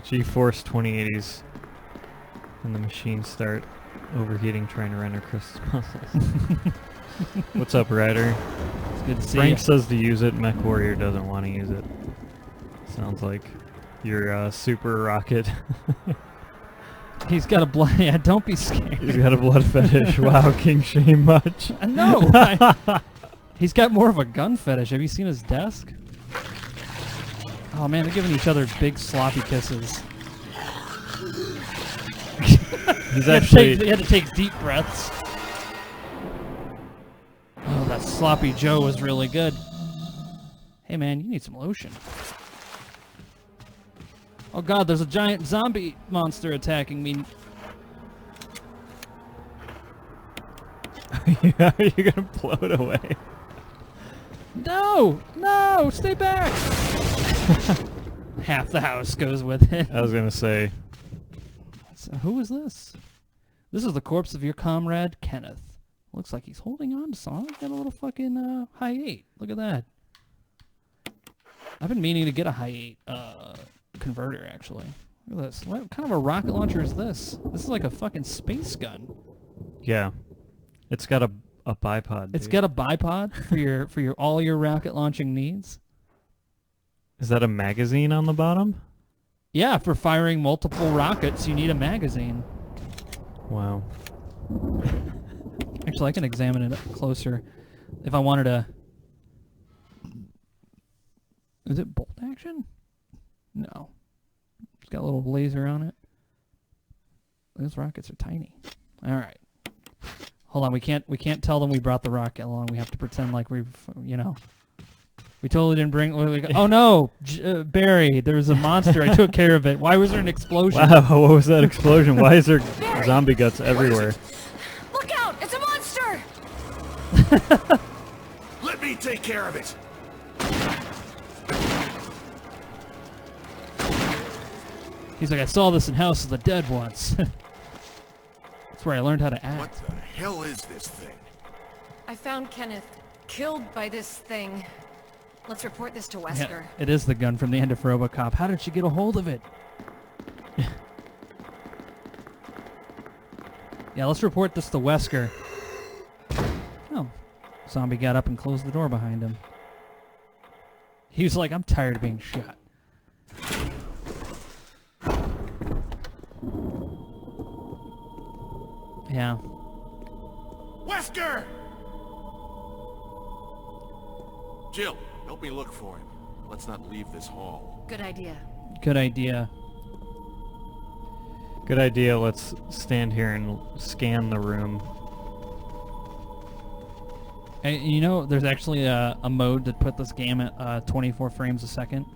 GeForce 2080s and the machines start overheating trying to render Chris's muscles. What's up, Ryder? It's good to see Frank you. says to use it, Mech Warrior doesn't want to use it. Sounds like your super rocket. He's got a blood. Yeah, don't be scared. He's got a blood fetish. Wow, King Shame much? No. He's got more of a gun fetish. Have you seen his desk? Oh man, they're giving each other big sloppy kisses. He's actually... He had to take deep breaths. Oh, that sloppy Joe was really good. Hey man, you need some lotion. Oh god, there's a giant zombie monster attacking me. Yeah, you're gonna blow it away. No! No! Stay back! Half the house goes with it. I was gonna say... So who is this? This is the corpse of your comrade, Kenneth. Looks like he's holding on to something. He's got a little fucking high 8. Look at that. I've been meaning to get a high 8 converter, actually. Look at this. What kind of a rocket launcher is this? This is like a fucking space gun. Yeah. It's got a bipod. It's dude. got a bipod for your all your rocket launching needs. Is that a magazine on the bottom? Yeah, for firing multiple rockets, you need a magazine. Wow. Actually, I can examine it closer if I wanted to. Is it bolt action? No. It's got a little laser on it. Those rockets are tiny. All right. Hold on, we can't tell them we brought the rocket along. We have to pretend like we've, we totally didn't bring. Oh no, Barry! There was a monster. I took care of it. Why was there an explosion? Wow, what was that explosion? Why is there zombie guts everywhere? Look out! It's a monster! Let me take care of it. He's like, I saw this in House of the Dead once. That's where I learned how to act. What the hell is this thing? I found Kenneth killed by this thing. Let's report this to Yeah, Wesker. it is the gun from the end of RoboCop. How did she get a hold of it? Yeah, let's report this to Wesker. Oh, zombie got up and closed the door behind him. He was like, I'm tired of being shot. Yeah. Wesker! Jill, help me look for him. Let's not leave this hall. Good idea. Good idea. Good idea. Let's stand here and scan the room. And there's actually a mode that put this game at 24 frames a second.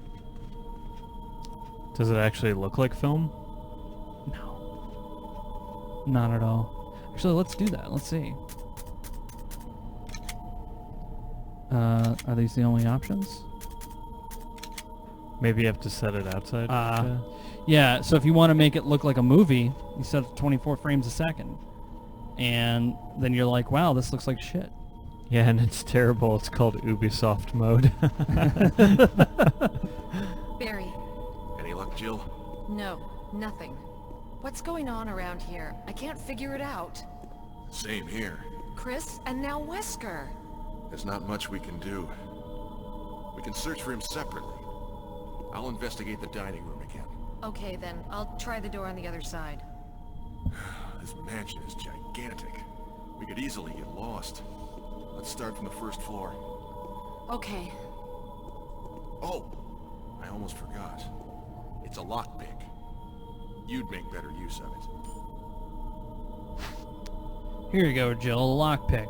Does it actually look like film? No. Not at all. Actually, let's do that. Let's see. Are these the only options? Maybe you have to set it outside. Yeah, so if you want to make it look like a movie, you set it to 24 frames a second. And then you're like, wow, this looks like shit. Yeah, and it's terrible. It's called Ubisoft mode. Barry. Any luck, Jill? No, nothing. What's going on around here? I can't figure it out. Same here. Chris, and now Wesker. There's not much we can do. We can search for him separately. I'll investigate the dining room again. Okay then, I'll try the door on the other side. This mansion is gigantic. We could easily get lost. Let's start from the first floor. Okay. Oh! I almost forgot. It's a lockpick. You'd make better use of it. Here you go, Jill, a lockpick.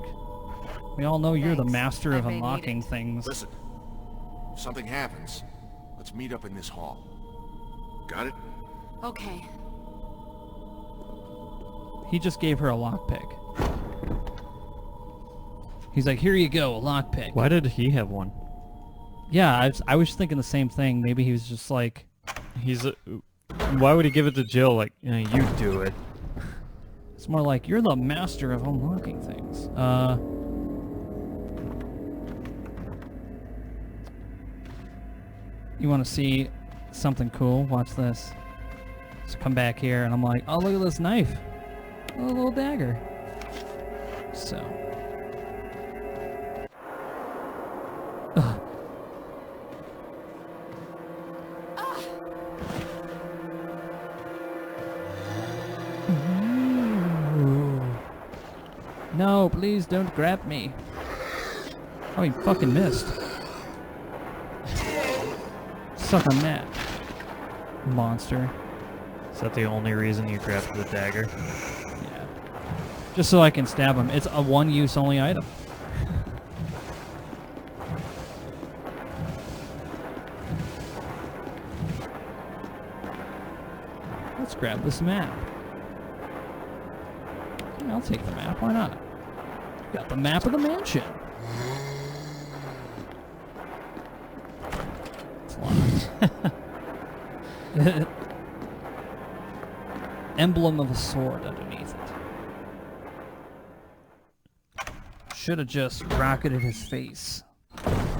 We all know you're the Thanks. master I of may need unlocking it. things. Listen. If something happens, let's meet up in this hall. Got it? Okay. He just gave her a lockpick. He's like, here you go, a lockpick. Why did he have one? Yeah, I was thinking the same thing. Maybe he was just like... Why would he give it to Jill? Like, you do it. It's more like, you're the master of unlocking things. You want to see something cool? Watch this. So come back here, and I'm like, oh, look at this knife. A little dagger. So. Ugh. Ooh. No, please don't grab me. Oh, he fucking missed. Suck on that, monster. Is that the only reason you grabbed the dagger? Yeah. Just so I can stab him. It's a one-use only item. Let's grab this map. Yeah, I'll take the map. Why not? Got the map of the mansion. It's locked. Emblem of a sword underneath it. Should have just rocketed his face.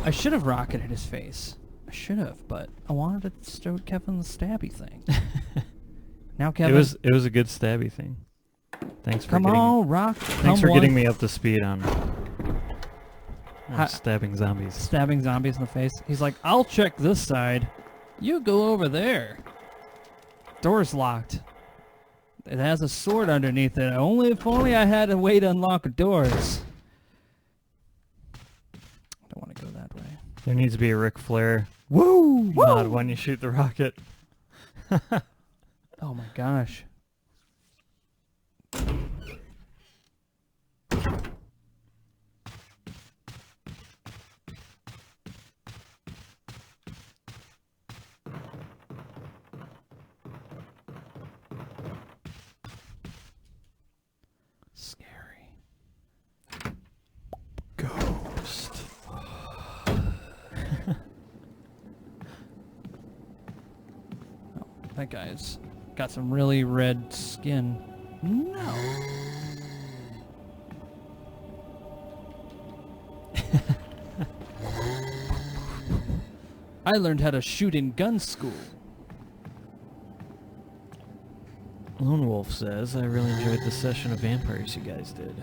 I should have rocketed his face. I should have, but I wanted to show Kevin the stabby thing. Now Kevin, It was a good stabby thing. Thanks for come getting on, rock. Thanks for getting me up to speed on stabbing zombies. Stabbing zombies in the face. He's like, I'll check this side. You go over there. Door's locked. It has a sword underneath it. If only I had a way to unlock doors. I don't want to go that way. There needs to be a Ric Flair Woo! mod when you shoot the rocket. Oh my gosh. Scary. Ghost. That guy's got some really red skin. No. I learned how to shoot in gun school. Lone Wolf says, I really enjoyed the session of vampires you guys did.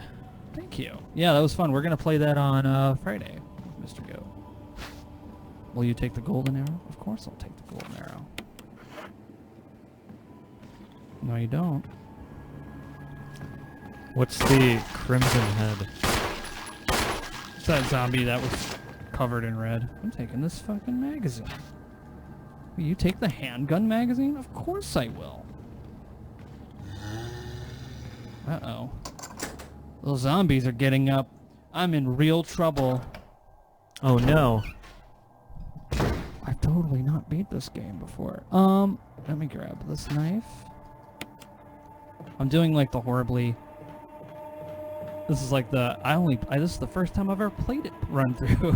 Thank you. Yeah, that was fun. We're going to play that on Friday, Mr. Goat. Will you take the golden arrow? Of course I'll take the golden arrow. No, you don't. What's the Crimson Head? It's that zombie that was covered in red. I'm taking this fucking magazine. Will you take the handgun magazine? Of course I will. Uh-oh. Those zombies are getting up. I'm in real trouble. Oh no. I've totally not beat this game before. Let me grab this knife. I'm doing like the horribly... This is like the... this is the first time I've ever played it run through.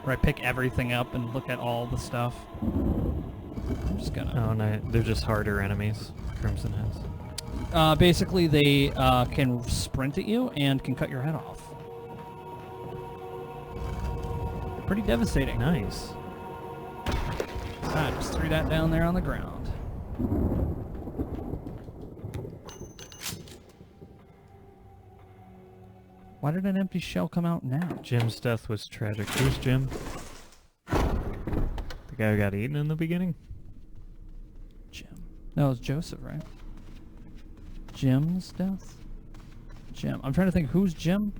Where I pick everything up and look at all the stuff. I'm just gonna... Oh no, they're just harder enemies, Crimson Heads. Basically, they can sprint at you and can cut your head off. Pretty devastating. Nice. I just threw that down there on the ground. Why did an empty shell come out now? Jim's death was tragic. Who's Jim? The guy who got eaten in the beginning? Jim. No, it was Joseph, right? Jim's death? Jim. I'm trying to think, who's Jim?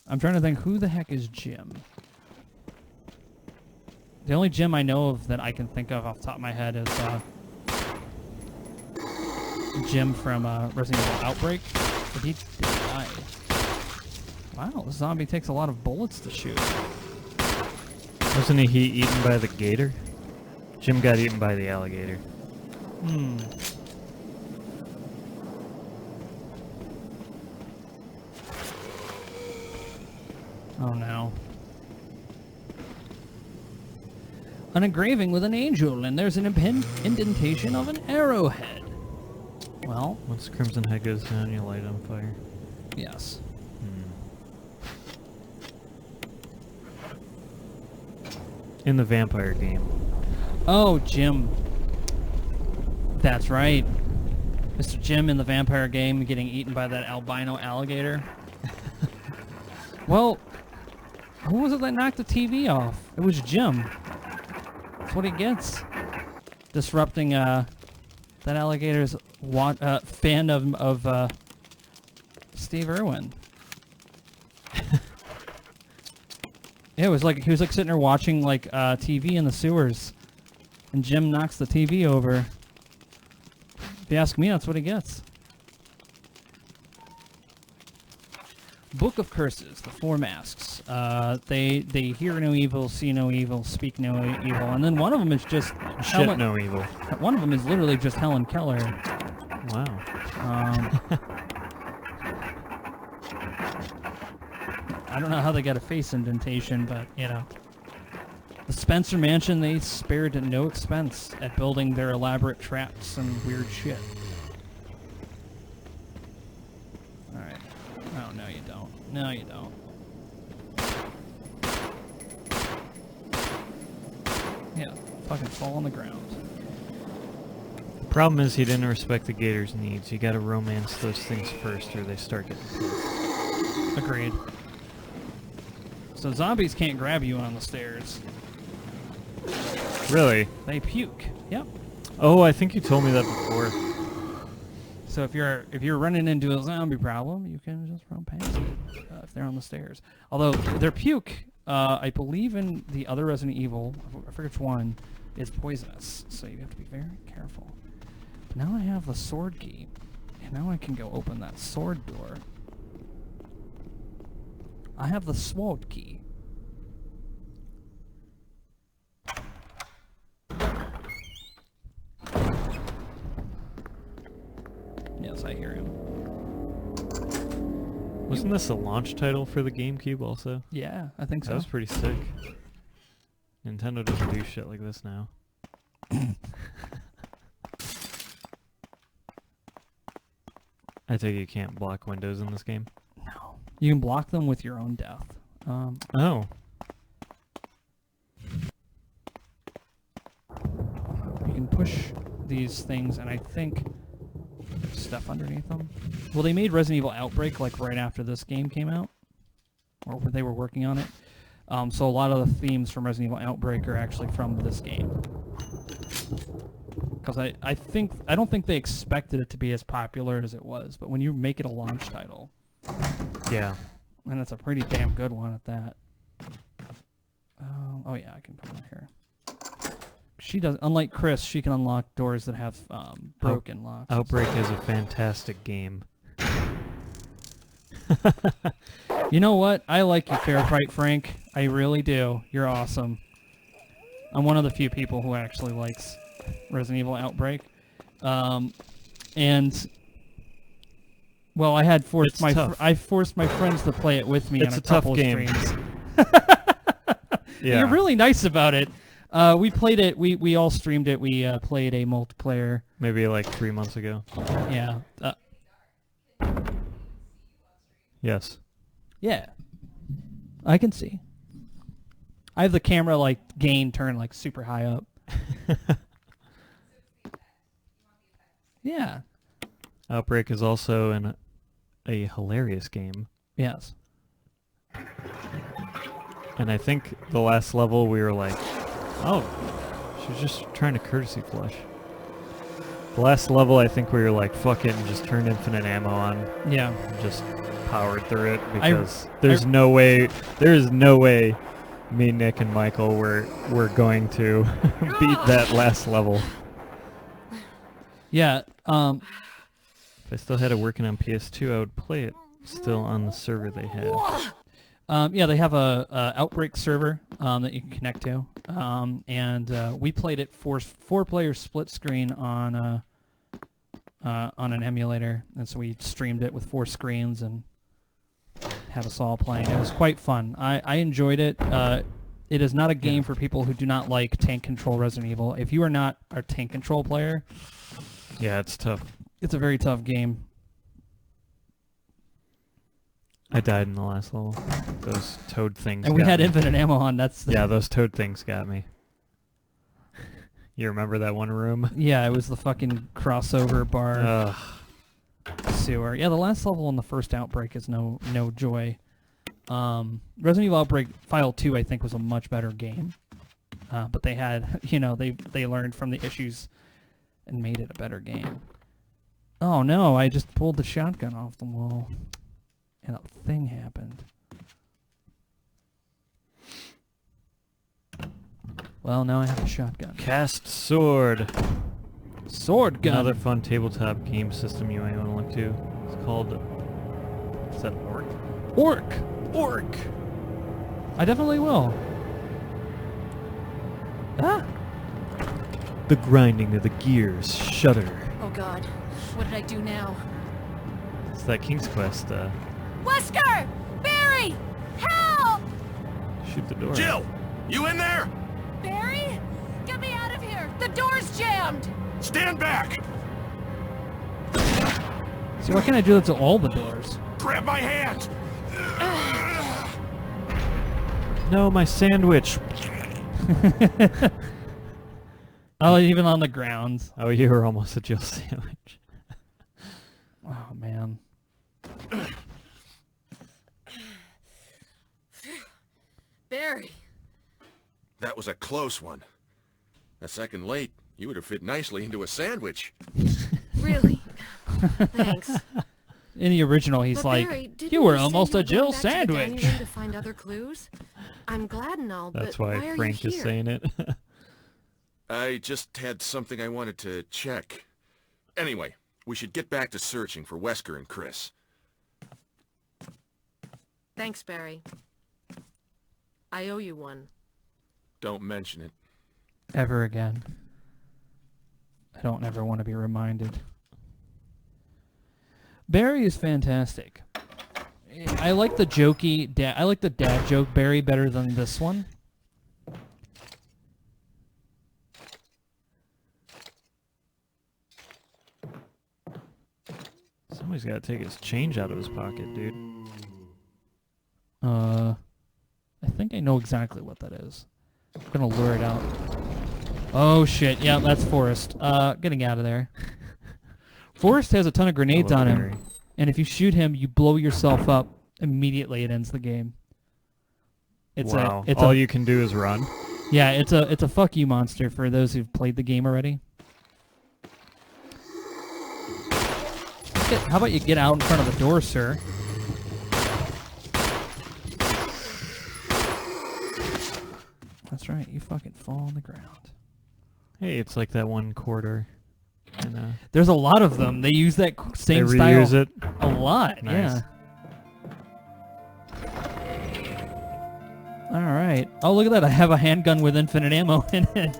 I'm trying to think, who the heck is Jim? The only Jim I know of that I can think of off the top of my head is Jim from Resident Evil Outbreak. But he died. Wow, this zombie takes a lot of bullets to shoot. Wasn't he eaten by the gator? Jim got eaten by the alligator. Hmm. Oh no. An engraving with an angel, and there's an indentation of an arrowhead. Well, Once Crimson Head goes down, you light on fire. yes. In the vampire game. Oh, Jim. That's right. Mr. Jim in the vampire game getting eaten by that albino alligator. Well, who was it that knocked the TV off? It was Jim. That's what he gets. Disrupting that alligator's fan of Steve Irwin. Yeah, it was like he was like sitting there watching like TV in the sewers, and Jim knocks the TV over. If you ask me, that's what he gets. Book of Curses, the Four Masks. They hear no evil, see no evil, speak no evil, and then one of them is just Shit, no evil. One of them is literally just Helen Keller. Wow. I don't know how they got a face indentation, but you know. The Spencer Mansion, they spared at no expense at building their elaborate traps and weird shit. Alright. Oh, no you don't. No you don't. Yeah, fucking fall on the ground. The problem is he didn't respect the gator's needs. You gotta romance those things first or they start getting pissed. Agreed. So zombies can't grab you on the stairs. Really? They puke. Yep. Oh, I think you told me that before. So if you're running into a zombie problem, you can just run past it if they're on the stairs. Although their puke, I believe in the other Resident Evil, I forget which one, is poisonous. So you have to be very careful. But now I have the sword key, and now I can go open that sword door. I have the sword key. Yes, I hear him. Wasn't this a launch title for the GameCube also? Yeah, I think so. That was pretty sick. Nintendo doesn't do shit like this now. I think you can't block windows in this game. No. You can block them with your own death. Oh. You can push these things, and I think there's stuff underneath them. Well, they made Resident Evil Outbreak like right after this game came out, or they were working on it. So a lot of the themes from Resident Evil Outbreak are actually from this game. Because I don't think they expected it to be as popular as it was, but when you make it a launch title, Yeah. and it's a pretty damn good one at that. Oh yeah, I can put it here. She does, unlike Chris, she can unlock doors that have broken locks. Outbreak is a fantastic game. You know what? I like you, Fair Fight Frank. I really do. You're awesome. I'm one of the few people who actually likes Resident Evil Outbreak. And well, I had forced I forced my friends to play it with me on a couple of streams. Yeah. You're really nice about it. We played it. We all streamed it. We played a multiplayer. Maybe like 3 months ago. Yeah. Yes. Yeah. I can see. I have the camera like gain turned like super high up. Yeah. Outbreak is also a hilarious game. Yes. And I think the last level we were like, oh, she's just trying to courtesy flush. The last level I think we were like, fuck it, and just turned infinite ammo on. Yeah. And just powered through it because there is no way me, Nick, and Michael were going to beat that last level. Yeah. If I still had it working on PS2, I would play it still on the server they had. Yeah, they have a Outbreak server that you can connect to, and we played it four-player split screen on an emulator, and so we streamed it with 4 screens and had us all playing. It was quite fun. I enjoyed it. It is not a game for people who do not like tank control Resident Evil. If you are not a tank control player, yeah, it's tough. it's a very tough game. I died in the last level. Those toad things. And we got had me. infinite ammo on. That's the Yeah, those toad things got me. You remember that one room? Yeah, it was the fucking crossover bar Ugh. sewer. Yeah, the last level in the first Outbreak is no joy. Resident Evil Outbreak File 2, I think, was a much better game. But they had, they learned from the issues and made it a better game. Oh no, I just pulled the shotgun off the wall. And a thing happened. Well, now I have a shotgun. Cast sword. Sword gun. Another fun tabletop game system you might want to look to. It's called... Is that Orc? Orc. Orc! I definitely will. Ah! The grinding of the gears shudder. Oh god, what did I do now? It's that King's Quest, Wesker! Barry! Help! shoot the door. Jill! You in there? Barry? Get me out of here! The door's jammed! Stand back! See, why can't I do that to all the doors? Grab my hand! No, my sandwich! Oh, even on the ground. Oh, you were almost a Jill sandwich. Oh, man. Barry! That was a close one. A second late, you would have fit nicely into a sandwich. Really? Thanks. In the original, he's But like, Barry, didn't you were say almost you a were Jill going back to the dining sandwich. room to find other clues? I'm glad and all, That's but why why are Frank you is here? saying it. I just had something I wanted to check. Anyway, we should get back to searching for Wesker and Chris. Thanks, Barry. I owe you one. Don't mention it. Ever again. I don't ever want to be reminded. Barry is fantastic. I like the jokey I like the dad joke Barry better than this one. Somebody's got to take his change out of his pocket, dude. I think I know exactly what that is. I'm gonna lure it out. Oh shit, yeah, that's Forrest. Getting out of there. Forrest has a ton of grenades Hello, on him. Barry. And if you shoot him, you blow yourself up. Immediately it ends the game. It's Wow. it's All you can do is run. yeah, it's a fuck you monster for those who've played the game already. How about you get out in front of the door, sir? That's right, you fucking fall on the ground. Hey, it's like that one quarter. And, There's a lot of them. They use that they same style reuse it. a lot. Nice. Yeah. All right. Oh, look at that! I have a handgun with infinite ammo in it.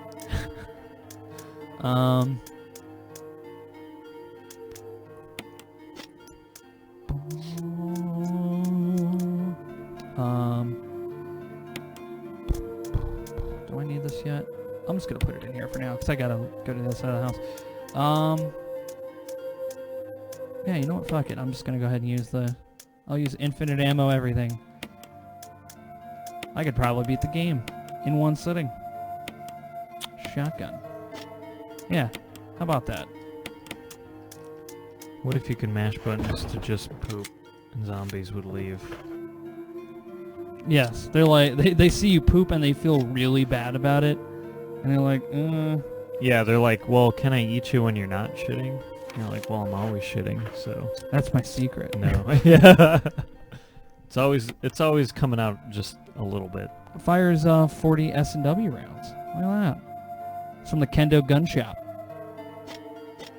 Do I need this yet? I'm just gonna put it in here for now because I gotta go to this side of the house. Yeah, you know what? Fuck it. I'm just gonna go ahead and use I'll use infinite ammo everything. I could probably beat the game in one sitting. Shotgun. Yeah. How about that? What if you could mash buttons to just poop and zombies would leave? Yes. They're like they see you poop and they feel really bad about it, and they're like, Yeah, they're like, well, can I eat you when you're not shitting? And you're like, well, I'm always shitting, so that's my secret. no. Yeah. It's always coming out just a little bit. Fires 40 S&W rounds. Look at that. It's from the Kendo gun shop.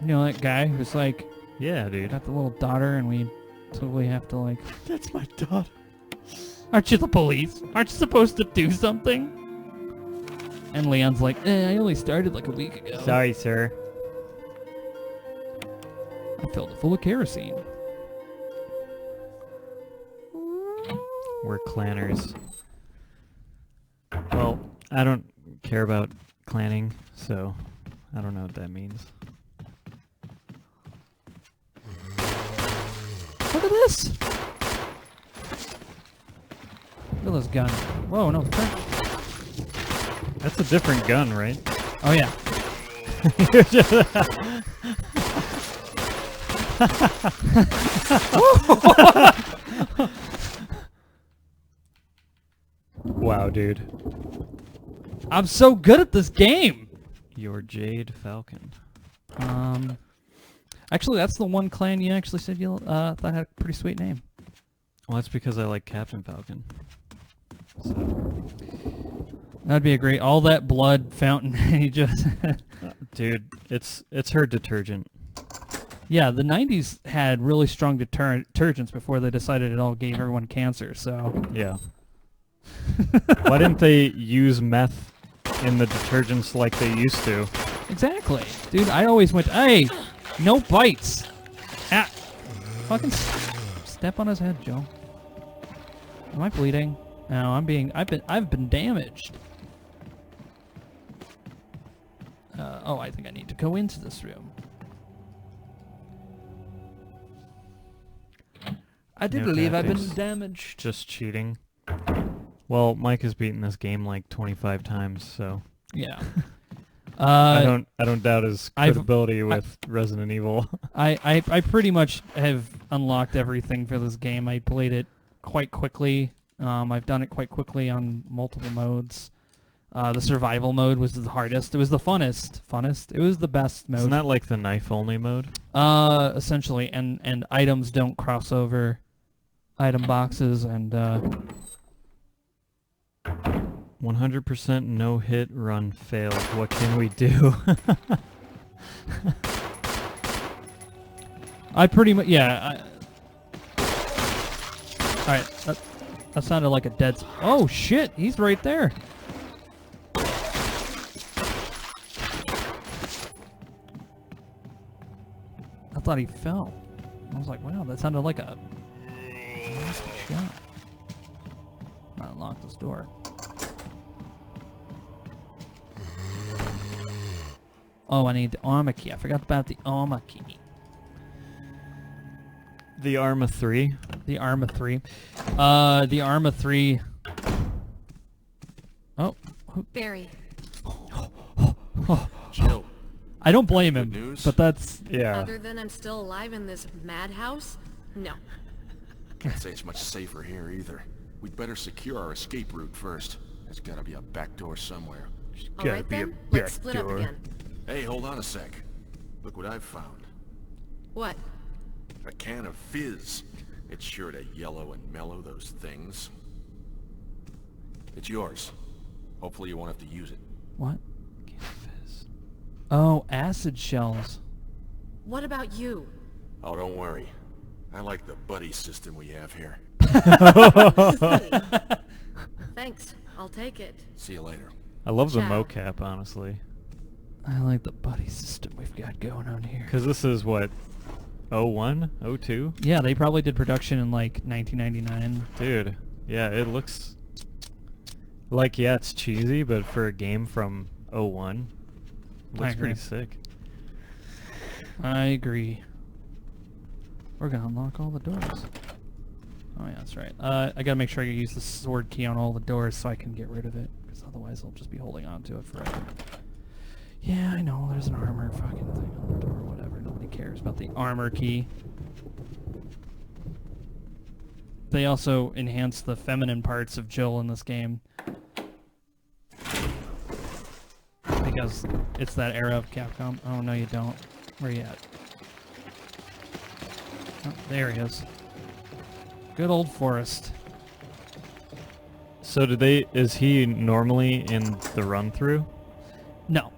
You know that guy who's like Yeah, dude. got the little daughter and we totally have to like, That's my daughter. aren't you the police? Aren't you supposed to do something? And Leon's like, I only started like a week ago. Sorry, sir. I filled it full of kerosene. We're clanners. Well, I don't care about clanning, so I don't know what that means. Look at this. Look at this gun. Whoa, no. That's a different gun, right? Oh, yeah. Wow, dude. I'm so good at this game. Your Jade Falcon. Actually, that's the one clan you actually said you thought had a pretty sweet name. Well, that's because I like Captain Falcon. So. That'd be a great. All that blood fountain. You just. Dude, it's her detergent. Yeah, the 90s had really strong detergents before they decided it all gave everyone cancer. So. Yeah. Why didn't they use meth in the detergents like they used to? Exactly, dude. I always went. Hey, no bites. Ah, fucking step on his head, Joe. Am I bleeding? No, I'm being. I've been damaged. Oh, I think I need to go into this room. I do No believe I've been tactics. damaged. Just cheating. Well, Mike has beaten this game like 25 times, so Yeah. I don't doubt his I've- credibility with Resident Evil. I pretty much have unlocked everything for this game. I played it quite quickly. I've done it quite quickly on multiple modes. The survival mode was the hardest. It was the funnest. It was the best mode. Isn't that like the knife-only mode? Essentially, and items don't cross over item boxes, and 100% no hit run failed. What can we do? I pretty much all right, that sounded like a dead. Oh shit, he's right there. I thought he fell. I was like, wow, that sounded like a nasty shot. Not unlock this door. Oh, I need the armor key. I forgot about the armor key. The Arma 3. The Arma 3. The Arma 3. Oh. Barry. Jill, I don't blame Good him, news? but that's... Yeah. Other than I'm still alive in this madhouse? No. can't say it's much safer here either. We'd better secure our escape route first. There's gotta be a back door somewhere. Gotta Alright be a then, let's back split up door. again. Hey, hold on a sec. Look what I've found. What? A can of fizz. It's sure to yellow and mellow those things. It's yours. Hopefully you won't have to use it. What? Oh, acid shells. What about you? Oh, don't worry. I like the buddy system we have here. Thanks. I'll take it. See you later. I love the Ciao. mocap, honestly. I like the buddy system we've got going on here. Because this is, what, 01? 02? Yeah, they probably did production in like 1999. Dude, yeah, it looks... Like, yeah, it's cheesy, but for a game from 01, I looks agree. pretty sick. I agree. We're gonna unlock all the doors. Oh yeah, that's right. I gotta make sure I use the sword key on all the doors so I can get rid of it, because otherwise I'll just be holding on to it forever. Yeah, I know, there's an armor fucking thing on the door, whatever. Nobody cares about the armor key. They also enhanced the feminine parts of Jill in this game. Because it's that era of Capcom. Oh, no you don't. Where you at? Oh, there he is. Good old Forrest. So is he normally in the run-through? No.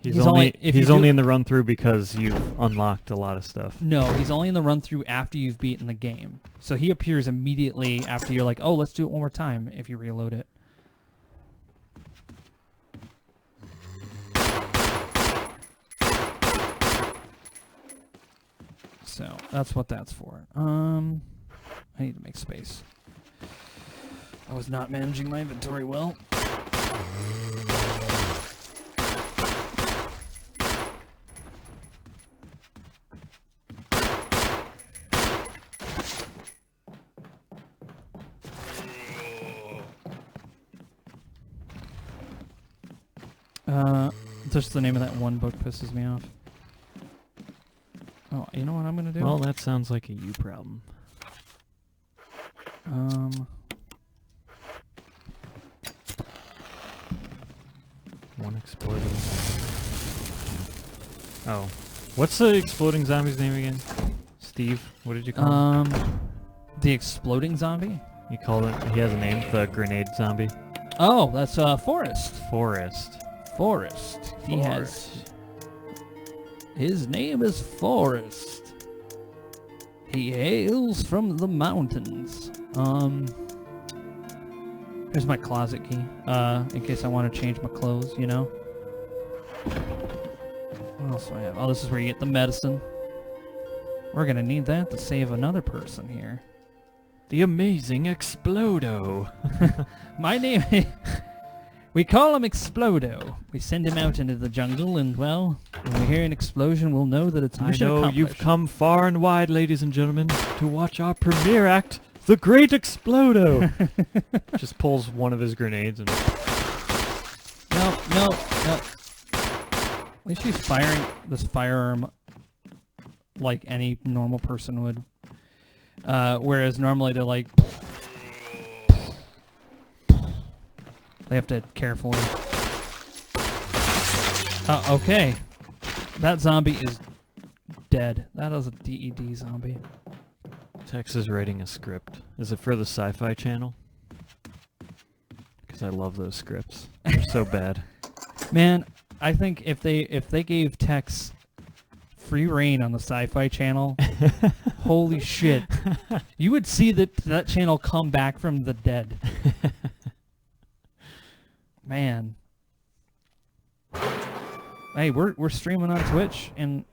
He's He's only only- if you only do- in the run-through because you've unlocked a lot of stuff. No, he's only in the run-through after you've beaten the game. So he appears immediately after you're like, oh, let's do it one more time if you reload it. So that's what that's for. I need to make space. I was not managing my inventory well. Just the name of that one book pisses me off. Oh, you know what I'm gonna do? Well, that sounds like a you problem. One exploding. Oh, what's the exploding zombie's name again? Steve. What did you call him? The exploding zombie? You called it. He has a name. The grenade zombie. Oh, that's Forrest. Forrest. Forrest. He has. His name is Forrest. He hails from the mountains. Here's my closet key. In case I want to change my clothes, you know. What else do I have? Oh, this is where you get the medicine. We're gonna need that to save another person here. The amazing Explodo. My name... We call him Explodo. We send him out into the jungle, and, well, when we hear an explosion, we'll know that it's mission accomplished. You've come far and wide, ladies and gentlemen, to watch our premiere act, The Great Explodo. Just pulls one of his grenades and... No. At least he's firing this firearm like any normal person would. Whereas normally they're like... They have to carefully... okay. That zombie is dead. That is a DED zombie. Tex is writing a script. Is it for the Sci-Fi Channel? Because I love those scripts. They're so bad. Man, I think if they gave Tex free reign on the Sci-Fi Channel, holy shit, you would see that channel come back from the dead. Man. Hey, we're streaming on Twitch and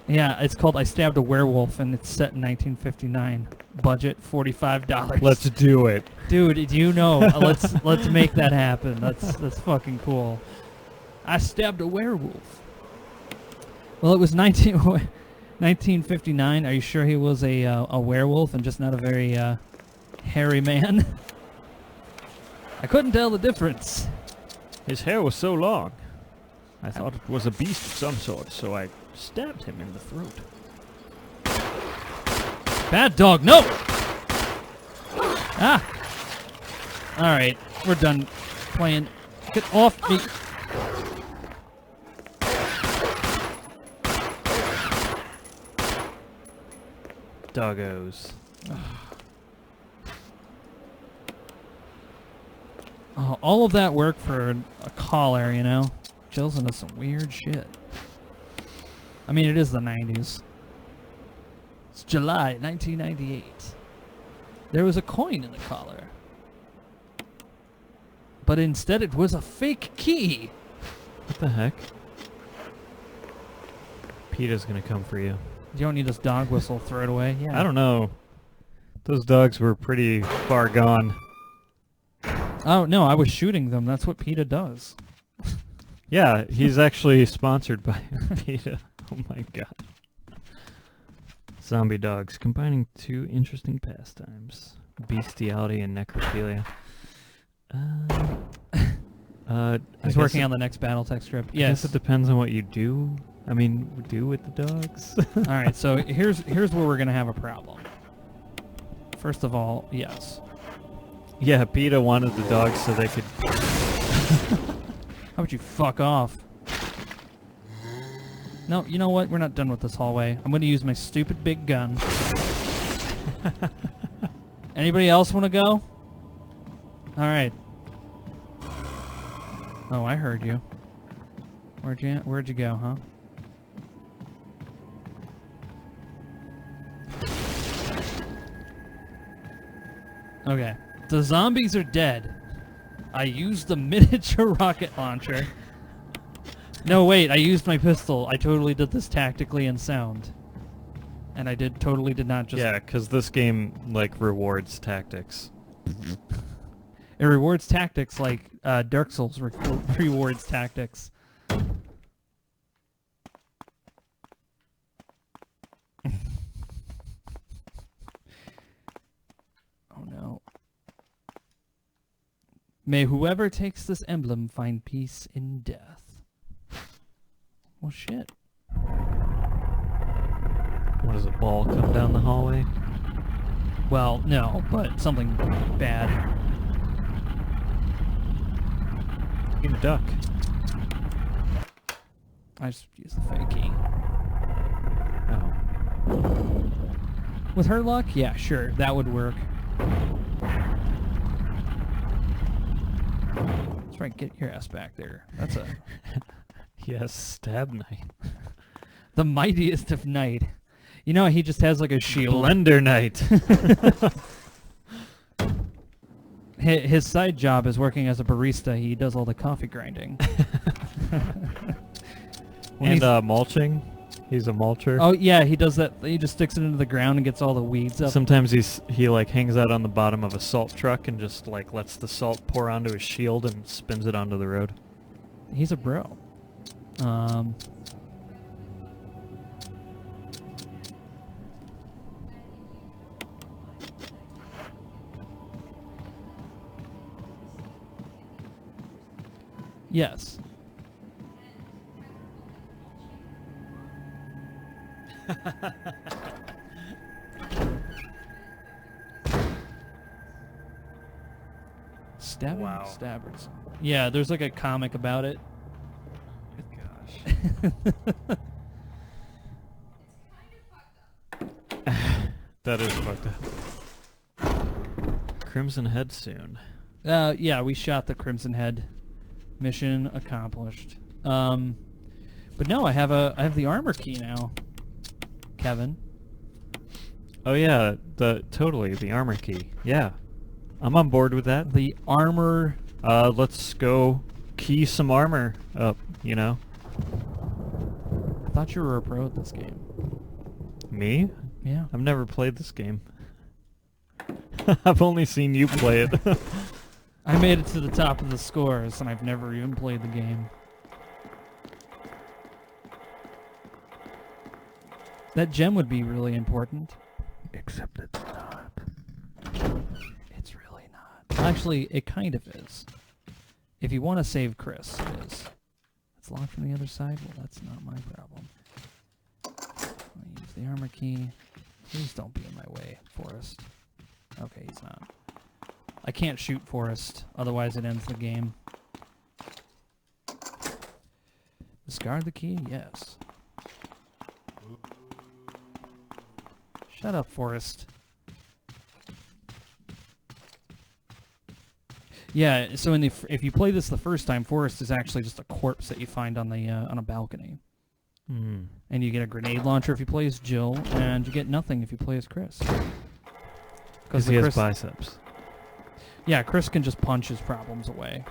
yeah, it's called I Stabbed a Werewolf, and it's set in 1959. Budget $45. Let's do it. Dude, you know, let's make that happen. That's fucking cool. I stabbed a werewolf. Well, it was 1959. Are you sure he was a werewolf and just not a very hairy man? I couldn't tell the difference. His hair was so long. I thought it was a beast of some sort, so I stabbed him in the throat. Bad dog, no! Ah! Alright, we're done playing. Get off me! Doggos. Oh, all of that work for a collar, you know? Jill's into some weird shit. I mean, it is the 90s. It's July 1998. There was a coin in the collar. But instead it was a fake key. What the heck? PETA's gonna come for you. You don't need this dog whistle, throw it away. Yeah. I don't know. Those dogs were pretty far gone. Oh, no, I was shooting them. That's what PETA does. Yeah, he's actually sponsored by PETA. Oh my god. Zombie dogs, combining two interesting pastimes. Bestiality and necrophilia. He's working on the next Battletech script. Yes. I guess Yes. it depends on what you do. I mean, do with the dogs. All right, so here's where we're going to have a problem. First of all, yes. Yeah, PETA wanted the dogs so they could... How about you fuck off? No, you know what? We're not done with this hallway. I'm going to use my stupid big gun. Anybody else want to go? All right. Oh, I heard you. Where'd you go, huh? Okay. The zombies are dead. I used the miniature rocket launcher. No, wait, I used my pistol. I totally did this tactically and sound. And I totally did not just... Yeah, because this game, like, rewards tactics. It rewards tactics like Dark Souls rewards tactics. Oh no. May whoever takes this emblem find peace in death. Well, shit. What does a ball come down the hallway? Well, no, but something bad. You can duck. I just use the fake key. Oh. With her luck, yeah, sure, that would work. That's right, get your ass back there. That's a... Yes, stab knight. the mightiest of knight. You know, he just has like a shield. Blender knight. His side job is working as a barista. He does all the coffee grinding. And mulching. He's a mulcher. Oh yeah, he does that. He just sticks it into the ground and gets all the weeds up. Sometimes he like hangs out on the bottom of a salt truck and just like lets the salt pour onto his shield and spins it onto the road. He's a bro. Yes. Stabbing Wow. stabbers. Yeah, there's like a comic about it. Gosh. That is fucked up. Crimson Head soon. Yeah, we shot the Crimson Head. Mission accomplished. But no, I have the armor key now. Kevin. Oh yeah, totally the armor key. Yeah, I'm on board with that. The armor. Let's go key some armor up. You know. I thought you were a pro at this game. Me? Yeah. I've never played this game. I've only seen you play it. I made it to the top of the scores, and I've never even played the game. That gem would be really important. Except it's not. It's really not. Actually, it kind of is. If you want to save Chris, it is. It's locked from the other side? Well, that's not my problem. I'll use the armor key. Please don't be in my way, Forrest. Okay, he's not. I can't shoot Forrest, otherwise it ends the game. Discard the key? Yes. Shut up, Forrest. Yeah, so if you play this the first time, Forrest is actually just a corpse that you find on a balcony. Hmm. And you get a grenade launcher if you play as Jill, and you get nothing if you play as Chris. Because he has biceps. Yeah, Chris can just punch his problems away.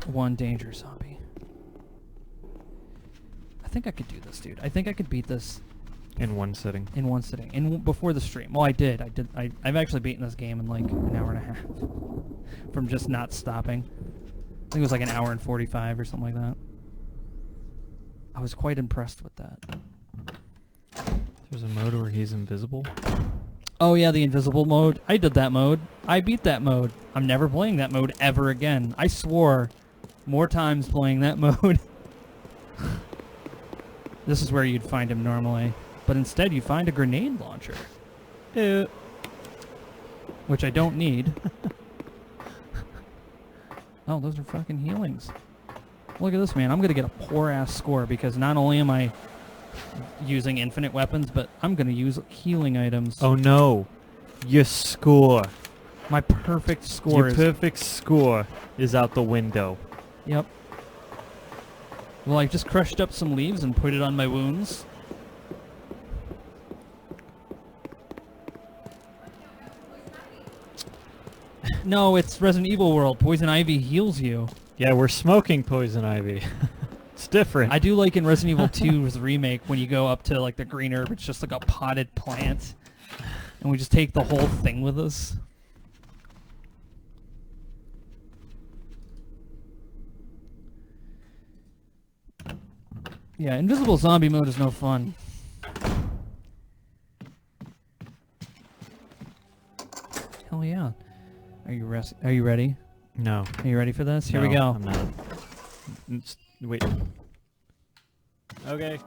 One danger zombie. I think I could do this, dude. I think I could beat this In one sitting. in one sitting. Before the stream. Well, I did. I've actually beaten this game in like an hour and a half. From just not stopping. I think it was like an hour and 45 or something like that. I was quite impressed with that. There's a mode where he's invisible. Oh yeah, the invisible mode. I did that mode. I beat that mode. I'm never playing that mode ever again. I swore more times playing that mode. This is where you'd find him normally. But instead you find a grenade launcher. Which I don't need. Oh, those are fucking healings. Look at this, man. I'm going to get a poor-ass score because not only am I using infinite weapons, but I'm going to use healing items. Oh no. Your score. My perfect score Your is... perfect score is out the window. Yep. Well, I just crushed up some leaves and put it on my wounds. No, it's Resident Evil World. Poison Ivy heals you. Yeah, we're smoking poison ivy. It's different. I do like in Resident Evil 2's remake when you go up to like the green herb, it's just like a potted plant. And we just take the whole thing with us. Yeah, invisible zombie mode is no fun. hell yeah. Are you ready? No. Are you ready for this? Here we No, go. I'm not. Wait. Okay.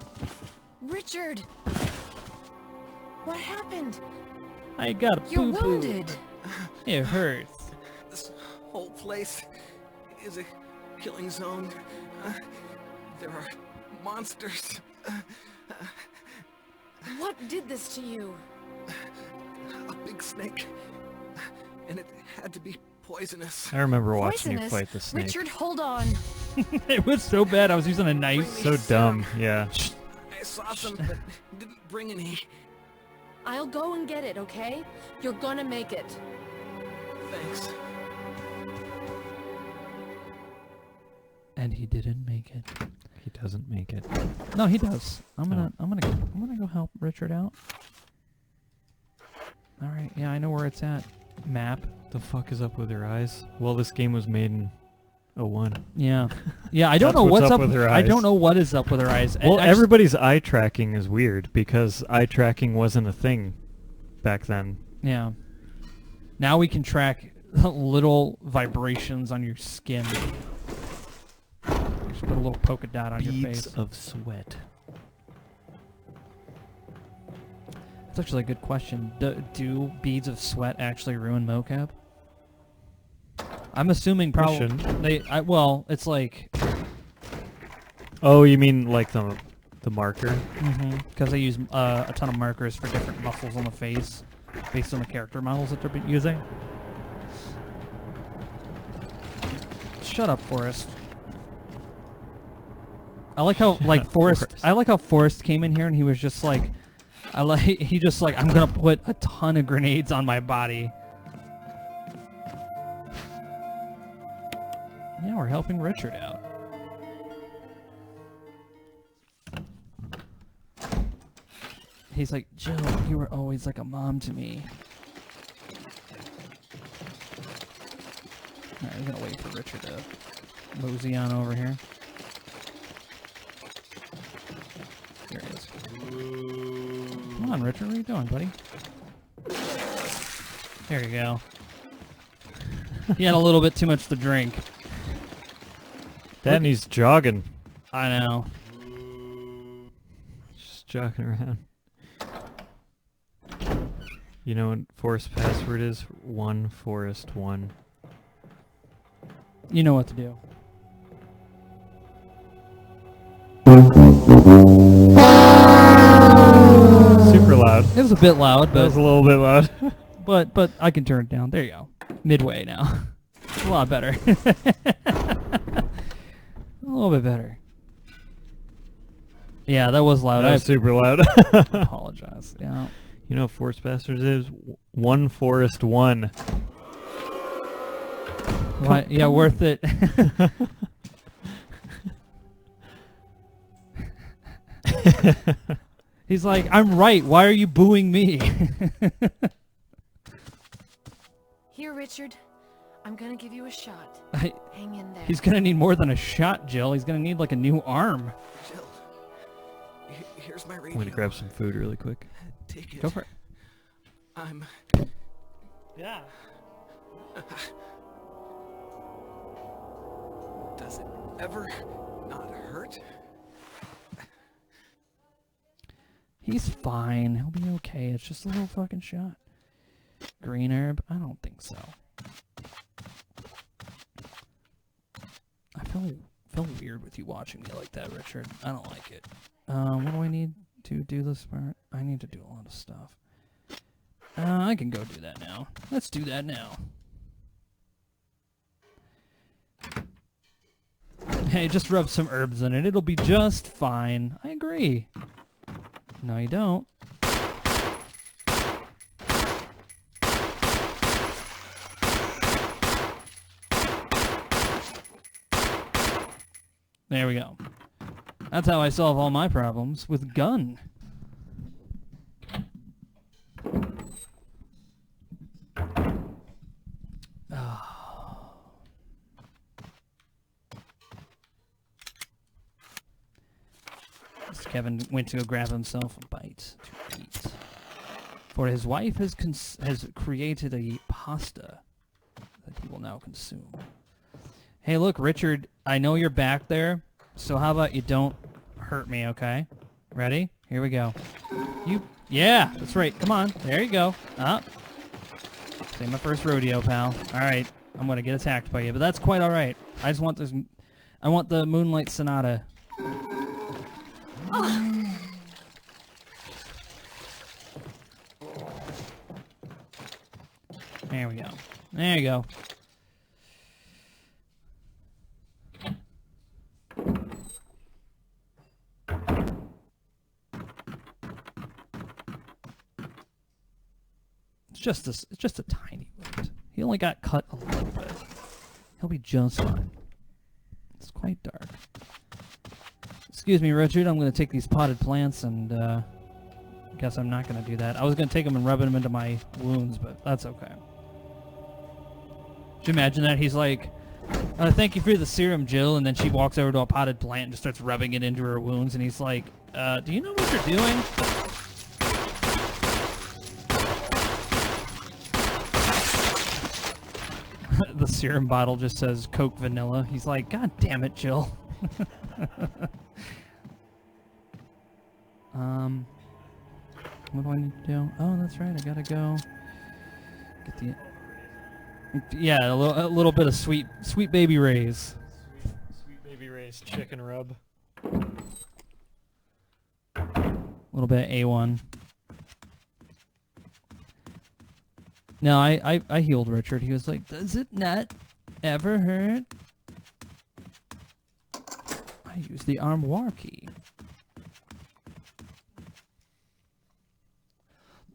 Richard! What happened? I got a You're boo-boo. wounded. It hurts. This whole place is a killing zone. There are monsters. What did this to you? A big snake. And it had to be poisonous. I remember watching you Poisonous? fight the snake. Richard, hold on. It was so bad. I was using a knife. So dumb. Yeah. I saw some, but didn't bring any. I'll go and get it, okay? You're gonna make it. Thanks. And he didn't make it. He doesn't make it. No, he does. I'm gonna go help Richard out. All right. Yeah, I know where it's at. Map. The fuck is up with her eyes? Well, this game was made in 01. Yeah. Yeah, I don't That's know what's what's up with her I don't eyes. know what is up with her eyes. Well, I just- everybody's eye tracking is weird because eye tracking wasn't a thing back then. Yeah. Now we can track little vibrations on your skin. Just put a little polka dot on your face. of sweat. That's actually a good question. Do beads of sweat actually ruin mocap? I'm assuming probably shouldn't. well, it's like Oh, you mean like the marker? because they use a ton of markers for different muscles on the face based on the character models that they're using. Shut up, Forrest. I like how like Forrest. I like how Forrest came in here and he was just like, he just like, I'm gonna put a ton of grenades on my body. Yeah, we're helping Richard out. He's like, Jill, you were always like a mom to me. Alright, we're gonna wait for Richard to mosey on over here. Here he is. Come on, Richard, what are you doing, buddy? There you go. He had a little bit too much to drink. Then he's jogging. I know. Just jogging around. You know what Forest password is? 1Forest1. You know what to do. Super loud. It was a bit loud, That but was a little bit loud. but I can turn it down. There you go. Midway now. It's a lot better. A little bit better. Yeah, that was loud. That I was super loud. apologize. Yeah. You know what Forest Bastards is? 1Forest1. Why, yeah, worth it. He's like, I'm right. Why are you booing me? Here, Richard. I'm gonna give you a shot. Hang in there. He's gonna need more than a shot, Jill. He's gonna need like a new arm. Jill, here's my radio. I'm gonna grab some food really quick. Take it. Go for it. I'm... Yeah. Does it ever not hurt? He's fine. He'll be okay. It's just a little fucking shot. Green herb? I don't think so. I feel weird with you watching me like that, Richard. I don't like it. What do I need to do this part? I need to do a lot of stuff. I can go do that now. Let's do that now. Hey, just rub some herbs in it. It'll be just fine. I agree. No, you don't. There we go. That's how I solve all my problems, with gun. Kevin went to go grab himself a bite to eat. For his wife has created a pasta that he will now consume. Hey, look, Richard, I know you're back there, so how about you don't hurt me, okay? Ready? Here we go. Yeah, that's right. Come on. There you go. Up. This ain't my first rodeo, pal. All right, I'm gonna get attacked by you, but that's quite all right. I just want this. I want the Moonlight Sonata. There we go. There you go. It's just a tiny wound. He only got cut a little bit. He'll be just fine. It's quite dark. Excuse me, Richard. I'm going to take these potted plants and, guess I'm not going to do that. I was going to take them and rub them into my wounds, but that's okay. Could you imagine that? He's like, thank you for the serum, Jill, and then she walks over to a potted plant and just starts rubbing it into her wounds, and he's like, do you know what you're doing? The serum bottle just says Coke Vanilla. He's like, God damn it, Jill. What do I need to do? Oh, that's right. I gotta go get the... Yeah, a little bit of sweet baby Ray's. Sweet baby Ray's chicken rub. A little bit of A1. No, I healed Richard. He was like, does it not ever hurt? I used the armoire key.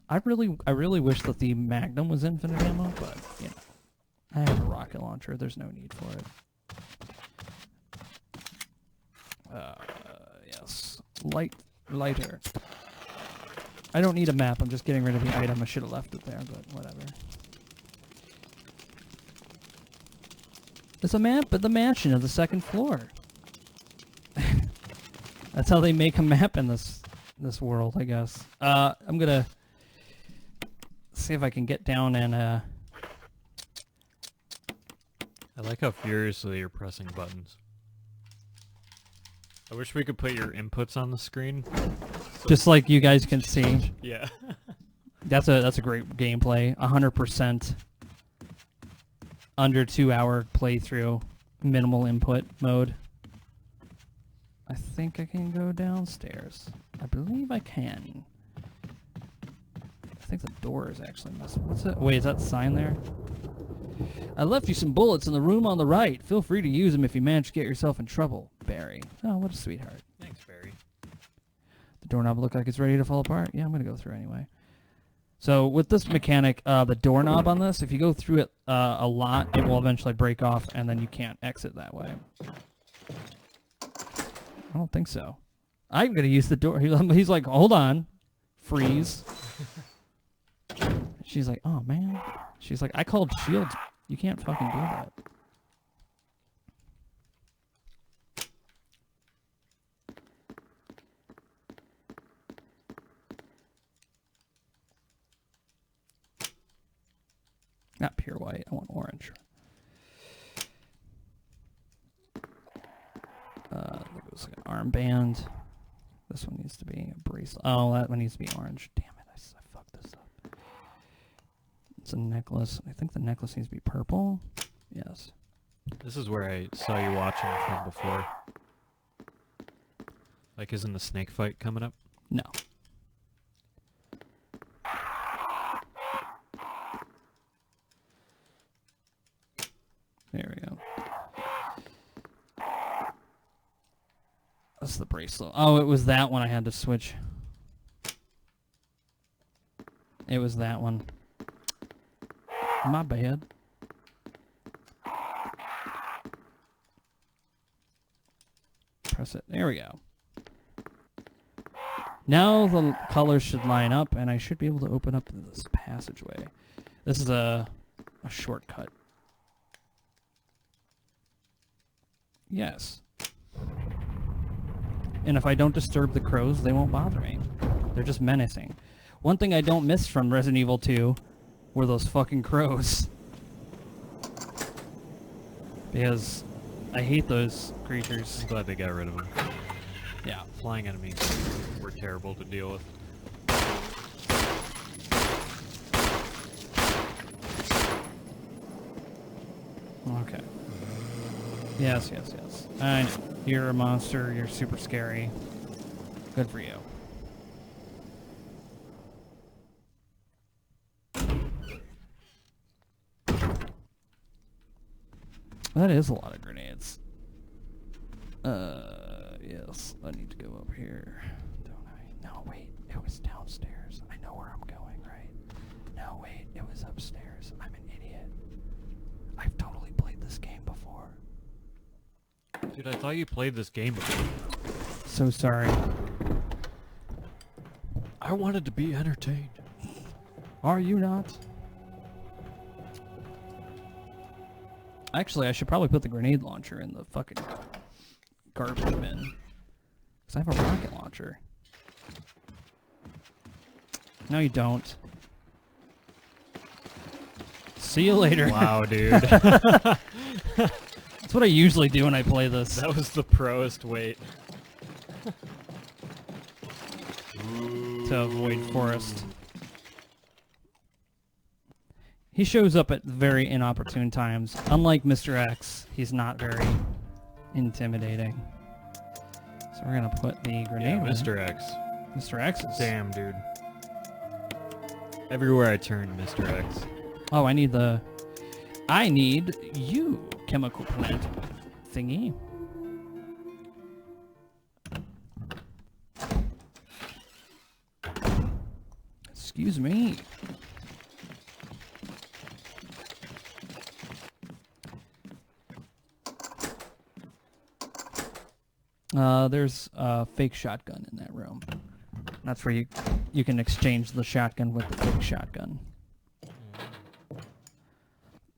I really wish that the Magnum was infinite ammo, but, you know, I have a rocket launcher. There's no need for it. Yes. Lighter. I don't need a map. I'm just getting rid of the item. I should have left it there, but whatever. It's a map of the mansion of the second floor. That's how they make a map in this world, I guess. I'm gonna see if I can get down and I like how furiously you're pressing buttons. I wish we could put your inputs on the screen. just like you guys can see. Yeah. That's a great gameplay. 100% under 2 hour playthrough, minimal input mode. I think I can go downstairs. I believe I can. I think the door is actually missing. What's that? Wait, is that sign there? I left you some bullets in the room on the right. Feel free to use them if you manage to get yourself in trouble, Barry. Oh, what a sweetheart. Thanks, Barry. The doorknob look like it's ready to fall apart. Yeah, I'm going to go through anyway. So with this mechanic, the doorknob on this, if you go through it a lot, it will eventually break off, and then you can't exit that way. I don't think so. I'm going to use the door. He's like, hold on. Freeze. She's like, oh, man. She's like, I called shields. You can't fucking do that. Not pure white. I want orange. It was like an armband. This one needs to be a bracelet. Oh, that one needs to be orange. Damn it. I fucked this up. It's a necklace. I think the necklace needs to be purple. Yes. This is where I saw you watching from before. Like, isn't the snake fight coming up? No. There we go. That's the bracelet. Oh, it was that one I had to switch. It was that one. My bad. Press it. There we go. Now the colors should line up, and I should be able to open up this passageway. This is a shortcut. Yes. And if I don't disturb the crows, they won't bother me. They're just menacing. One thing I don't miss from Resident Evil 2 were those fucking crows. Because I hate those creatures. I'm glad they got rid of them. Yeah. Flying enemies were terrible to deal with. Okay. Yes. I know. You're a monster. You're super scary. Good for you. That is a lot of grenades. Yes. I need to go up here. Don't I? No, wait. It was downstairs. I know where I'm going, right? No, wait. It was upstairs. I'm an idiot. I've totally played this game before. Dude, I thought you played this game before. So sorry. I wanted to be entertained. Are you not? Actually, I should probably put the grenade launcher in the fucking garbage bin. Because I have a rocket launcher. No, you don't. See you later. Wow, dude. That's what I usually do when I play this. That was the proest wait. To avoid forest. He shows up at very inopportune times. Unlike Mr. X, he's not very intimidating. So we're gonna put the grenade Yeah, in. Mr. X. Mr. X is... Damn, dude. Everywhere I turn, Mr. X. Oh, I need you, chemical plant thingy. Excuse me. There's a fake shotgun in that room. That's where you can exchange the shotgun with the fake shotgun.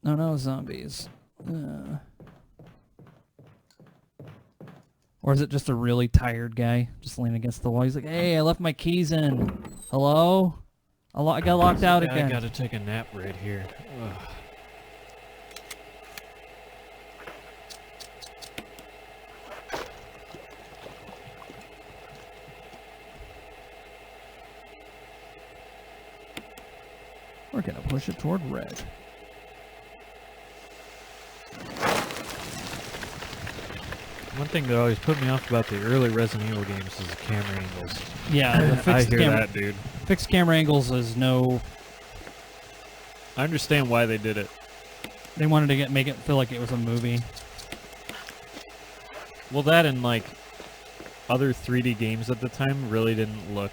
Oh no, zombies. Or is it just a really tired guy just leaning against the wall? He's like, hey, I left my keys in. Hello? I got locked out again. I gotta take a nap right here. Ugh. We're gonna push it toward red. One thing that always put me off about the early Resident Evil games is the camera angles. Yeah, the I fixed hear camera, that, dude. fixed camera angles is no. I understand why they did it. They wanted to make it feel like it was a movie. Well, that and like other 3D games at the time really didn't look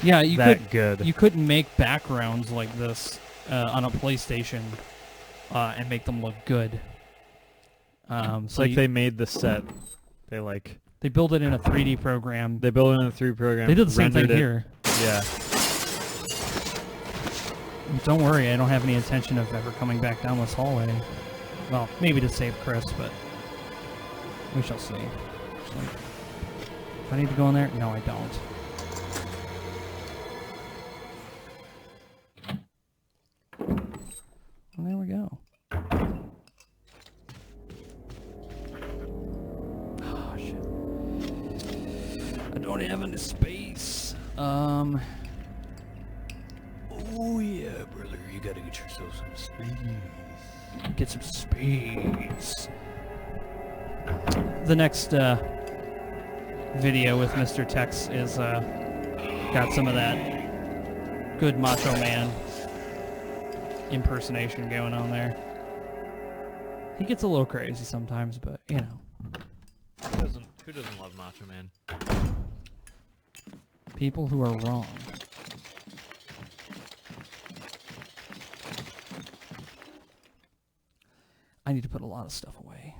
Yeah, you that good. You couldn't make backgrounds like this on a PlayStation and make them look good. It's So like they made the set. they build it in a 3D program. They built it in a 3D program. They did the same thing rendered it. here. Yeah. Don't worry, I don't have any intention of ever coming back down this hallway. Well, maybe to save Chris, but we shall see. So, if I need to go in there? No, I don't. And there we go. Oh, shit. I don't have any space. Oh, yeah, brother. You gotta get yourself some space. Get some space. The next video with Mr. Tex is got some of that good Macho Man impersonation going on there. He gets a little crazy sometimes, but you know. Who doesn't love Macho Man? People who are wrong. I need to put a lot of stuff away.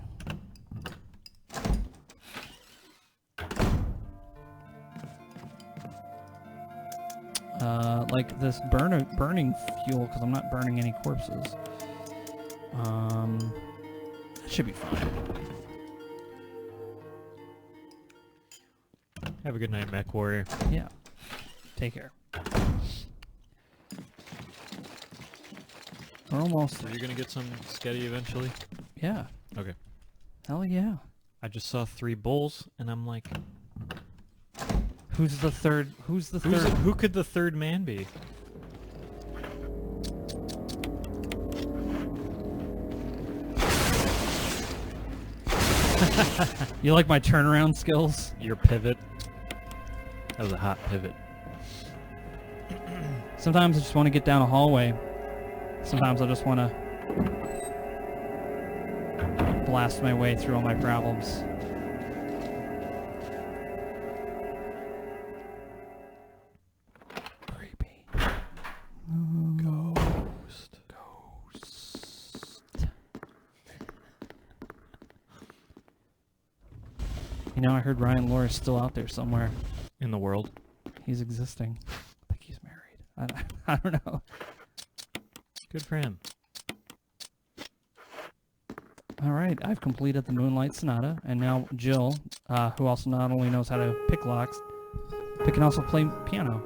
Like this burning fuel, because I'm not burning any corpses. That should be fine. Have a good night, Mech Warrior. Yeah. Take care. We're almost. So you're gonna get some sketty eventually? Yeah. Okay. Hell yeah. I just saw 3 bulls, and I'm like, Who's the third? Who's the third? who could the third man be? You like my turnaround skills? Your pivot. That was a hot pivot. Sometimes I just want to get down a hallway. Sometimes I just want to blast my way through all my problems. Creepy. Ghost. You know, I heard Ryan Lore's still out there somewhere. In the world. He's existing. I think he's married. I don't know. Good for him. All right, I've completed the Moonlight Sonata, and now Jill, who also not only knows how to pick locks, but can also play piano.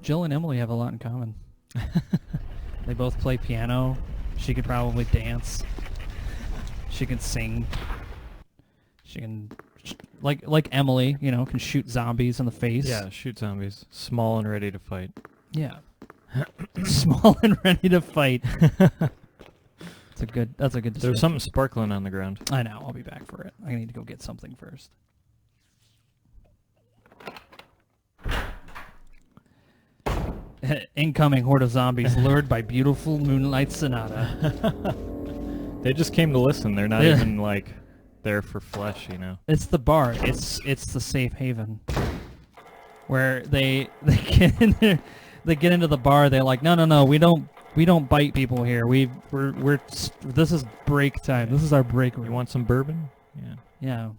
Jill and Emily have a lot in common. They both play piano. She could probably dance. She can sing. She can, like Emily, you know, can shoot zombies in the face. Yeah, shoot zombies. Small and ready to fight. Yeah. Small and ready to fight. That's a good description. There's something sparkling on the ground. I know. I'll be back for it. I need to go get something first. Incoming horde of zombies lured by beautiful Moonlight Sonata. They just came to listen. They're not even like there for flesh, you know. It's the bar. It's the safe haven where they get in there. They get into the bar. They're like, no, we don't bite people here. We're this is break time. This is our break room. You want some bourbon? Yeah.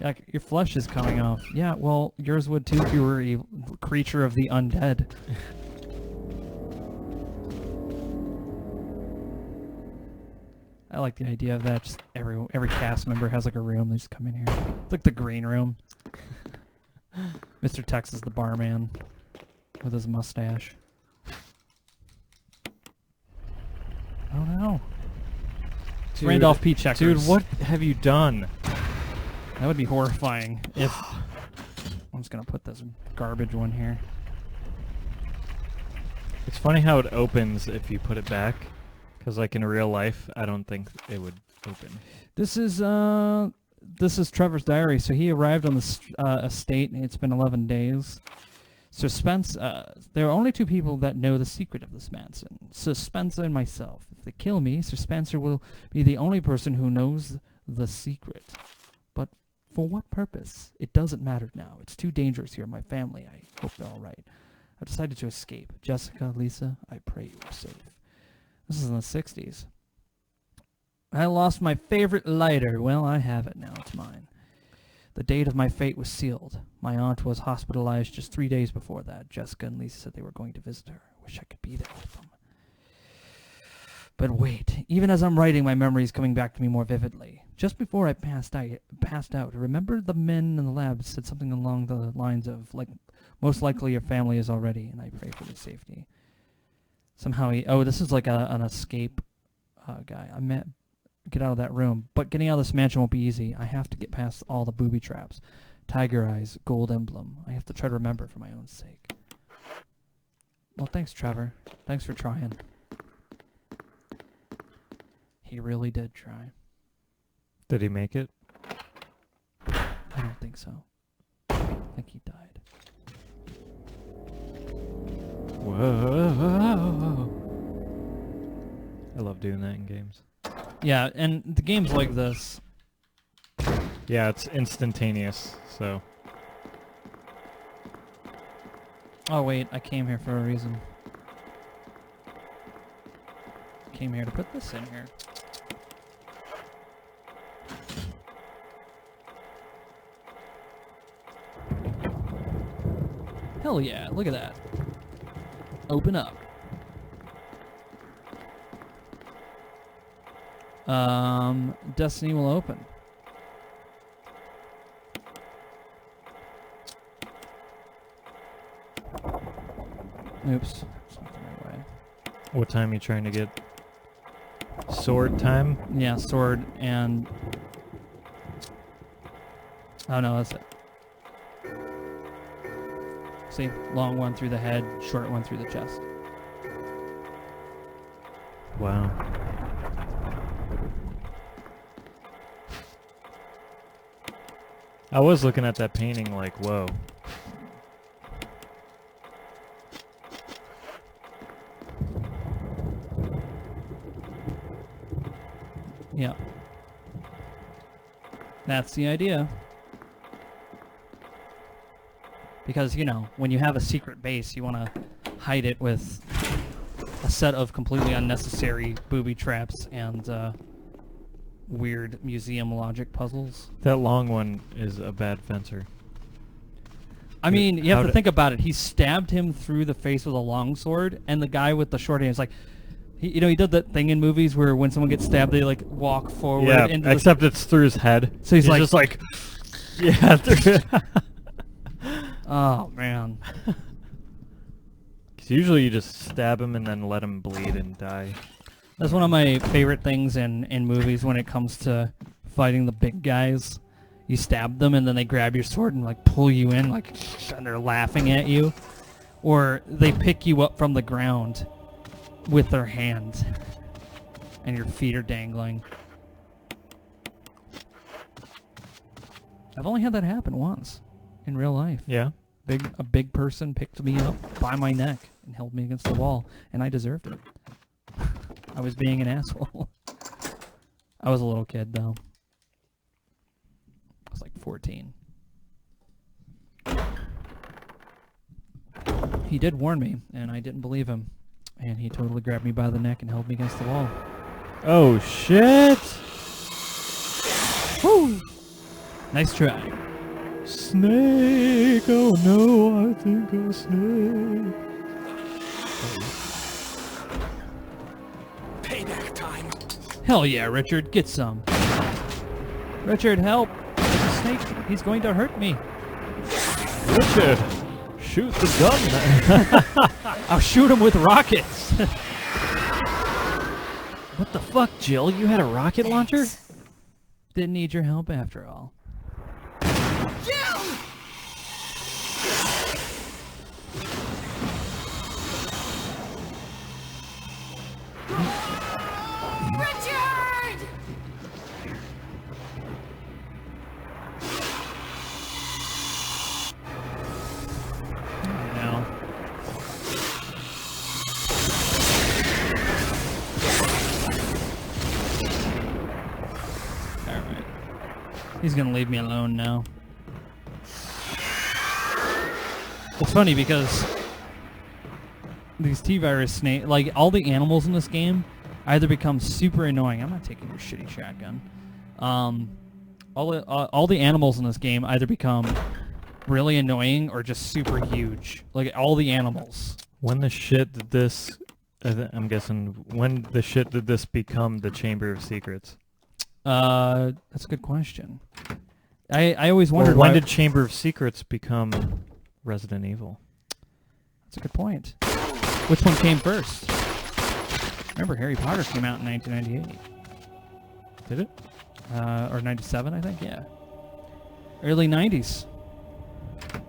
Yeah, your flesh is coming off. Yeah, well, yours would too if you were a creature of the undead. I like the idea of that. Just every cast member has like a room. They just come in here. It's like the green room. Mr. Tex is the barman with his mustache. Oh no. It's Randolph P. Checkers. Dude, what have you done? That would be horrifying if... I'm just going to put this garbage one here. It's funny how it opens if you put it back. Because like in real life, I don't think it would open. This is Trevor's diary. So he arrived on the estate, and it's been 11 days. Suspense. There are only 2 people that know the secret of this mansion. Sir Spencer and myself. If they kill me, Sir Spencer will be the only person who knows the secret. But for what purpose? It doesn't matter now. It's too dangerous here. My family, I hope they're all right. I've decided to escape. Jessica, Lisa, I pray you are safe. This is in the 60s. I lost my favorite lighter. Well, I have it now. It's mine. The date of my fate was sealed. My aunt was hospitalized just 3 days before that. Jessica and Lisa said they were going to visit her. I wish I could be there with them. But wait, even as I'm writing, my memory is coming back to me more vividly. Just before I passed out, remember the men in the lab said something along the lines of, like, most likely your family is already, and I pray for their safety. Somehow this is like an escape guy. Get out of that room. But getting out of this mansion won't be easy. I have to get past all the booby traps. Tiger eyes, gold emblem. I have to try to remember for my own sake. Well, thanks, Trevor. Thanks for trying. He really did try. Did he make it? I don't think so. I think he died. Whoa. I love doing that in games. Yeah, and the games like this. Yeah, it's instantaneous, so. Oh wait, I came here for a reason. Came here to put this in here. Hell yeah, look at that. Open up. Destiny will open. Oops. That's not the right way. What time are you trying to get? Sword time? Yeah, sword and... Oh no, that's it. See? Long one through the head, short one through the chest. Wow. I was looking at that painting like, whoa. Yeah. That's the idea. Because, you know, when you have a secret base, you want to hide it with a set of completely unnecessary booby traps and weird museum logic puzzles. That long one is a bad fencer. I mean, you have How to d- think about it. He stabbed him through the face with a long sword, and the guy with the short hand is like, he did that thing in movies where when someone gets stabbed, they like walk forward. Yeah, into the except it's through his head. So he's like- just like, yeah. Oh man. 'Cause usually you just stab him and then let him bleed and die. That's one of my favorite things in movies when it comes to fighting the big guys. You stab them and then they grab your sword and like pull you in, like, and they're laughing at you. Or they pick you up from the ground with their hands and your feet are dangling. I've only had that happen once in real life. Yeah. A big person picked me up by my neck and held me against the wall, and I deserved it. I was being an asshole. I was a little kid, though. I was like 14. He did warn me, and I didn't believe him. And he totally grabbed me by the neck and held me against the wall. Oh shit! Woo! Nice try. Snake! Oh no, I think a snake. Payback time. Hell yeah, Richard, get some. Richard, help! There's a snake. He's going to hurt me. Richard, shoot the gun. I'll shoot him with rockets. What the fuck, Jill? You had a rocket launcher? Didn't need your help after all. Richard! No. Alright. He's gonna leave me alone now. It's funny because these T-virus snake, like all the animals in this game, either become super annoying. I'm not taking your shitty shotgun. All the animals in this game either become really annoying or just super huge. Like all the animals. When the shit did this... I'm guessing, when the shit did this become the Chamber of Secrets? That's a good question. I always wondered When why. did Chamber of Secrets become Resident Evil? That's a good point. Which one came first? Remember, Harry Potter came out in 1998. Did it? Or 97, I think, yeah. Early 90s.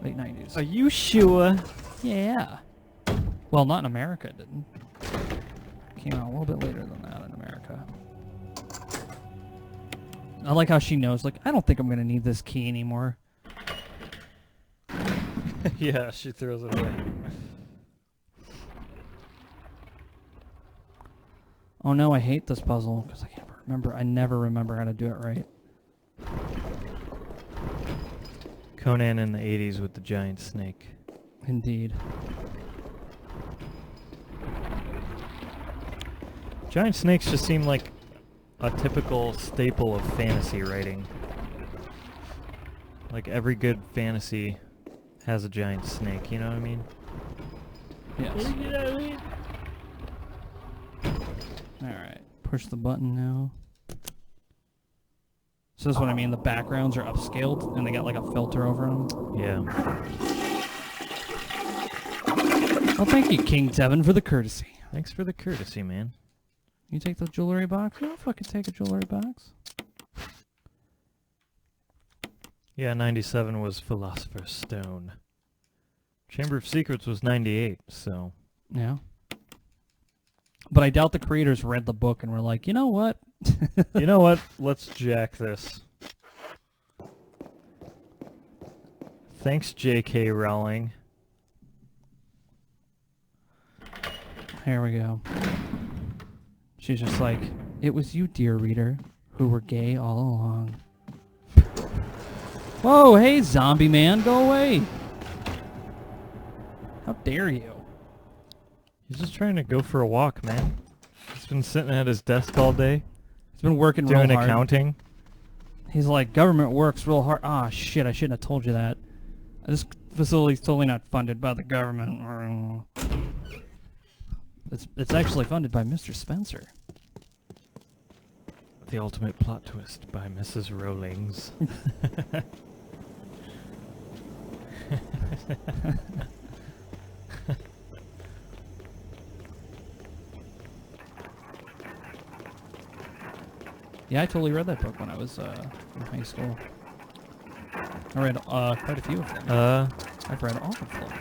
Late 90s. Are you sure? Yeah. Well, not in America, it didn't. Came out a little bit later than that in America. I like how she knows, like, I don't think I'm going to need this key anymore. Yeah, she throws it away. Oh no, I hate this puzzle, because I never remember how to do it right. Conan in the 80s with the giant snake. Indeed. Giant snakes just seem like a typical staple of fantasy writing. Like every good fantasy has a giant snake, you know what I mean? Yes. Alright. Push the button now. So this is what I mean. The backgrounds are upscaled and they got like a filter over them. Yeah. Well, thank you, King Tevin, for the courtesy. Thanks for the courtesy, man. You take the jewelry box? I'll fucking take a jewelry box. Yeah, 97 was Philosopher's Stone. Chamber of Secrets was 98, so... Yeah. But I doubt the creators read the book and were like, you know what? You know what? Let's jack this. Thanks, J.K. Rowling. Here we go. She's just like, it was you, dear reader, who were gay all along. Whoa, hey, zombie man, go away. How dare you? He's just trying to go for a walk, man. He's been sitting at his desk all day, He's been working doing real hard. accounting. He's like, government works real hard. Ah, shit, I shouldn't have told you that. This facility's totally not funded by the government. It's actually funded by Mr. Spencer. The ultimate plot twist by Mrs. Rowlings. Yeah, I totally read that book when I was in high school. I read quite a few of them. I've read all of them.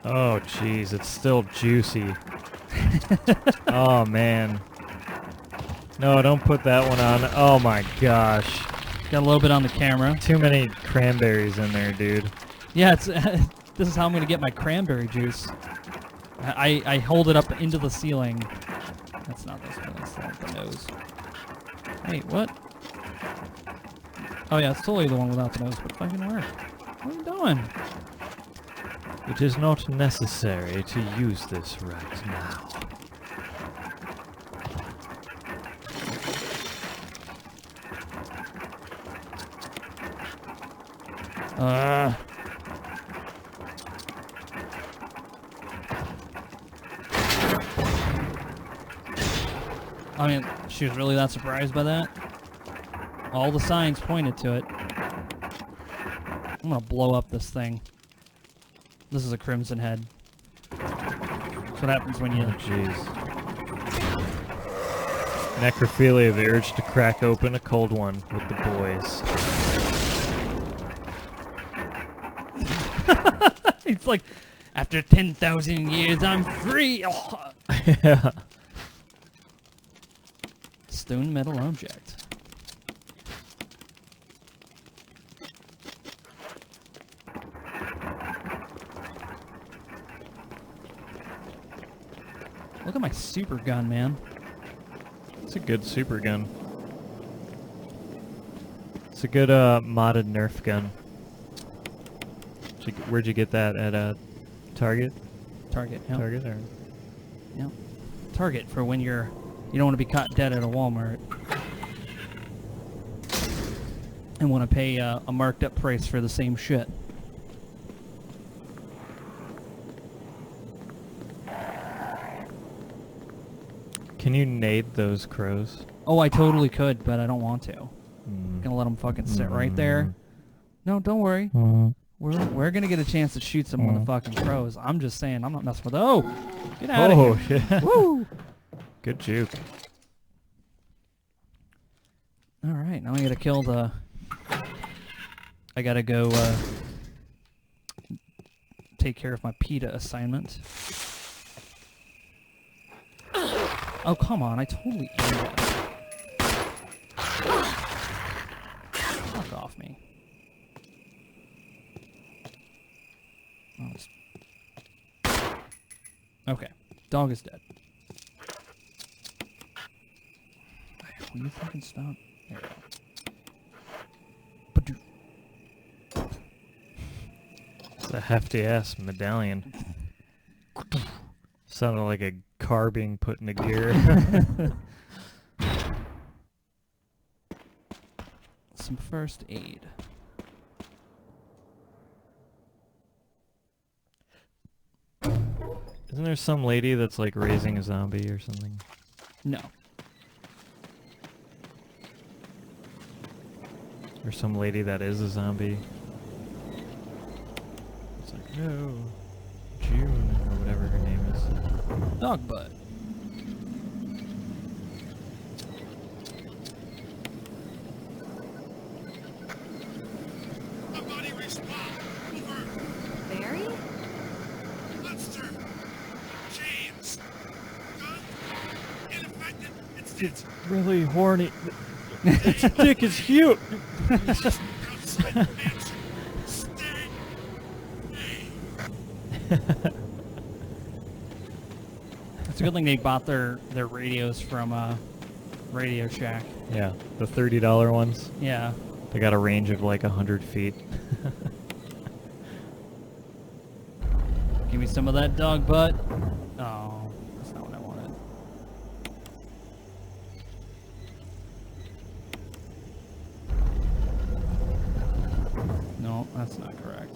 Oh, jeez, it's still juicy. Oh, man. No, don't put that one on. Oh, my gosh. Got a little bit on the camera. Too many cranberries in there, dude. Yeah, it's this is how I'm going to get my cranberry juice. I hold it up into the ceiling. That's not this one, that's the nose. Hey, what? Oh yeah, it's totally the one without the nose, but fucking work. What are you doing? It is not necessary to use this right now. I mean, she was really that surprised by that? All the signs pointed to it. I'm gonna blow up this thing. This is a crimson head. That's what happens when you... Oh, jeez. Necrophilia, the urge to crack open a cold one with the boys. It's like, after 10,000 years, I'm free! Yeah. Stone metal object. Look at my super gun, man. It's a good super gun. It's a good modded Nerf gun. Where'd you get that? At Target? Target, yep. Target or? Yep. Target for when you don't want to be caught dead at a Walmart. And want to pay a marked up price for the same shit. Can you nade those crows? Oh, I totally could, but I don't want to. Gonna let them fucking sit right there. No, don't worry. We're gonna get a chance to shoot some of the fucking crows. I'm just saying, I'm not messing with. Oh, get out of here! Oh, yeah. Woo! Good juke. All right, now I gotta kill the. I gotta go take care of my PETA assignment. Oh, come on, I totally aimed at it. Fuck off me. Oh, okay, dog is dead. Will you fucking stop? There we go. It's a hefty ass medallion. Sounded like a car being put into gear. Some some first aid. Isn't there some lady that's like raising a zombie or something? No. Or some lady that is a zombie? It's like, no, June, or whatever her name is. Dog butt. Barry? It's really horny. Its dick is huge. It's a good thing they bought their radios from Radio Shack. Yeah, the $30 ones. Yeah. They got a range of like 100 feet. Give me some of that dog butt. Oh, that's not what I wanted. No, that's not correct.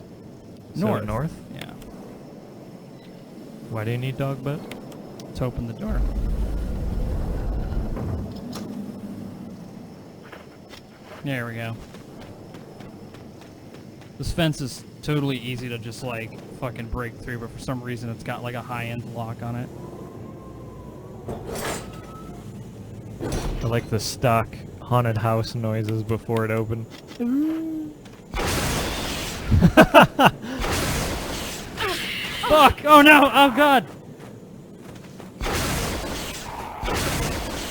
So north? Yeah. Why do you need dog butt? Let's open the door. There we go. This fence is totally easy to just like fucking break through, but for some reason it's got like a high-end lock on it. I like the stock haunted house noises before it opened. Fuck! Oh no! Oh god!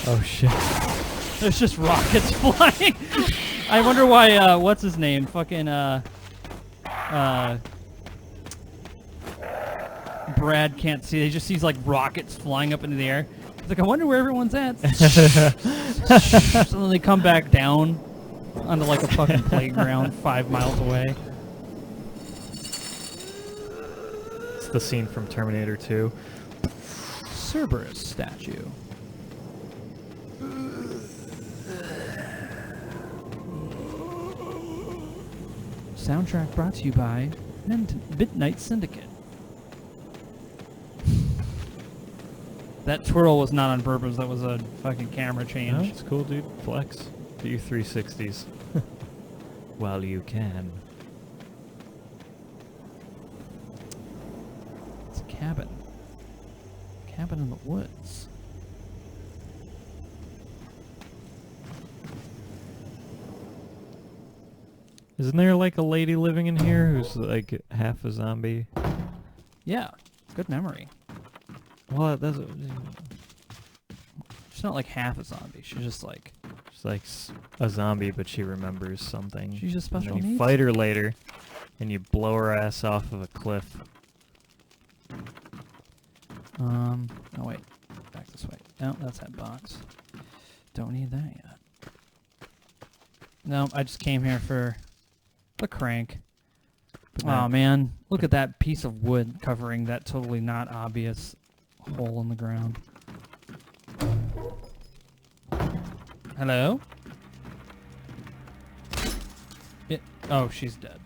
Oh shit. There's just rockets flying. I wonder why, what's his name? Fucking, Brad can't see. He just sees, like, rockets flying up into the air. He's like, I wonder where everyone's at. So then they come back down onto, like, a fucking playground 5 miles away. It's the scene from Terminator 2. Cerberus statue. Soundtrack brought to you by Midnight Syndicate. That twirl was not on purpose. That was a fucking camera Oh, change. it's cool, dude. Flex. Do you 360s. While you can. It's a cabin. Cabin in the woods. Isn't there like a lady living in here who's like half a zombie? Yeah, good memory. Well, that's She's not like half a zombie. She's just like... she's like a zombie, but she remembers something. She's just special and then you needs? fight her later, and you blow her ass off of a cliff. Oh wait, back this way. No, that's that box. Don't need that yet. No, I just came here for the crank. Oh man, look at that piece of wood covering that totally not obvious hole in the ground. Hello? Oh, she's dead.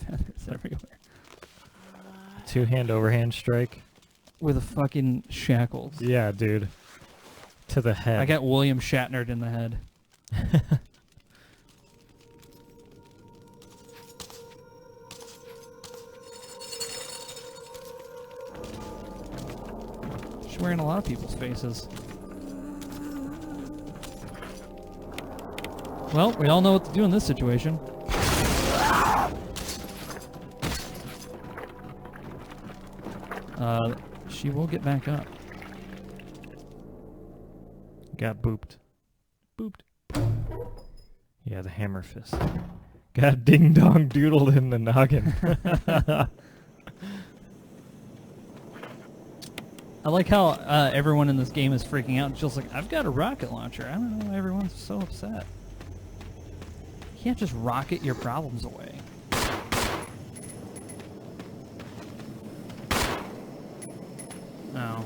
Feathers everywhere. Two-hand overhand strike. With a fucking shackles. Yeah, dude. To the head. I got William Shatnered in the head. She's wearing a lot of people's faces. Well, we all know what to do in this situation. She will get back up. Got booped. Booped. Yeah, the hammer fist. Got ding-dong doodled in the noggin. I like how everyone in this game is freaking out. Jill's like, I've got a rocket launcher. I don't know why everyone's so upset. You can't just rocket your problems away. No.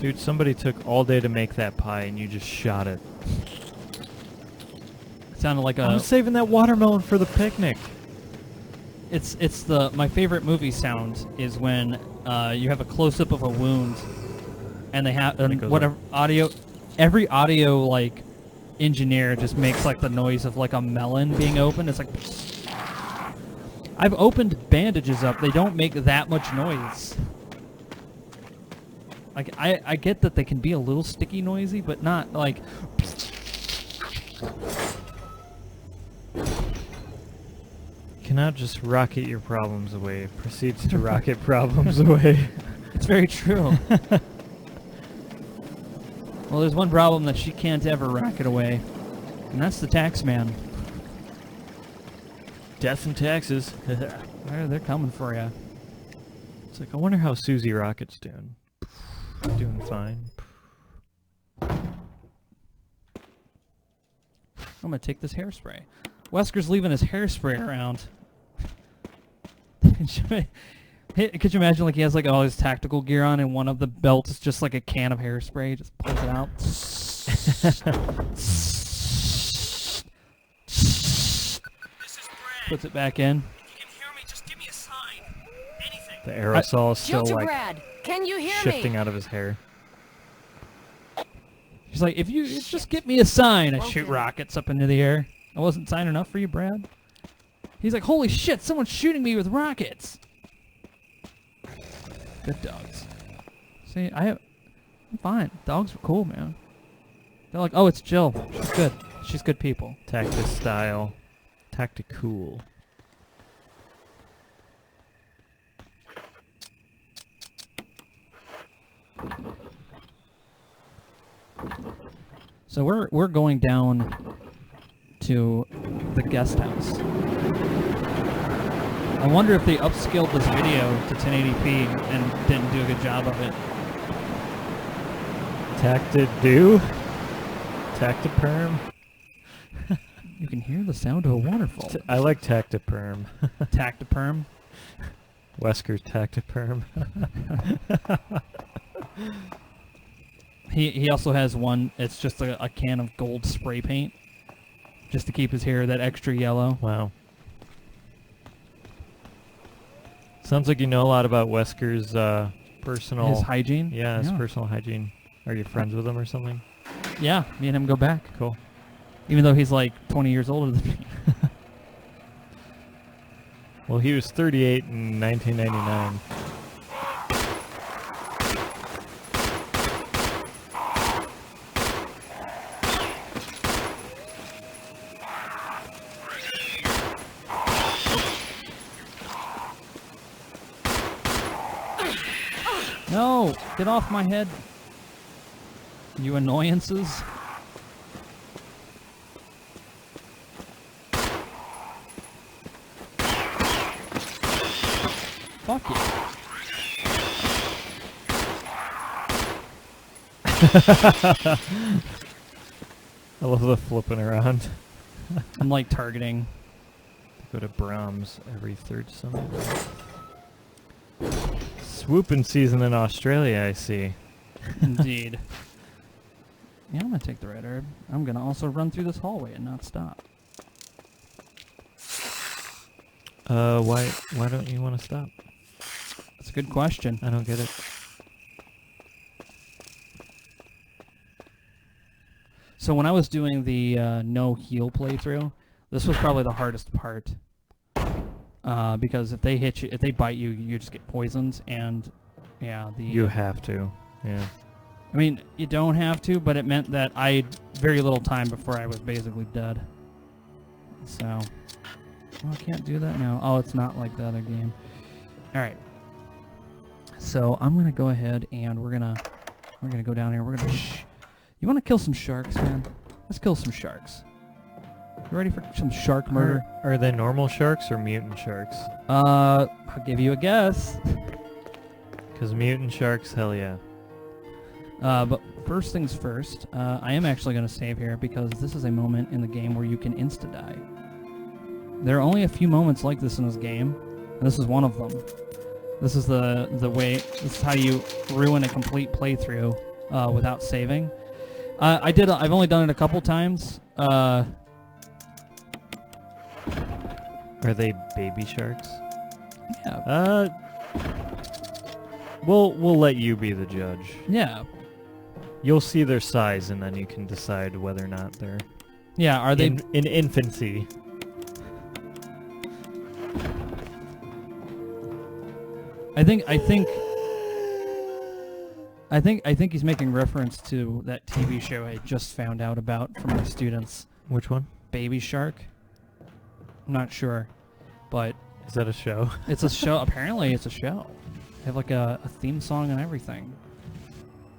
Dude, somebody took all day to make that pie and you just shot it. It sounded like I'm a... saving that watermelon for the picnic. It's my favorite movie sound is when you have a close-up of a wound and they have it goes whatever audio, every audio like engineer just makes like the noise of like a melon being opened. It's like I've opened bandages up. They don't make that much noise. Like I get that they can be a little sticky noisy, but not like. Cannot just rocket your problems away. Proceeds to rocket problems away. It's very true. Well, there's one problem that she can't ever rocket away, and that's the tax man. Death and taxes. They're coming for you. It's like, I wonder how Susie Rocket's doing. Doing fine. I'm gonna take this hairspray. Wesker's leaving his hairspray around. Could you imagine, like, he has like all his tactical gear on, and one of the belts is just like a can of hairspray. He just pulls it out. Puts it back in. If you can hear me, just give me a sign. Anything. The aerosol is still like Brad, can you hear shifting me? out of his hair. He's like, if you just get me a sign, I shoot Okay. rockets up into the air. I wasn't sign enough for you, Brad? He's like, holy shit, someone's shooting me with rockets. Good dogs. See, I'm fine. Dogs are cool, man. They're like, oh, it's Jill. She's good. She's good people. Tactic style. Tactic cool. So we're going down to the guest house. I wonder if they upscaled this video to 1080p and didn't do a good job of it. Tactic do? Tactic perm? You can hear the sound of a waterfall. I like tactic perm. Tactiperm. Wesker's tactic perm. He also has one. It's just a can of gold spray paint, just to keep his hair that extra yellow. Wow. Sounds like you know a lot about Wesker's personal... His hygiene. Yeah, his personal hygiene. Are you friends with him or something? Yeah, me and him go back. Cool. Even though he's like 20 years older than me. Well, he was 38 in 1999. No, get off my head, you annoyances. Fuck you. I love the flipping around. I'm like targeting. Go to Brahms every third Sunday. Swooping season in Australia, I see. Indeed. Yeah, I'm gonna take the red herb. I'm gonna also run through this hallway and not stop. Why don't you want to stop? That's a good question. I don't get it. So when I was doing the no heal playthrough, this was probably the hardest part. Because if they hit you, if they bite you, you just get poisoned, and yeah, You have to, yeah. I mean, you don't have to, but it meant that I had very little time before I was basically dead. So, oh, I can't do that now. Oh, it's not like the other game. All right. So I'm gonna go ahead and we're gonna go down here. We're gonna. You want to kill some sharks, man? Let's kill some sharks. You ready for some shark murder? Are they normal sharks or mutant sharks? I'll give you a guess. Because mutant sharks, hell yeah. But first things first, I am actually going to save here because this is a moment in the game where you can insta-die. There are only a few moments like this in this game, and this is one of them. This is the way, this is how you ruin a complete playthrough without saving. I've only done it a couple times. Are they baby sharks? Yeah. We'll let you be the judge. Yeah. You'll see their size, and then you can decide whether or not they're Yeah. Are they in infancy. I think he's making reference to that TV show I just found out about from my students, Which one? Baby Shark. I'm not sure, but Is that a show? it's a show. Apparently, it's a show. They have like a theme song and everything.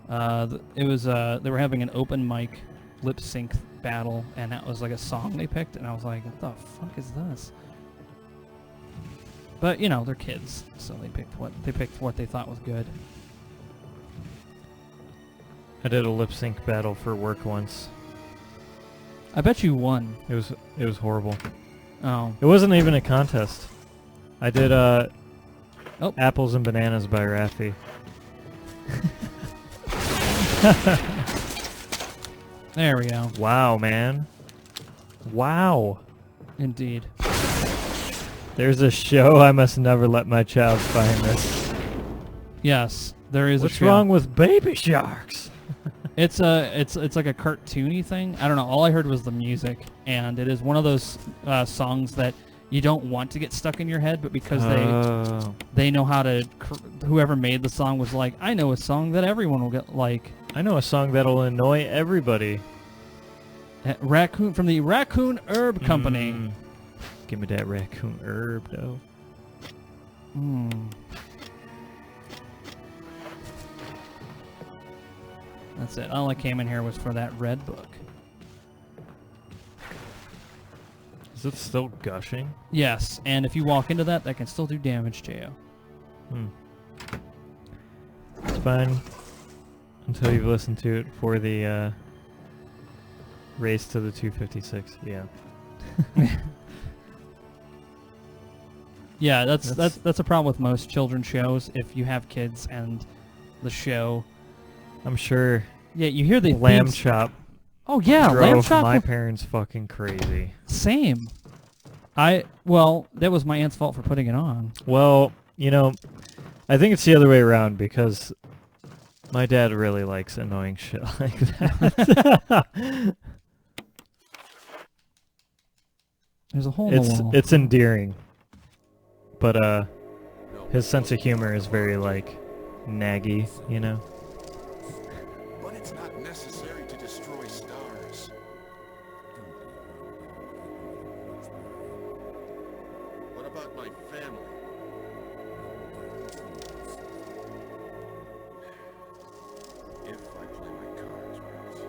It was they were having an open mic lip sync battle, and that was like a song they picked, and I was like, what the fuck is this? But you know, they're kids, so they picked what they thought was good. I did a lip sync battle for work once. I bet you won. It was horrible. Oh. It wasn't even a contest. I did Oh. Apples and Bananas by Raffi. There we go. Wow, man. Wow. Indeed. There's a show. I must never let my child find this. Yes, there is What's a show. wrong with baby sharks? It's like a cartoony thing. I don't know. All I heard was the music, and it is one of those songs that you don't want to get stuck in your head, but because they know how to. Whoever made the song was like, I know a song that everyone will get like. I know a song that'll annoy everybody. Raccoon from the Raccoon Herb Company. Give me that raccoon herb, though. That's it. All I came in here was for that red book. Is it still gushing? Yes, and if you walk into that can still do damage to you. It's fine until you've listened to it for the race to the 256. Yeah. Yeah, that's a problem with most children's shows. If you have kids and the show, I'm sure. Yeah, you hear the Lamb themes. Chop. Oh yeah, drove Lamb Chop. my parents fucking crazy. Same. Well, that was my aunt's fault for putting it on. Well, you know, I think it's the other way around because my dad really likes annoying shit like that. There's a hole in the wall. It's endearing. But his sense of humor is very like naggy, you know. But it's not necessary to destroy stars. What about my family? If I play my cards right.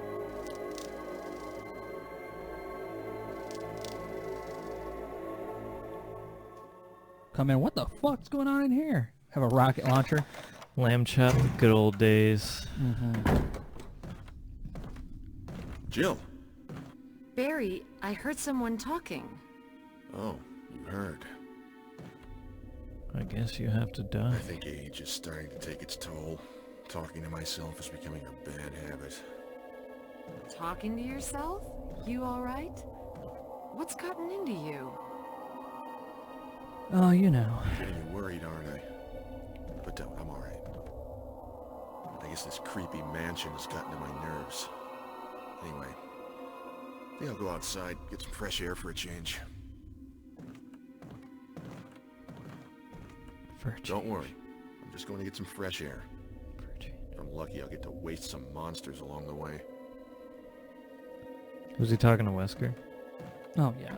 Come in. What the fuck's going on in here? Have a rocket launcher. Lamb Chop, the good old days. Jill. Barry, I heard someone talking. Oh, you heard. I guess you have to die. I think age is starting to take its toll. Talking to myself is becoming a bad habit. Talking to yourself? You alright? What's gotten into you? Oh, you know. Getting you worried, aren't I? But don't, I'm alright. I guess this creepy mansion has gotten to my nerves. Anyway, I think I'll go outside, get some fresh air for a change. Don't worry, I'm just going to get some fresh air. If I'm lucky, I'll get to waste some monsters along the way. Was he talking to Wesker? Oh yeah.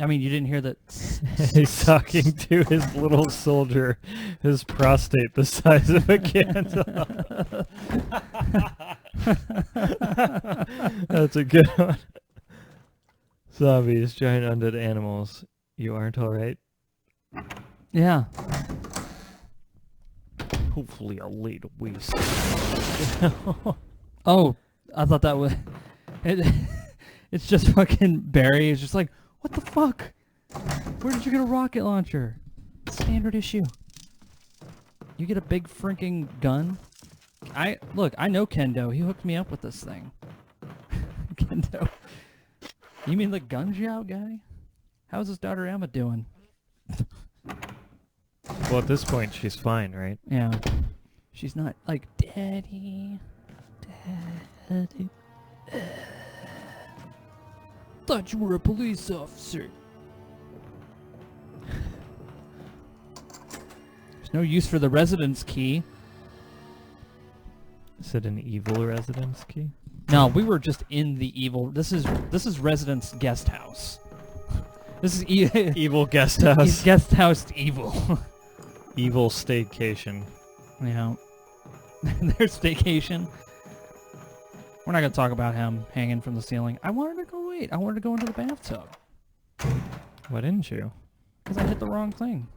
I mean, you didn't hear that. He's talking to his little soldier, his prostate the size of a candle. That's a good one. Zombies, giant undead animals. You aren't alright? Yeah. Hopefully I'll lay the waste. Oh, I thought that was. It's just fucking Barry. It's just like, what the fuck? Where did you get a rocket launcher? Standard issue. You get a big freaking gun. Look, I know Kendo. He hooked me up with this thing. Kendo. You mean the gun jout guy? How's his daughter Emma doing? Well, at this point, she's fine, right? Yeah. She's not like, Daddy. Daddy. Thought you were a police officer. There's no use for the residence key. Is it an evil residence key? No, we were just in the evil. This is residence guest house. This is Evil guest house. guest house evil. Evil staycation. Yeah. Their staycation. We're not gonna talk about him hanging from the ceiling. I wanted to go into the bathtub. Why didn't you? Because I hit the wrong thing.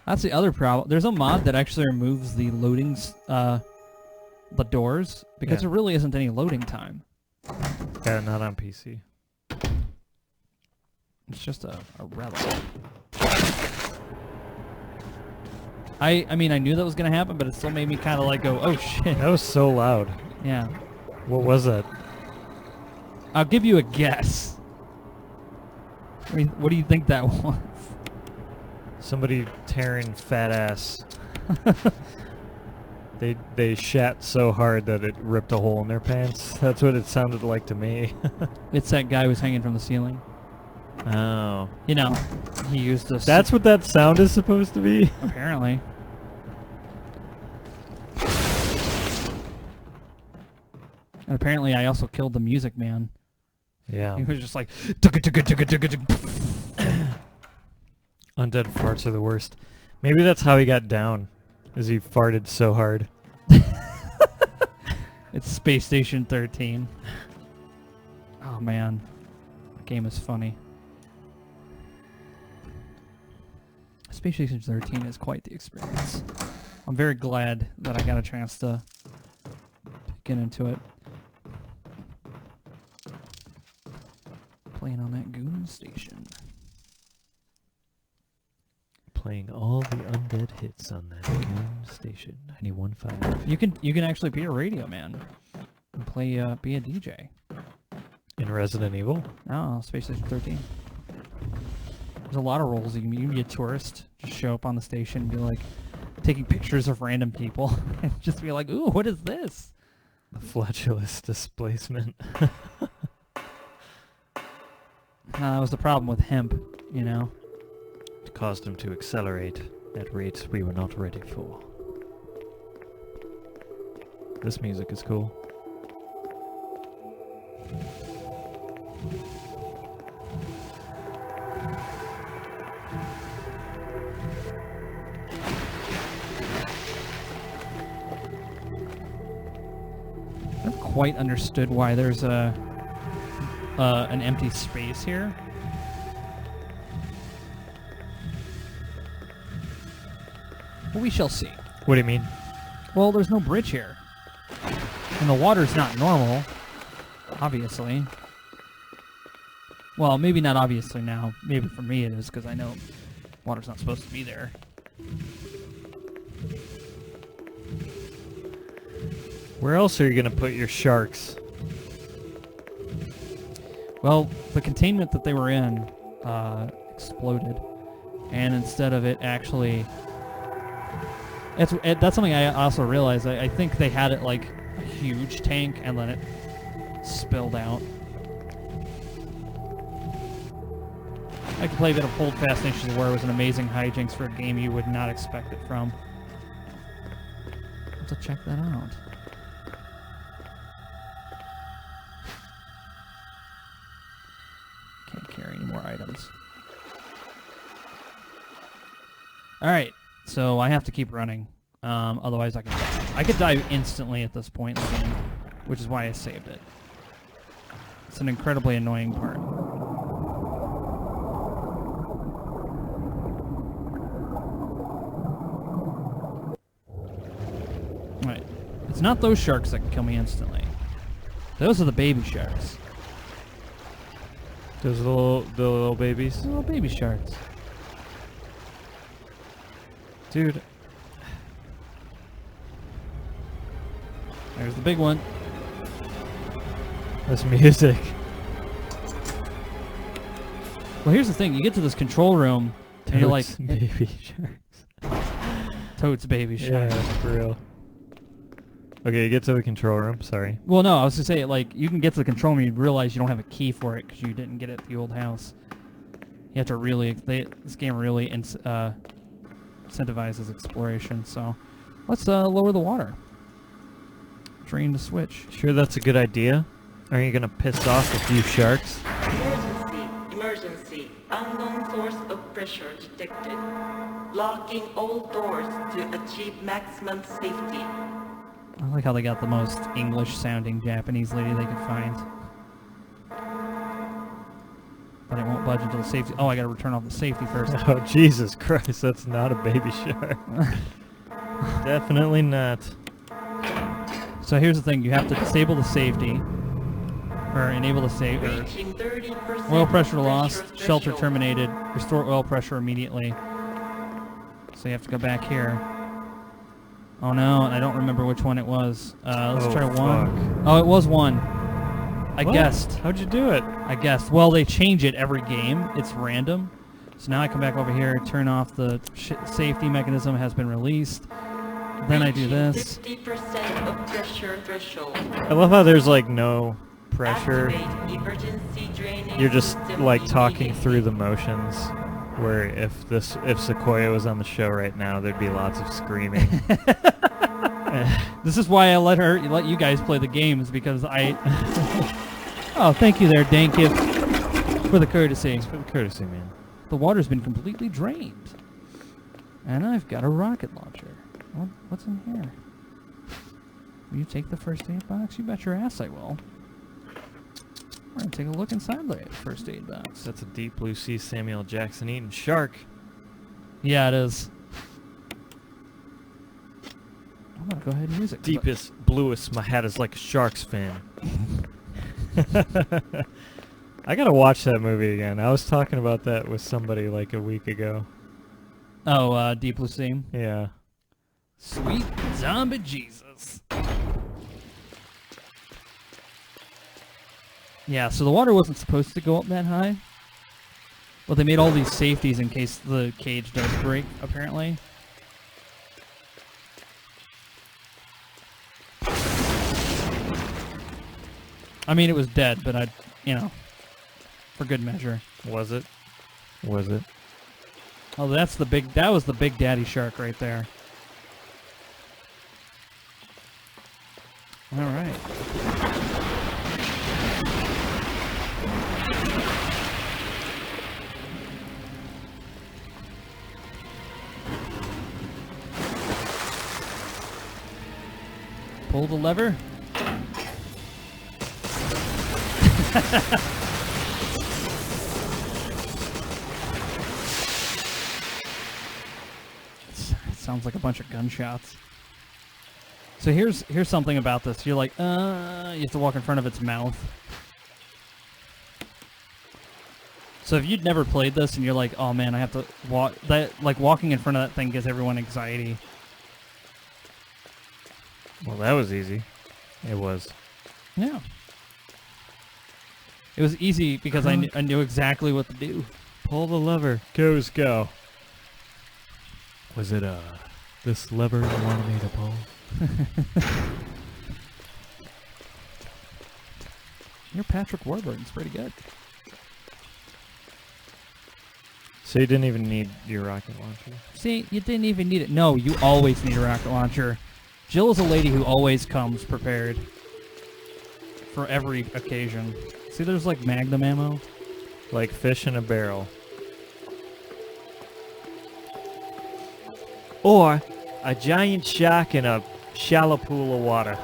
That's the other problem. There's a mod that actually removes the loadings, the doors, because Yeah. there really isn't any loading time. Yeah, not on PC. It's just a relic. I mean, I knew that was going to happen, but it still made me kind of like go, oh shit. That was so loud. Yeah. What was that? I'll give you a guess. I mean, what do you think that was? Somebody tearing fat ass. They shat so hard that it ripped a hole in their pants. That's what it sounded like to me. It's that guy who's hanging from the ceiling. Oh. You know, he used this. That's what that sound is supposed to be? Apparently. And apparently I also killed the music man. Yeah. He was just like... Undead farts are the worst. Maybe that's how he got down, is he farted so hard. It's Space Station 13. Oh man. The game is funny. Space Station 13 is quite the experience. I'm very glad that I got a chance to get into it. Playing on that goon station. Playing all the undead hits on that goon station 91.5. You can actually be a radio man and play be a DJ. In Resident Evil? Oh, Space Station 13. There's a lot of roles. You can be a tourist, just show up on the station and be like taking pictures of random people and just be like, ooh, what is this? The flatulous displacement. That was the problem with hemp, you know. It caused him to accelerate at rates we were not ready for. This music is cool. I never quite understood why there's an empty space here. But we shall see. What do you mean? Well, there's no bridge here. And the water's not normal, obviously. Well, maybe not obviously now. Maybe for me it is, because I know water's not supposed to be there. Where else are you going to put your sharks? Well, the containment that they were in exploded. And instead of it actually... That's something I also realized. I think they had it like a huge tank and then it spilled out. I could play a bit of Hold Fast Nations where it was an amazing hijinks for a game you would not expect it from. I'll have to check that out. Can't carry any more items. Alright. So I have to keep running, otherwise I can die. I could die instantly at this point in the game, which is why I saved it. It's an incredibly annoying part. Right. It's not those sharks that can kill me instantly. Those are the baby sharks. Those the little babies. Little baby sharks. Dude. There's the big one. This music. Well, here's the thing. You get to this control room, and you're like, Totes baby sharks. Totes baby shark. Yeah, for real. Okay, get to the control room. Sorry. Well, no, I was to say, like, you can get to the control room and you realize you don't have a key for it because you didn't get it at the old house. You have to really, this game really incentivizes exploration, so let's lower the water. Drain the switch. Sure that's a good idea? Are you gonna piss off a few sharks? Emergency. Unknown source of pressure detected. Locking all doors to achieve maximum safety. I like how they got the most English-sounding Japanese lady they could find. But it won't budge until the safety... Oh, I gotta return off the safety first. Oh, Jesus Christ, that's not a baby shark. Definitely not. So here's the thing, you have to disable the safety, or enable the safety, Reaching 30% oil pressure lost, threshold. shelter terminated, restore oil pressure immediately. So you have to go back here. Oh no, and I don't remember which one it was. Let's try one. Oh, it was one. I guessed. How'd you do it? I guessed. Well, they change it every game. It's random. So now I come back over here, turn off the safety mechanism has been released. Then I do this. 50% of pressure threshold. I love how there's like no pressure. Activate emergency drainage You're just system like talking immediately. through the motions. Where if Sequoia was on the show right now, there'd be lots of screaming. This is why I let you guys play the games, because I... Oh, thank you there, Dankiv, for the courtesy. Thanks for the courtesy, man. The water's been completely drained. And I've got a rocket launcher. What's in here? Will you take the first aid box? You bet your ass I will. We're going to take a look inside the first aid box. That's a deep blue sea Samuel Jackson eating shark. Yeah, it is. I'm going to go ahead and use it. Deepest, bluest, my hat is like a shark's fin. I gotta watch that movie again. I was talking about that with somebody like a week ago. Oh, Deep Blue Sea. Yeah. Sweet zombie Jesus. Yeah, so the water wasn't supposed to go up that high. But they made all these safeties in case the cage does break, apparently. I mean, it was dead, but for good measure. Was it? Was it? Oh, that was the big daddy shark right there. All right. Pull the lever. It sounds like a bunch of gunshots. So here's something about this. You're like, you have to walk in front of its mouth. So if you'd never played this and you're like, oh man, I have to walk, like walking in front of that thing gives everyone anxiety. Well, that was easy. It was. Yeah. It was easy because I knew exactly what to do. Pull the lever. Goes go. Was it this lever you wanted me to pull? Your Patrick Warburton's pretty good. So you didn't even need your rocket launcher? See, you didn't even need it. No, you always need a rocket launcher. Jill is a lady who always comes prepared for every occasion. See, there's like Magnum ammo. Like fish in a barrel. Or a giant shark in a shallow pool of water.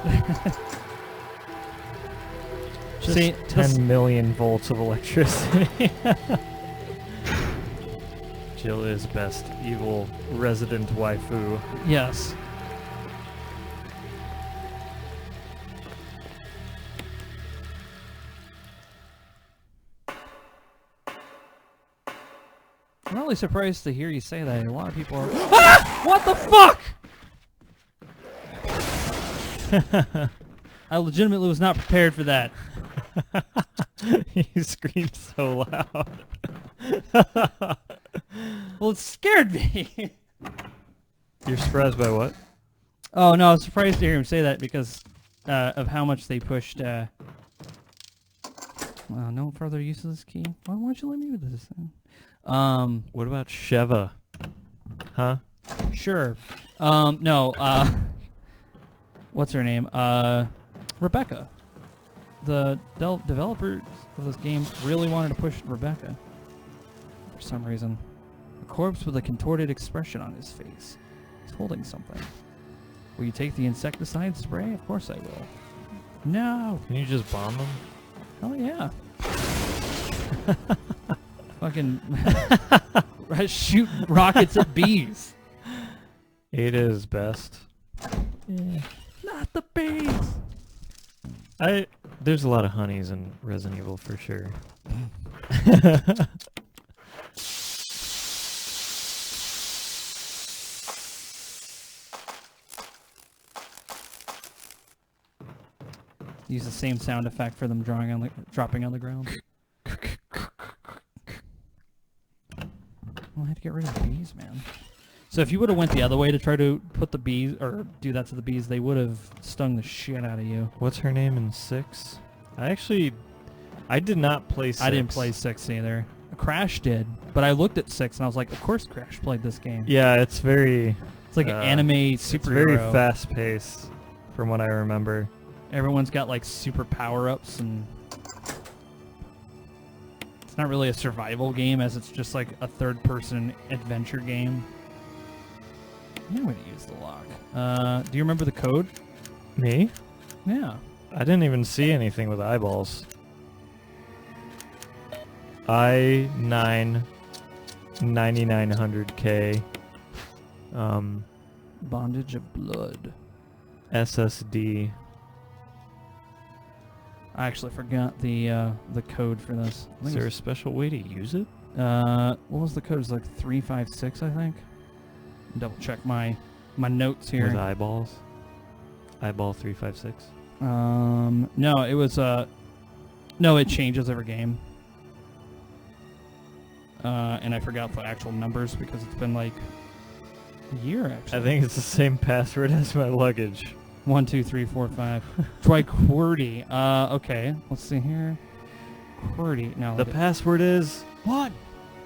Just See, 10 million volts of electricity. Jill is best evil resident waifu. Yes. I'm really surprised to hear you say that. A lot of people are... Ah! What the fuck? I legitimately was not prepared for that. You screamed so loud. Well, it scared me. You're surprised by what? Oh, no, I was surprised to hear him say that because of how much they pushed... no further use of this key. Why don't you let me with this thing? What about Sheva? Huh? Sure. No, what's her name? Rebecca. The developers of this game really wanted to push Rebecca. For some reason. A corpse with a contorted expression on his face. He's holding something. Will you take the insecticide spray? Of course I will. No! Can you just bomb them? Oh yeah. Fucking shoot rockets at bees. Ada is best. Yeah. Not the bees. There's a lot of honeys in Resident Evil for sure. Use the same sound effect for them dropping on the ground. Well, I had to get rid of the bees, man. So if you would have went the other way to try to put the bees, or do that to the bees, they would have stung the shit out of you. What's her name in 6? I did not play 6. I didn't play 6 either. Crash did, but I looked at 6 and I was like, of course Crash played this game. Yeah, it's very... It's like an anime superhero. It's very fast-paced, from what I remember. Everyone's got like super power-ups, and it's not really a survival game as it's just like a third-person adventure game. I'm going to use the lock. Do you remember the code? Me? Yeah. I didn't even see anything with eyeballs. I9 9900K. Bondage of blood. SSD. I actually forgot the code for this. Is there a special way to use it? What was the code? It was like 356, I think. Double check my notes here. With eyeballs? Eyeball 356? No, it was no, it changes every game. And I forgot the actual numbers because it's been like a year actually. I think it's the same password as my luggage. 1, 2, 3, 4, 5. Try QWERTY. Okay, let's see here. QWERTY. No. The password is 1,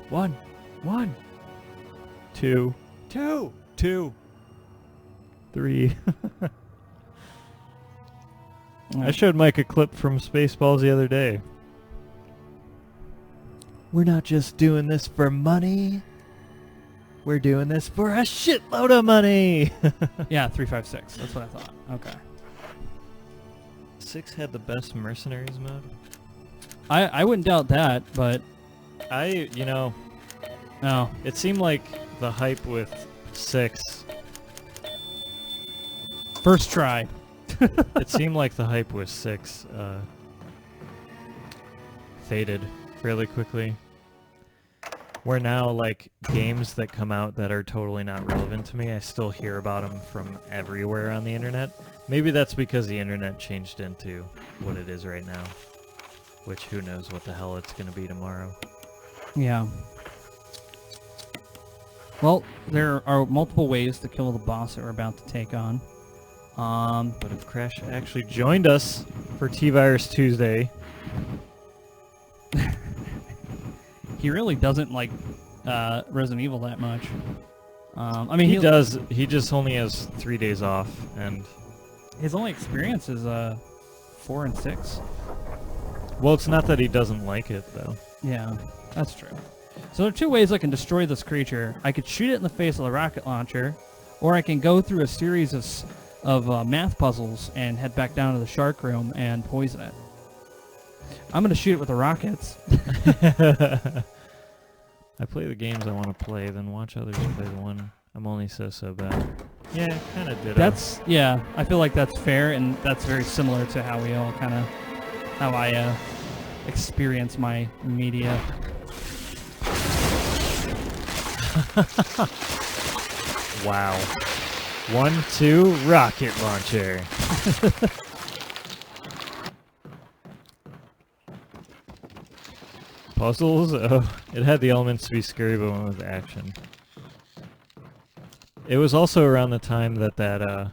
1, 1, 2, 2, 2, 3. I showed Mike a clip from Spaceballs the other day. We're not just doing this for money. We're doing this for a shitload of money. Yeah, 356. That's what I thought. Okay. 6 had the best mercenaries mode. I wouldn't doubt that, but no. It seemed like the hype with 6. First try. It seemed like the hype with 6 faded fairly quickly. Where now, like, games that come out that are totally not relevant to me, I still hear about them from everywhere on the internet. Maybe that's because the internet changed into what it is right now. Which, who knows what the hell it's going to be tomorrow. Yeah. Well, there are multiple ways to kill the boss that we're about to take on. But if Crash actually joined us for T-Virus Tuesday... He really doesn't like Resident Evil that much. I mean, he does. He just only has 3 days off, and his only experience is 4 and 6. Well, it's not that he doesn't like it, though. Yeah, that's true. So there are 2 ways I can destroy this creature. I could shoot it in the face with a rocket launcher, or I can go through a series of math puzzles and head back down to the shark room and poison it. I'm going to shoot it with the rockets. I play the games I want to play, then watch others play the one I'm only so bad. Yeah, kind of did. Yeah, I feel like that's fair, and that's very similar to how we all kind of, how I experience my media. Wow. 1, 2, rocket launcher. Puzzles? Oh, it had the elements to be scary, but went with action. It was also around the time that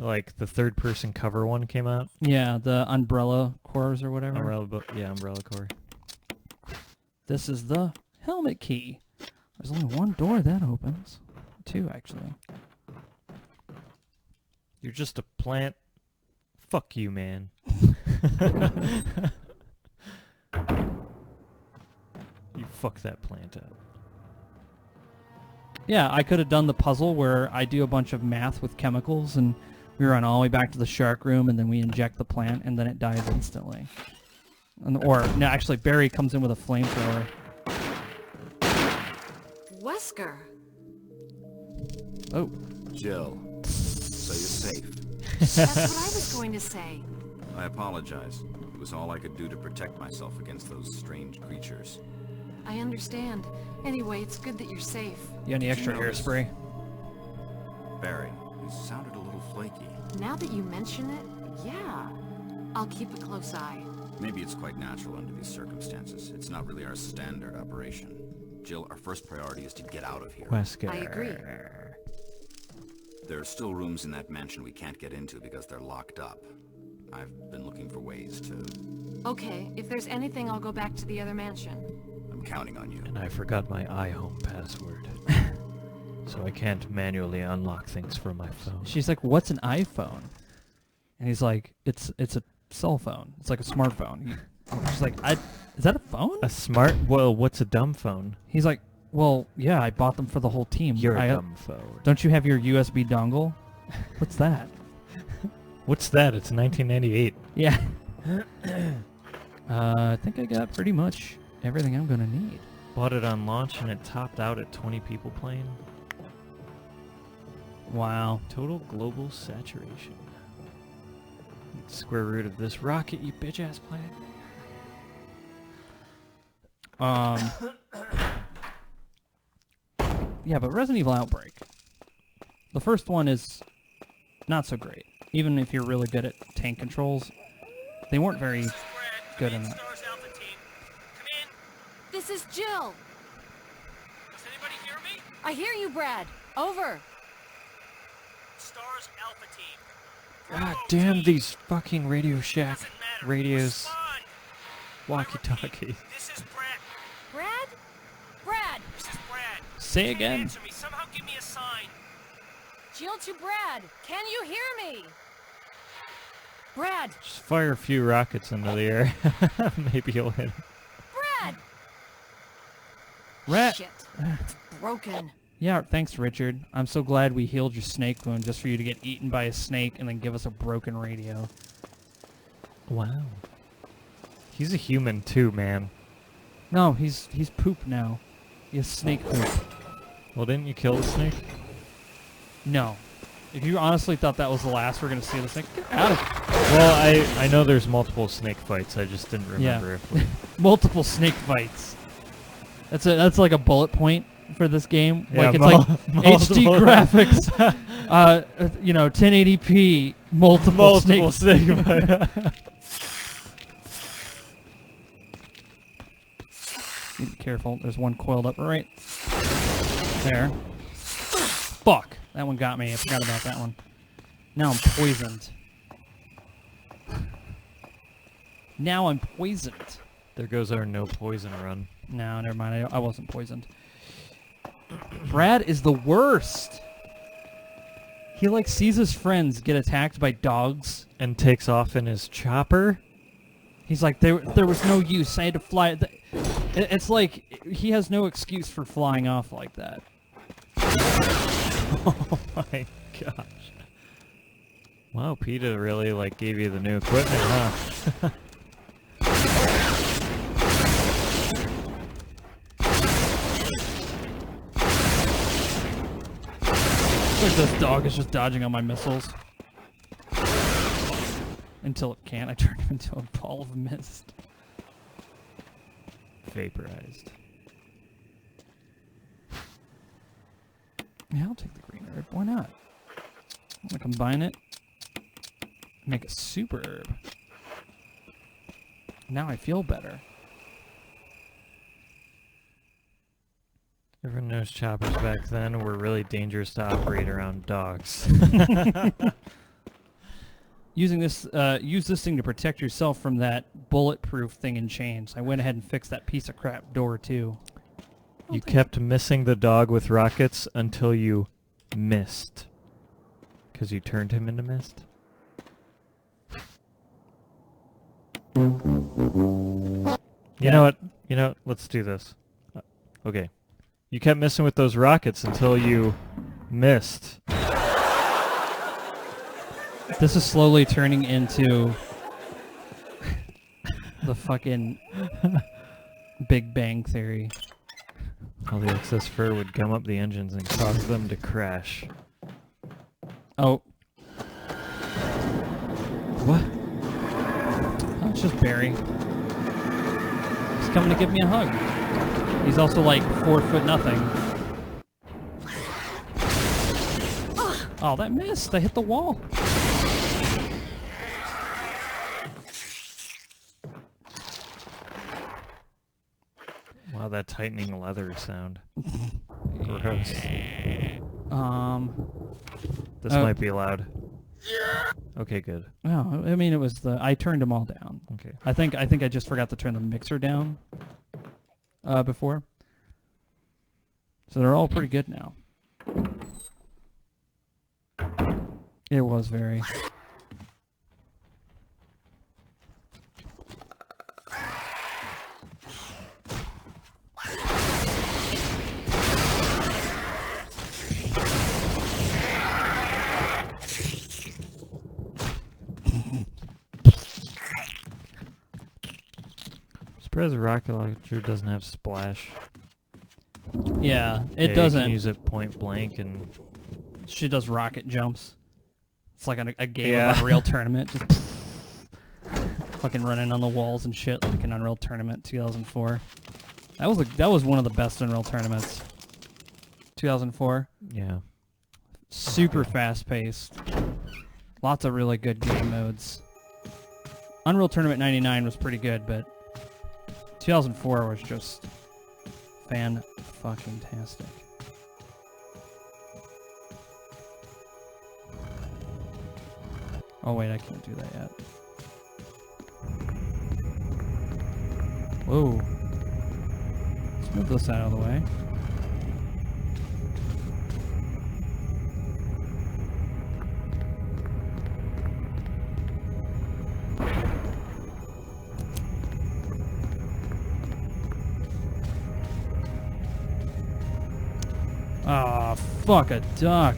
like the third-person cover one came out. Yeah, the Umbrella cores or whatever. Umbrella Core. This is the helmet key. There's only one door that opens. 2, actually. You're just a plant. Fuck you, man. You fuck that plant up. Yeah, I could have done the puzzle where I do a bunch of math with chemicals, and we run all the way back to the shark room, and then we inject the plant, and then it dies instantly. No, actually, Barry comes in with a flamethrower. Wesker. Oh. Jill, so you're safe. That's what I was going to say. I apologize. It was all I could do to protect myself against those strange creatures. I understand. Anyway, it's good that you're safe. You got any extra hairspray? Barry, you sounded a little flaky. Now that you mention it, yeah. I'll keep a close eye. Maybe it's quite natural under these circumstances. It's not really our standard operation. Jill, our first priority is to get out of here. Wesker. I agree. There are still rooms in that mansion we can't get into because they're locked up. I've been looking for ways to... Okay, if there's anything, I'll go back to the other mansion. I'm counting on you. And I forgot my iHome password. So I can't manually unlock things from my phone. She's like, "What's an iPhone?" And he's like, "It's a cell phone. It's like a smartphone." She's like, "Is that a phone?" Well, what's a dumb phone? He's like, "Well, yeah, I bought them for the whole team." You're a dumb phone. Don't you have your USB dongle? What's that? What's that? It's 1998. Yeah. I think I got pretty much everything I'm gonna need. Bought it on launch and it topped out at 20 people playing. Wow. Total global saturation. Square root of this rocket, you bitch-ass planet. Yeah, but Resident Evil Outbreak. The first one is not so great. Even if you're really good at tank controls, they weren't very good in that. Stars Alpha Team. Come in. This is Jill. Does anybody hear me? I hear you, Brad. Over. Stars Alpha Team. God Bravo damn team. these fucking Radio Shack Doesn't matter. radios, Respond. walkie-talkies. This is Brad. Brad? Brad! This is Brad. Say Can't again. Answer me. Somehow give me a sign. Jill to Brad. Can you hear me? Brad! Just fire a few rockets into the air. Maybe you'll hit him. Brad! Shit. It's broken. Yeah, thanks, Richard. I'm so glad we healed your snake wound just for you to get eaten by a snake and then give us a broken radio. Wow. He's a human too, man. No, he's poop now. He has snake poop. Well, didn't you kill the snake? No. If you honestly thought that was the last we're gonna see of the snake, get out of Well, I know there's multiple snake fights. I just didn't remember if we... multiple snake fights. That's like a bullet point for this game. Yeah, Like it's like HD multiple- graphics, 1080p, multiple snake. fights. Be careful. There's one coiled up right there. Fuck. That one got me. I forgot about that one. Now I'm poisoned. Now I'm poisoned. There goes our no poison run. No, never mind. I wasn't poisoned. Brad is the worst. He like sees his friends get attacked by dogs. And takes off in his chopper? He's like, there was no use. I had to fly. It's like he has no excuse for flying off like that. Oh my gosh. Wow, PETA really like gave you the new equipment, huh? Like this dog is just dodging on my missiles. Until it can't, I turn him into a ball of mist. Vaporized. Yeah, I'll take the green herb. Why not? I'm gonna combine it. Make a super herb. Now I feel better. Everyone knows choppers back then were really dangerous to operate around dogs. Using this, use this thing to protect yourself from that bulletproof thing in chains. I went ahead and fixed that piece of crap door too. You kept missing the dog with rockets until you missed. Because you turned him into mist? You know what? You know, let's do this. Okay. You kept missing with those rockets until you missed. This is slowly turning into the fucking Big Bang Theory. All the excess fur would gum up the engines and cause them to crash. Oh. What? Oh, it's just Barry. He's coming to give me a hug. He's also like 4 foot nothing. Oh, that missed. I hit the wall. Wow, that tightening leather sound. Gross. This might be loud. Okay, good. Oh, I mean, it was I turned them all down. Okay. I think I just forgot to turn the mixer down before. So they're all pretty good now. It was very. Surprised the rocket launcher doesn't have splash. Yeah, it You doesn't. can use it point blank and... She does rocket jumps. It's like a game Yeah. of Unreal Tournament. Just fucking running on the walls and shit like an Unreal Tournament 2004. That was one of the best Unreal Tournaments. 2004. Yeah. Super fast paced. Lots of really good game modes. Unreal Tournament 99 was pretty good, but 2004 was just fan-fucking-tastic. Oh wait, I can't do that yet. Whoa. Let's move this out of the way. Ah, fuck a duck.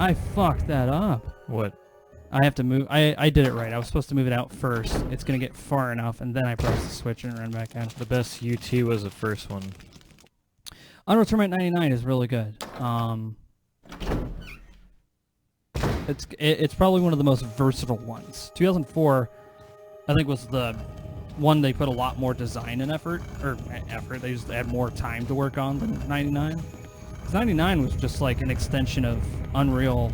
I fucked that up. What? I have to move. I did it right. I was supposed to move it out first. It's going to get far enough, and then I press the switch and run back in. The best UT was the first one. Unreal Tournament 99 is really good. It's probably one of the most versatile ones. 2004, I think, was the one they put a lot more design and effort. They just had more time to work on than 99. 'Cause 99 was just like an extension of Unreal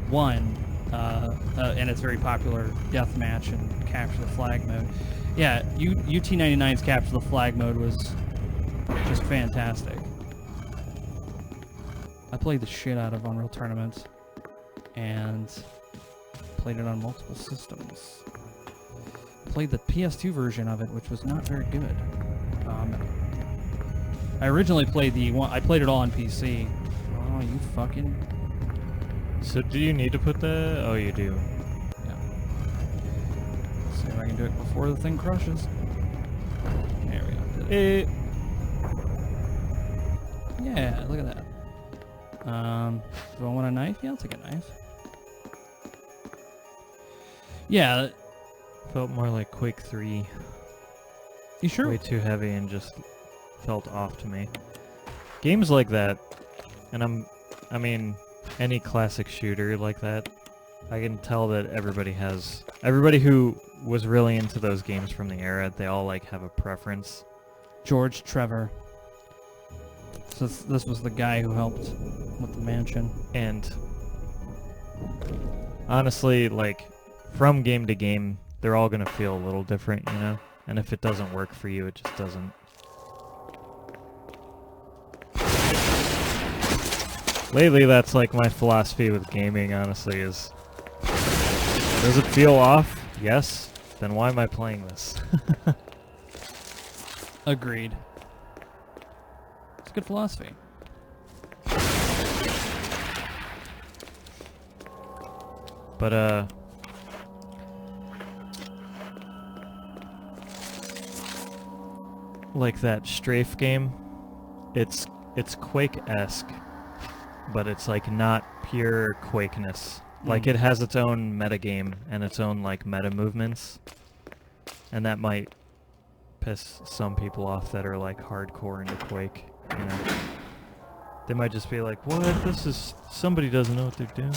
1. And it's very popular deathmatch and capture the flag mode. Yeah, UT99's capture the flag mode was just fantastic. I played the shit out of Unreal Tournament and played it on multiple systems. Played the PS2 version of it, which was not very good. I originally played the one. I played it all on PC. Oh, you fucking. So do you need to put the... Oh, you do. Yeah. Let's see if I can do it before the thing crushes. There we go. Did it. Yeah, look at that. Do I want a knife? Yeah, I'll take a knife. Yeah. Felt more like Quake 3. You sure? Way too heavy and just felt off to me. Games like that, and I mean, any classic shooter like that, I can tell that everybody who was really into those games from the era, they all like have a preference. George Trevor. So this was the guy who helped with the mansion. And honestly, like, from game to game, they're all gonna feel a little different, you know? And if it doesn't work for you, it just doesn't. Lately, that's like my philosophy with gaming, honestly, is... Does it feel off? Yes. Then why am I playing this? Agreed. It's good philosophy. But, like that strafe game, it's Quake-esque, but it's like not pure Quakeness. Like it has its own metagame and its own like meta movements, and that might piss some people off that are like hardcore into Quake. You know, they might just be like, "What? This is somebody doesn't know what they're doing."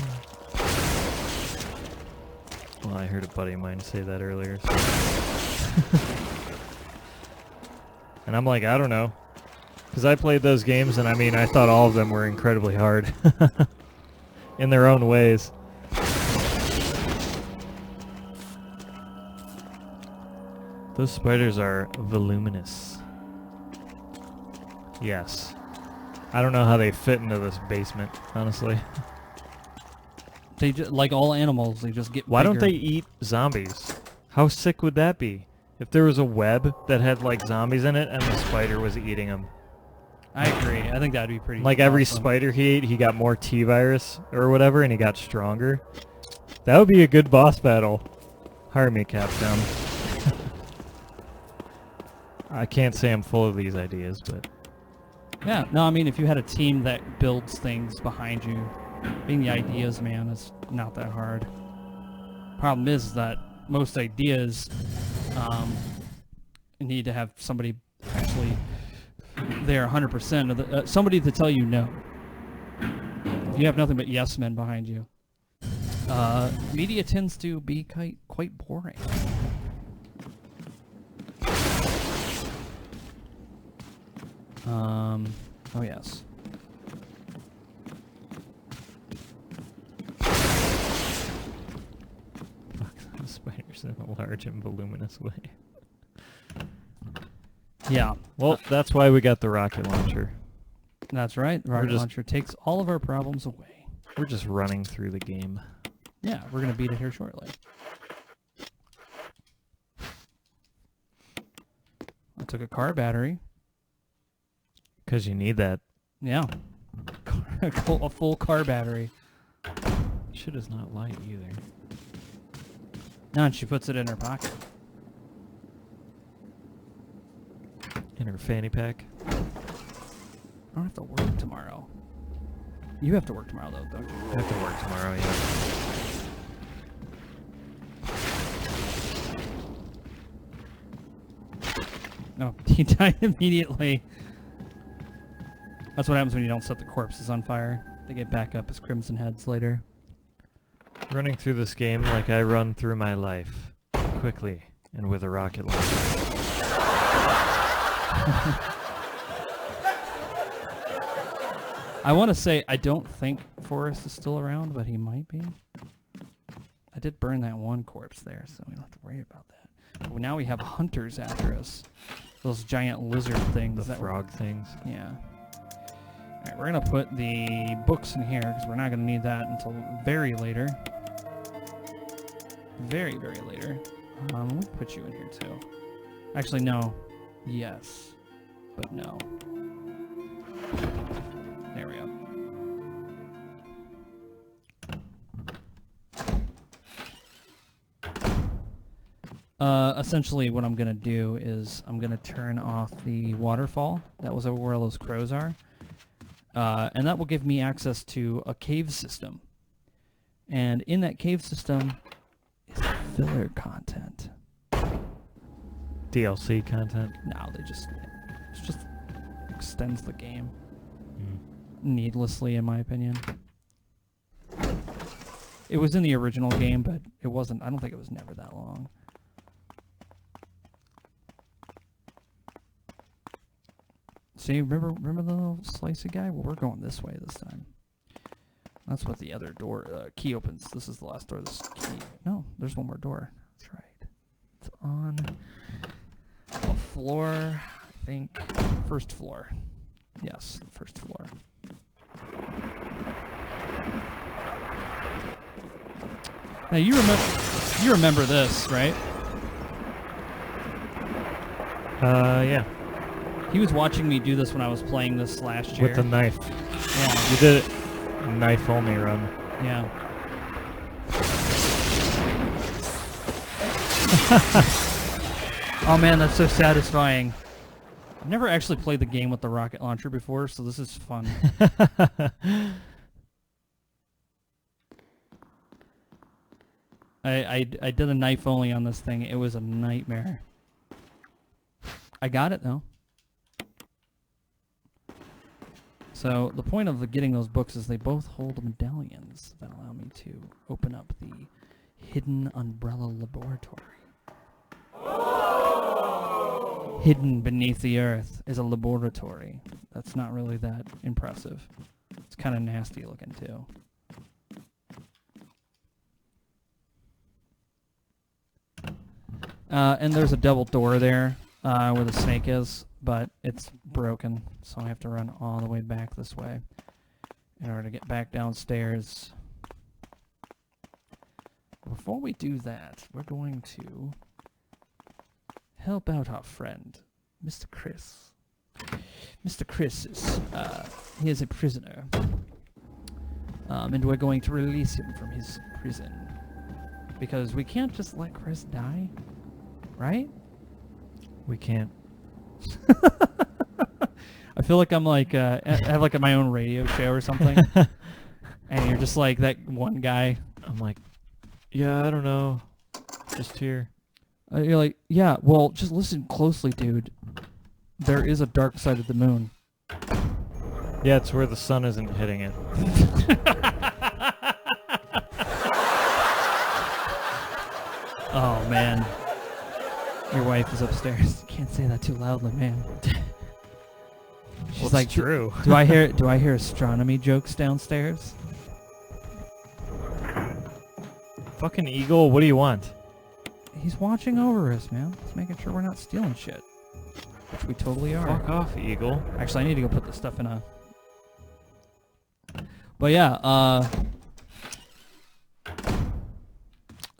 Well, I heard a buddy of mine say that earlier. So. And I'm like, I don't know. Because I played those games, and I mean, I thought all of them were incredibly hard. In their own ways. Those spiders are voluminous. Yes. I don't know how they fit into this basement, honestly. They just, like all animals, they just get Why don't bigger. they eat zombies? How sick would that be? If there was a web that had like zombies in it and the spider was eating them. I agree. I think that'd be pretty Like every awesome. spider he ate, he got more T-virus or whatever and he got stronger. That would be a good boss battle. Hire me, Capcom. I can't say I'm full of these ideas, but... Yeah, no, I mean, if you had a team that builds things behind you, being the ideas man is not that hard. Problem is that most ideas need to have somebody actually there 100% of the, somebody to tell you no. If you have nothing but yes men behind you, media tends to be quite boring. Oh yes. Fuck, spiders in a large and voluminous way. Yeah. Well, that's why we got the rocket launcher. That's right. The rocket launcher takes all of our problems away. We're just running through the game. Yeah, we're going to beat it here shortly. I took a car battery. Because you need that. Yeah. A full car battery. Shit is not light either. No, and she puts it in her pocket. In her fanny pack. I don't have to work tomorrow. You have to work tomorrow, though, don't you? I have to work tomorrow, yeah. No, he died immediately. That's what happens when you don't set the corpses on fire. They get back up as crimson heads later. Running through this game like I run through my life. Quickly and with a rocket launcher. I want to say I don't think Forrest is still around, but he might be. I did burn that one corpse there, so we don't have to worry about that. But now we have hunters after us. Those giant lizard things. The frog things. Yeah. Alright, we're going to put the books in here, because we're not going to need that until very later. Very, very later. We'll put you in here, too. Actually, no. Yes. But no. There we go. Essentially what I'm going to do is I'm going to turn off the waterfall. That was over where all those crows are. And that will give me access to a cave system. And in that cave system is filler content. DLC content. No, it just extends the game. Needlessly, in my opinion. It was in the original game, but it wasn't. I don't think it was never that long. See, remember the little slicey guy? Well, we're going this way this time. That's what the other door key opens. This is the last door. This key. No, there's one more door. That's right. It's on a floor. I think first floor. Yes, first floor. Now you remember this, right? Yeah. He was watching me do this when I was playing this last year. With the knife. Yeah. You did it. Knife only run. Yeah. Oh man, that's so satisfying. I've never actually played the game with the rocket launcher before, so this is fun. I did a knife only on this thing. It was a nightmare. I got it though. So the point of getting those books is they both hold medallions that allow me to open up the hidden umbrella laboratory. Hidden beneath the earth is a laboratory. That's not really that impressive. It's kind of nasty looking too. And there's a double door there where the snake is, but it's broken, so I have to run all the way back this way in order to get back downstairs. Before we do that, we're going to help out our friend, Mr. Chris. Mr. Chris is, he is a prisoner, and we're going to release him from his prison, because we can't just let Chris die, right? We can't. I feel like I'm like, I have like my own radio show or something, and you're just like that one guy. I'm like, yeah, I don't know. Just here. You're like, yeah, well, just listen closely, dude. There is a dark side of the moon. Yeah, it's where the sun isn't hitting it. Oh, man. Your wife is upstairs. You can't say that too loudly, man. She's Well, like, it's true. Do I hear astronomy jokes downstairs? Fucking eagle, what do you want? He's watching over us, man. He's making sure we're not stealing shit. Which we totally are. Fuck off, eagle. Actually, I need to go put this stuff in a... But yeah,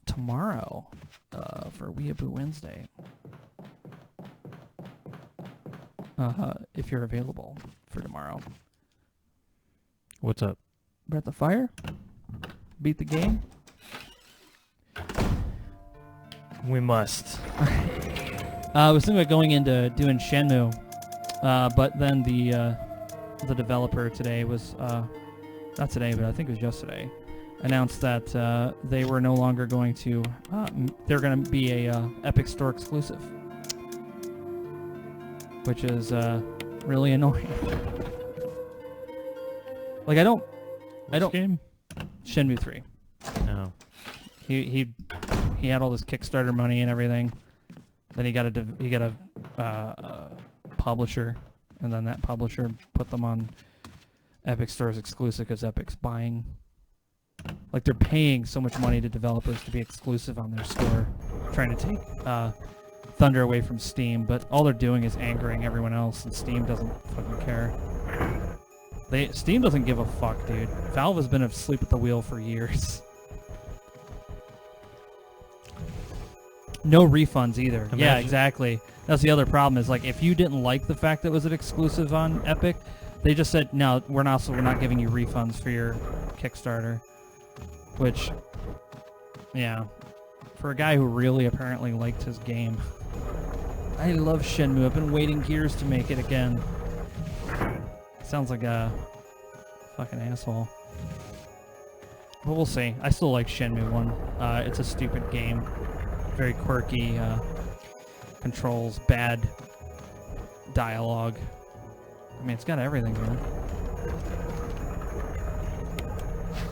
tomorrow, for Weeaboo Wednesday, if you're available for tomorrow. What's up? We're at the fire? Beat the game? We must. I was thinking about going into doing Shenmue, but then the developer today was, not today, but I think it was yesterday, announced that they were no longer going to, they're going to be a Epic Store exclusive, which is really annoying. Like I don't game? Shenmue 3. No. He had all this Kickstarter money and everything. Then he got a publisher, and then that publisher put them on Epic Store's exclusive because Epic's buying. Like they're paying so much money to developers to be exclusive on their store, trying to take thunder away from Steam. But all they're doing is angering everyone else, and Steam doesn't fucking care. Steam doesn't give a fuck, dude. Valve has been asleep at the wheel for years. No refunds either. Imagine. Yeah, exactly. That's the other problem is like if you didn't like the fact that it was an exclusive on Epic, they just said no, we're not giving you refunds for your Kickstarter. Which, yeah, for a guy who really apparently liked his game. I love Shenmue. I've been waiting years to make it again. Sounds like a fucking asshole. But we'll see. I still like Shenmue 1. It's a stupid game. Very quirky controls, bad dialogue. I mean, it's got everything, man.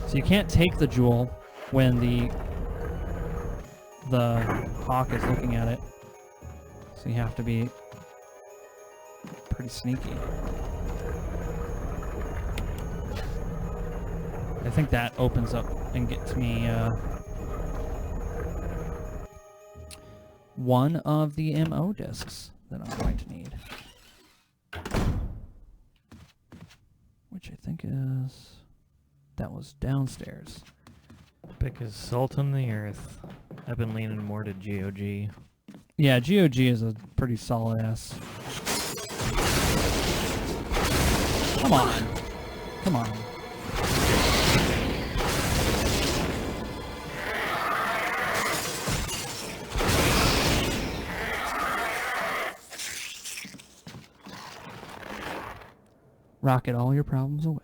So you can't take the jewel when the hawk is looking at it. So you have to be pretty sneaky. I think that opens up and gets me one of the MO discs that I'm going to need. Which I think is... That was downstairs. Pick is salt on the earth. I've been leaning more to GOG. Yeah, GOG is a pretty solid ass. Come on. Come on. Rocket all your problems away.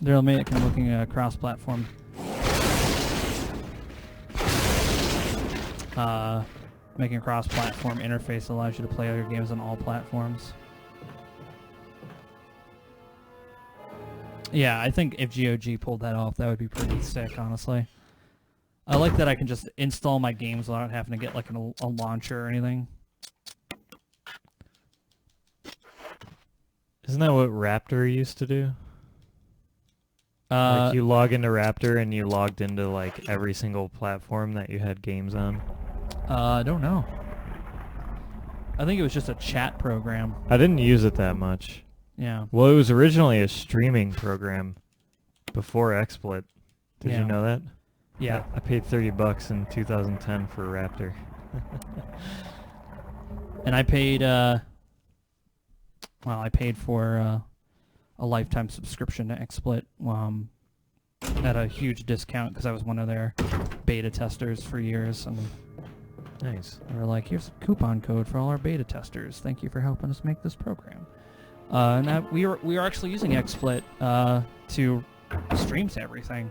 They're looking at cross-platform. Making a cross-platform interface allows you to play other games on all platforms. Yeah, I think if GOG pulled that off, that would be pretty sick, honestly. I like that I can just install my games without having to get like a launcher or anything. Isn't that what Raptor used to do? Like you log into Raptor and you logged into like every single platform that you had games on? I don't know. I think it was just a chat program. I didn't use it that much. Yeah. Well, it was originally a streaming program before XSplit. Did you know that? Yeah. I paid $30 in 2010 for Raptor. And I paid, I paid for a lifetime subscription to XSplit at a huge discount because I was one of their beta testers for years. And Nice. they were like, here's a coupon code for all our beta testers. Thank you for helping us make this program. We were actually using XSplit to stream to everything.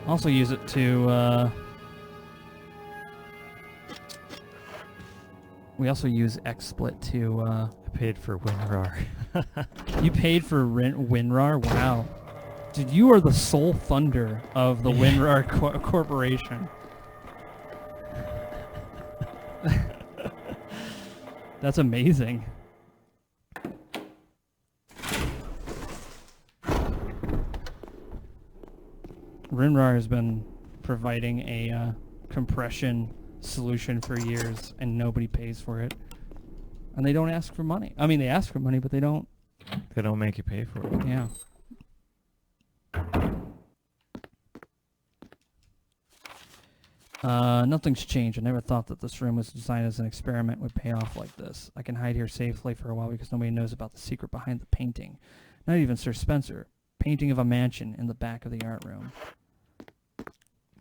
Also use it to... we also use XSplit to... I paid for WinRAR. You paid for WinRAR? Wow. Dude, you are the sole funder of the WinRAR corporation. That's amazing. WinRAR has been providing a compression solution for years, and nobody pays for it. And they don't ask for money. I mean, they ask for money, but they don't. They don't make you pay for it. Yeah. Nothing's changed. I never thought that this room was designed as an experiment would pay off like this. I can hide here safely for a while because nobody knows about the secret behind the painting. Not even Sir Spencer. Painting of a mansion in the back of the art room.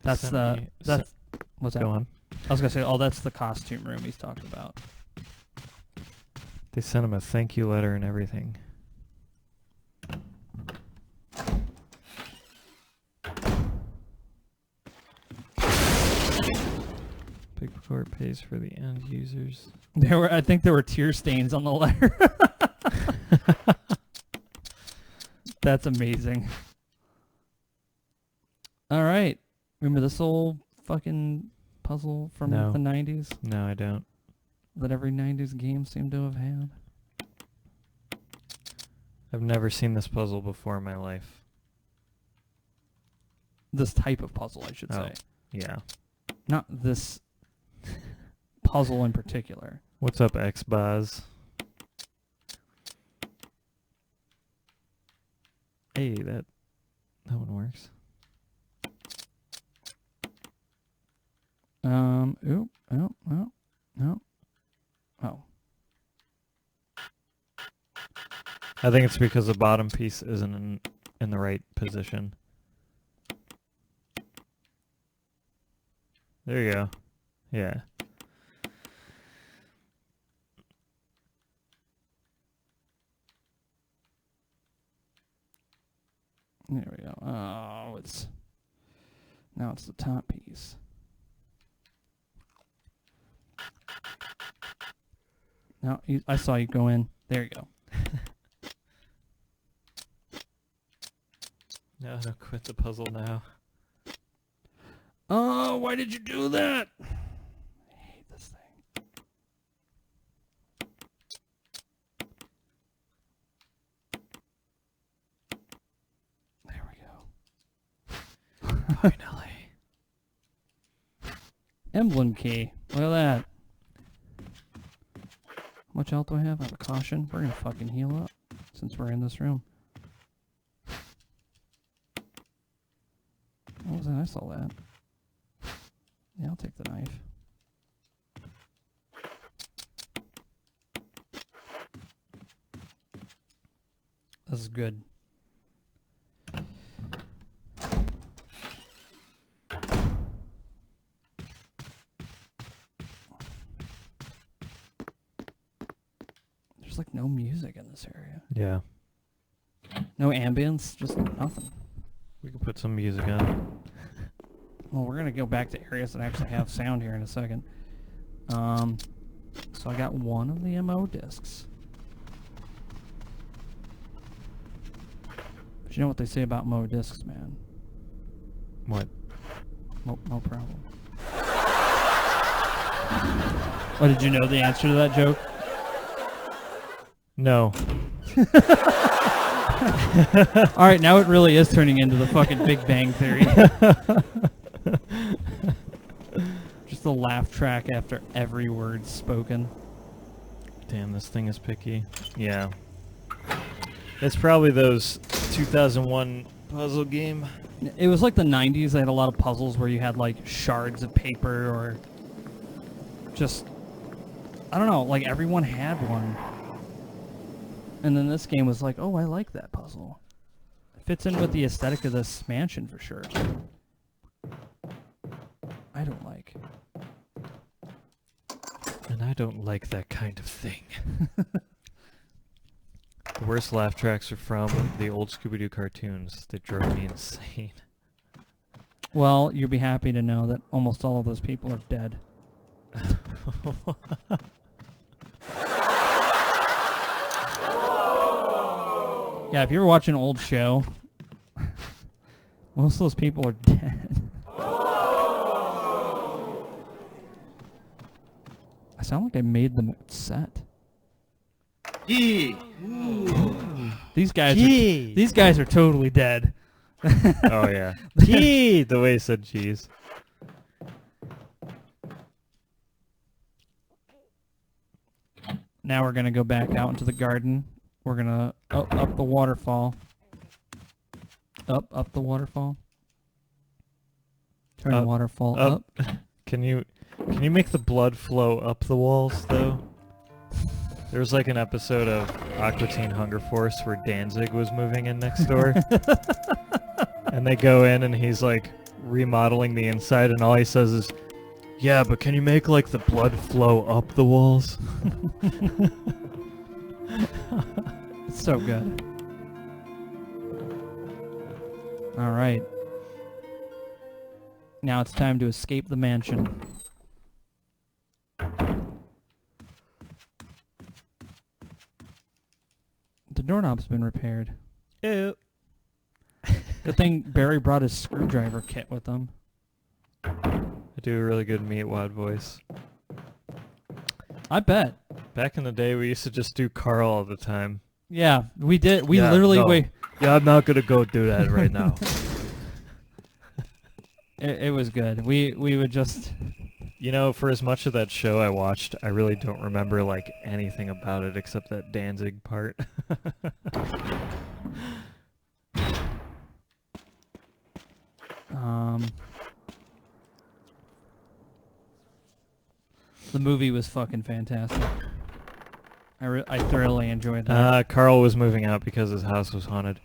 That's what's that? Go on. I was gonna say, that's the costume room he's talking about. They sent him a thank you letter and everything. Big Court pays for the end users. I think there were tear stains on the letter. That's amazing. All right. Remember this old fucking puzzle from No. the 90s? No, I don't. That every 90s game seemed to have had? I've never seen this puzzle before in my life. This type of puzzle, I should say. Yeah. Not this puzzle in particular. What's up, Xboz? Hey, that one works. Oh. I think it's because the bottom piece isn't in the right position. There you go. Yeah. There we go. Oh, now it's the top piece. No, I saw you go in. There you go. No, quit the puzzle now. Oh, why did you do that? I hate this thing. Finally. Emblem key. Look at that. How much health do I have? I have a caution. We're gonna fucking heal up since we're in this room. What was that? I saw that. Yeah, I'll take the knife. This is good. There's like no music in this area. Yeah. No ambience, just nothing. We can put some music on. Well, we're gonna go back to areas that actually have sound here in a second. So I got one of the MO discs. But you know what they say about MO discs, man? What? No problem. Oh, did you know the answer to that joke? No. All right, now it really is turning into the fucking Big Bang Theory. Just a laugh track after every word spoken. Damn, this thing is picky. Yeah. It's probably those 2001 puzzle game. It was like the 90s. They had a lot of puzzles where you had like shards of paper or just, I don't know, like everyone had one. And then this game was like, oh, I like that puzzle. It fits in with the aesthetic of this mansion for sure. I don't like. And I don't like that kind of thing. The worst laugh tracks are from the old Scooby-Doo cartoons. They drove me insane. Well, you'll be happy to know that almost all of those people are dead. Yeah, if you ever watch an old show, most of those people are dead. I sound like I made them set. These guys are totally dead. Oh yeah. Gee, the way he said cheese. Now we're gonna go back out into the garden. We're gonna up the waterfall. Up the waterfall. Turn the waterfall up. Can you make the blood flow up the walls though? There was like an episode of Aqua Teen Hunger Force where Danzig was moving in next door. And they go in and he's like remodeling the inside and all he says is, yeah, but can you make like the blood flow up the walls? It's so good. All right. Now it's time to escape the mansion. The doorknob's been repaired. Ew. Good thing Barry brought his screwdriver kit with him. I do a really good Meatwad voice. I bet. Back in the day, we used to just do Carl all the time. Yeah, we did. We Yeah, literally... no. Yeah, I'm not gonna go do that right now. It was good. We would just... You know, for as much of that show I watched, I really don't remember, like, anything about it except that Danzig part. The movie was fucking fantastic. I thoroughly enjoyed that. Carl was moving out because his house was haunted.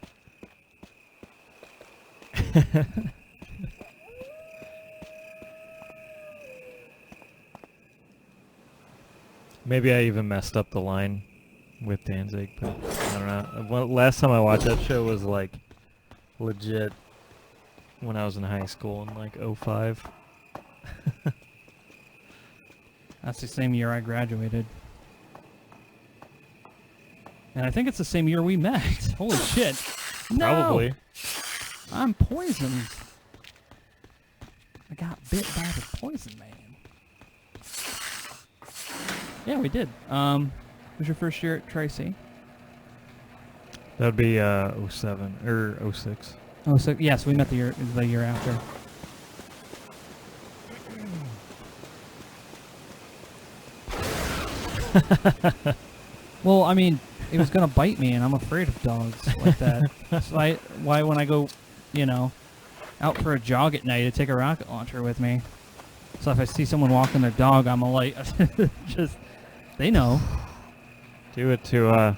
Maybe I even messed up the line with Danzig, but I don't know. Well, last time I watched that show was like legit when I was in high school in like 05. That's the same year I graduated. And I think it's the same year we met. Holy shit. No! Probably. I'm poisoned. I got bit by the poison man. Yeah, we did. Was your first year at Tracy? That would be 07 or 06. Oh, so yes, we met the year after. Well, I mean, it was gonna bite me, and I'm afraid of dogs like that. So why when I go, out for a jog at night, I take a rocket launcher with me. So if I see someone walking their dog, I'm like, they know. Do it to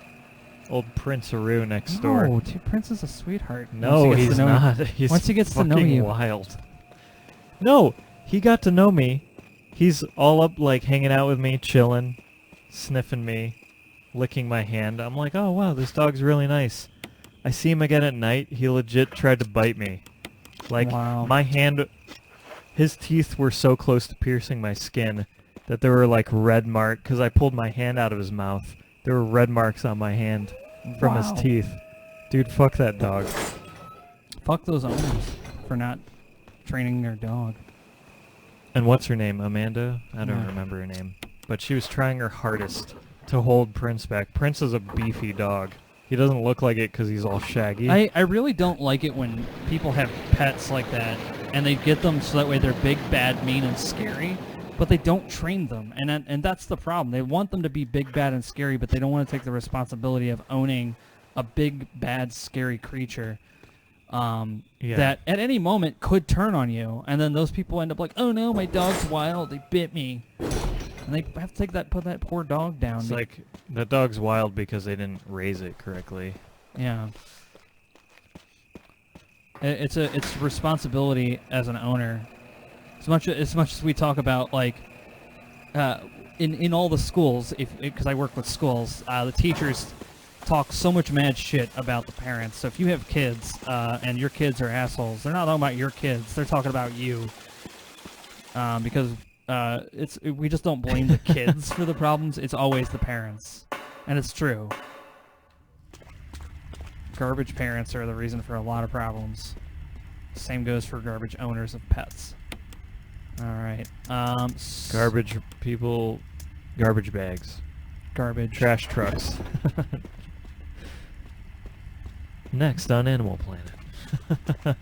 old Prince Aru next door. No, Prince is a sweetheart. No, he's not. He's once he gets to know fucking you. wild. No, he got to know me. He's all up, like, hanging out with me, chilling, sniffing me, licking my hand. I'm like, oh, wow, this dog's really nice. I see him again at night. He legit tried to bite me. Like, Wow. my hand, his teeth were so close to piercing my skin that there were, like, red marks, because I pulled my hand out of his mouth. There were red marks on my hand from his Wow. teeth. Dude, fuck that dog. Fuck those owners for not training their dog. And what's her name? Amanda? I don't Yeah. remember her name. But she was trying her hardest to hold Prince back. Prince is a beefy dog. He doesn't look like it because he's all shaggy. I really don't like it when people have pets like that and they get them so that way they're big, bad, mean, and scary, but they don't train them. And that's the problem. They want them to be big, bad, and scary, but they don't want to take the responsibility of owning a big, bad, scary creature that at any moment could turn on you. And then those people end up like, oh no, my dog's wild. They bit me. And they have to put that poor dog down. It's like, that dog's wild because they didn't raise it correctly. Yeah. It's a responsibility as an owner. As much as we talk about, like, in all the schools, because I work with schools, the teachers talk so much mad shit about the parents. So if you have kids and your kids are assholes, they're not talking about your kids. They're talking about you. Because we just don't blame the kids for the problems. It's always the parents, and it's true. Garbage parents are the reason for a lot of problems. Same goes for garbage owners of pets. All right. Garbage people, garbage bags, Garbage. trash trucks. Next on Animal Planet. I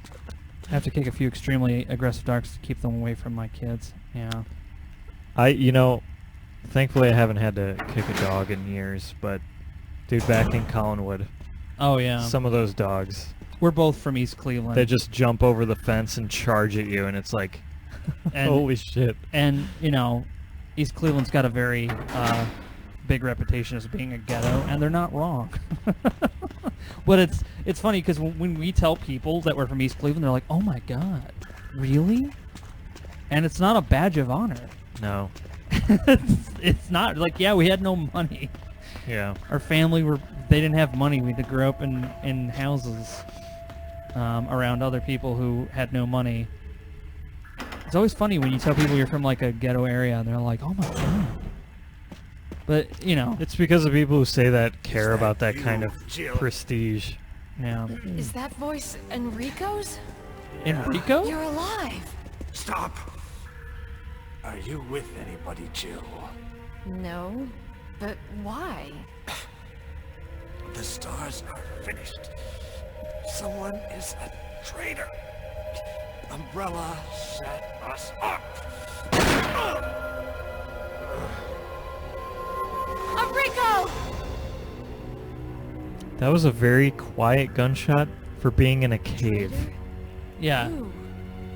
have to kick a few extremely aggressive dogs to keep them away from my kids. Yeah. Thankfully I haven't had to kick a dog in years, but dude, back in Collinwood, Oh yeah. some of those dogs, We're both from East Cleveland. they just jump over the fence and charge at you, and it's like, and, holy shit. And East Cleveland's got a very big reputation as being a ghetto, and they're not wrong. But it's funny because when we tell people that we're from East Cleveland, they're like, "Oh my God, really?" And it's not a badge of honor. No. It's not like, yeah, we had no money. Yeah. Our family they didn't have money. We had to grow up in houses around other people who had no money. It's always funny when you tell people you're from like a ghetto area and they're like, "Oh my God." But, It's because of people who say that care about that kind of prestige. yeah. Is that voice Enrico's? Enrico? You're alive. Stop! Are you with anybody, Jill? No, but why? The stars are finished. Someone is a traitor. Umbrella set us up. Enrico! That was a very quiet gunshot for being in a cave. Yeah. Ooh.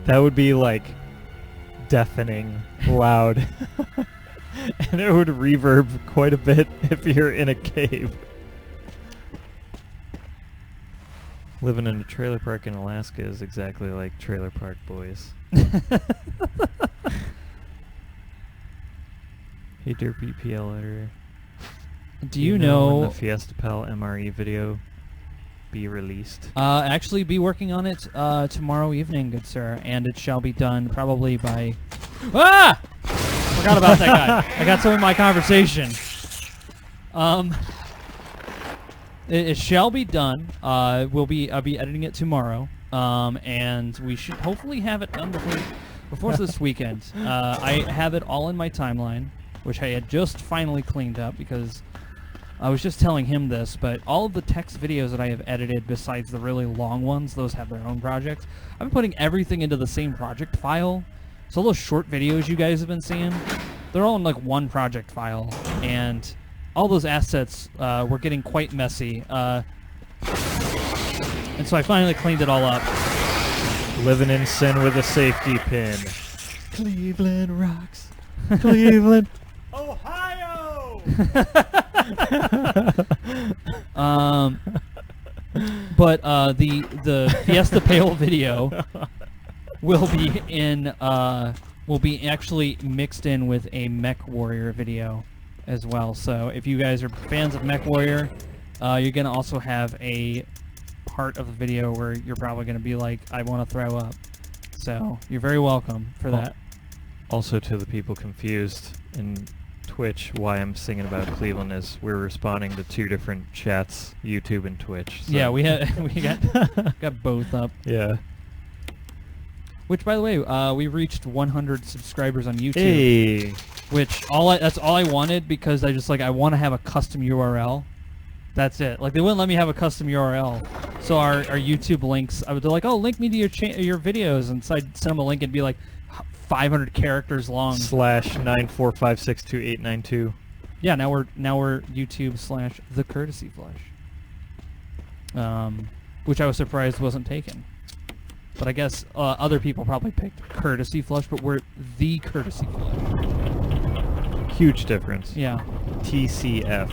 That would be like deafening loud. And it would reverb quite a bit if you're in a cave. Living in a trailer park in Alaska is exactly like Trailer Park Boys. Hey, Derpy PL editor. Do you when know... the Fiesta Pal MRE video be released? Actually be working on it tomorrow evening, good sir, and it shall be done probably by... Ah! Forgot about that guy. I got some in my conversation. It shall be done. I'll be editing it tomorrow, and we should hopefully have it done before this weekend. I have it all in my timeline, which I had just finally cleaned up because I was just telling him this, but all of the text videos that I have edited, besides the really long ones, those have their own projects. I've been putting everything into the same project file. So those short videos you guys have been seeing, they're all in like one project file, and all those assets were getting quite messy. And so I finally cleaned it all up. Living in sin with a safety pin. Cleveland rocks. Cleveland, Ohio. But the Fiesta Pale video will be actually mixed in with a Mech Warrior video as well. So if you guys are fans of Mech Warrior, you're gonna also have a part of the video where you're probably gonna be like, I want to throw up. So you're very welcome for that. Also, to the people confused in Twitch, why I'm singing about Cleveland is we're responding to 2 different chats, YouTube and Twitch. So. Yeah, we got both up. Yeah. Which, by the way, we reached 100 subscribers on YouTube. Hey. Which that's all I wanted, because I want to have a custom URL. That's it. Like, they wouldn't let me have a custom URL. So our YouTube links, they're like, oh, link me to your videos, and so I'd send them a link and be like 500 characters long. /94562892. Yeah, now we're YouTube / The Courtesy Flush. Which I was surprised wasn't taken. But I guess other people probably picked Courtesy Flush, but we're The Courtesy Flush. Huge difference. Yeah. TCF.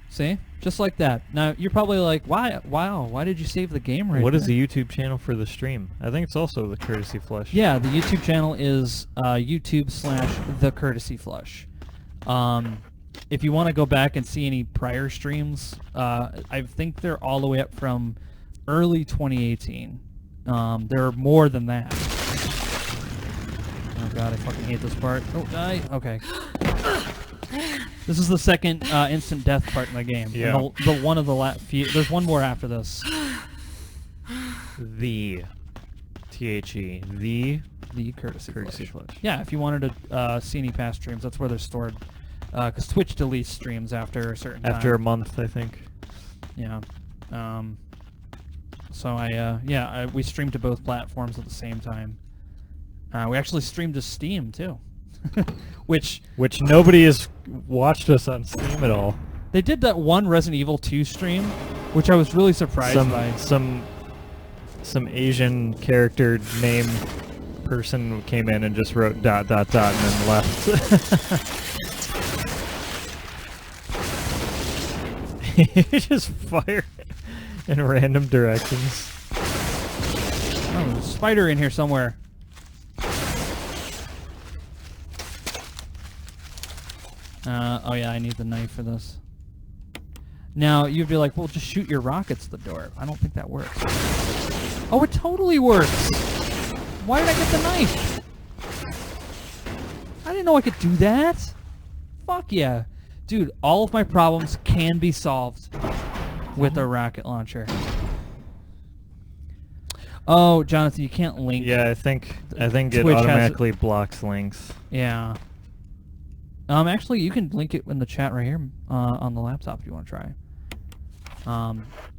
See? Just like that. Now, you're probably like, why did you save the game right What there? is the YouTube channel for the stream? I think it's also The Courtesy Flush. Yeah, the YouTube channel is YouTube / The Courtesy Flush. If you want to go back and see any prior streams, I think they're all the way up from early 2018. There are more than that. Oh god, I fucking hate this part. Oh, die. Okay. This is the second instant death part in the game. Yeah. And the one of the last few. There's one more after this. The THE. The Courtesy Courtesy Flush. Flush. Yeah, if you wanted to see any past streams, that's where they're stored. Because Twitch deletes streams after a certain time. After a month, I think. Yeah. So we streamed to both platforms at the same time. We actually streamed to Steam too, which nobody has watched us on Steam at all. they did that one Resident Evil 2 stream, which I was really surprised by. Some Asian character name person came in and just wrote ... and then left. He just fired in random directions. Oh, there's a spider in here somewhere. Oh yeah, I need the knife for this. Now, you'd be like, well, just shoot your rockets at the door. I don't think that works. Oh, it totally works! Why did I get the knife? I didn't know I could do that. Fuck yeah. Dude, all of my problems can be solved with a rocket launcher. Oh, Jonathan, you can't link. Yeah, I think it Twitch automatically blocks links. Yeah. Actually, you can link it in the chat right here on the laptop if you want to try.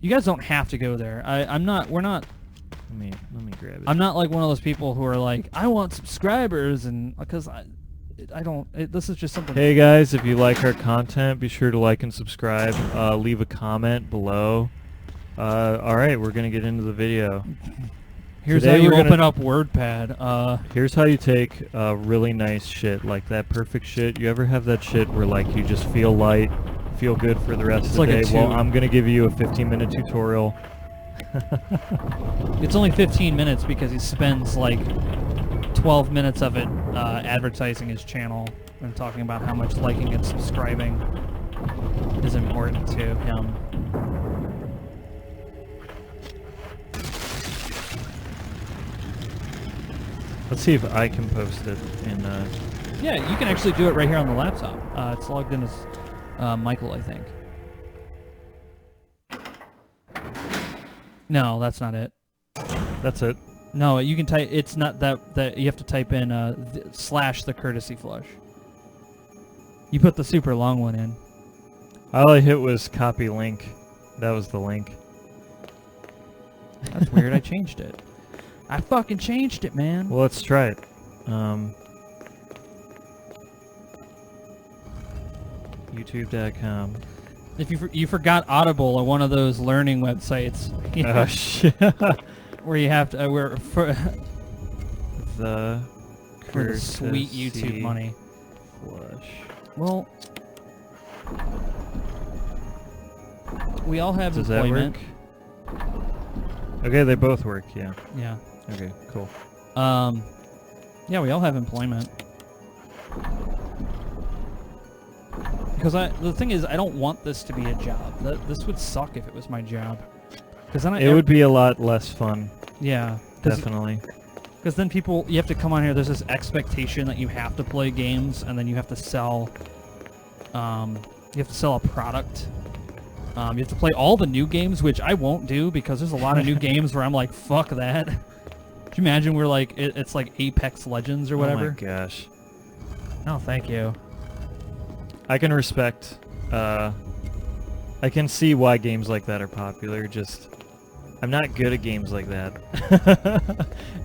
You guys don't have to go there. We're not. Let me grab it. I'm not like one of those people who are like, I want subscribers, and because I don't. This is just something. Hey guys, if you like our content, be sure to like and subscribe. Leave a comment below. All right, we're gonna get into the video. Here's Today how you we're gonna- open up WordPad. Here's how you take really nice shit, like that perfect shit. You ever have that shit where like you just feel light, feel good for the rest of the like a day? Well, tube. I'm gonna give you a 15-minute tutorial. It's only 15 minutes because he spends like 12 minutes of it advertising his channel and talking about how much liking and subscribing is important to him. Let's see if I can post it in. Yeah, you can actually do it right here on the laptop. It's logged in as Michael, I think. No, that's not it. That's it. No, you can type. It's not that. You have to type in / the Courtesy Flush. You put the super long one in. All I hit was copy link. That was the link. That's weird. I changed it. I fucking changed it, man. Well, let's try it. YouTube.com. If you forgot Audible or one of those learning websites, you know, Oh shit. where you have to for The the sweet YouTube courtesy money. Flush. Well, we all have Does that employment. work? Okay, they both work. Yeah. Yeah. Okay. Cool. Yeah, we all have employment. Because the thing is, I don't want this to be a job. This would suck if it was my job. Because then It would be a lot less fun. Yeah. Definitely. Because then you have to come on here. There's this expectation that you have to play games, and then you have to sell. You have to sell a product. You have to play all the new games, which I won't do because there's a lot of new games where I'm like, fuck that. Can you imagine we're like, it's like Apex Legends or whatever? Oh my gosh. No, thank you. I can respect. I can see why games like that are popular. Just, I'm not good at games like that,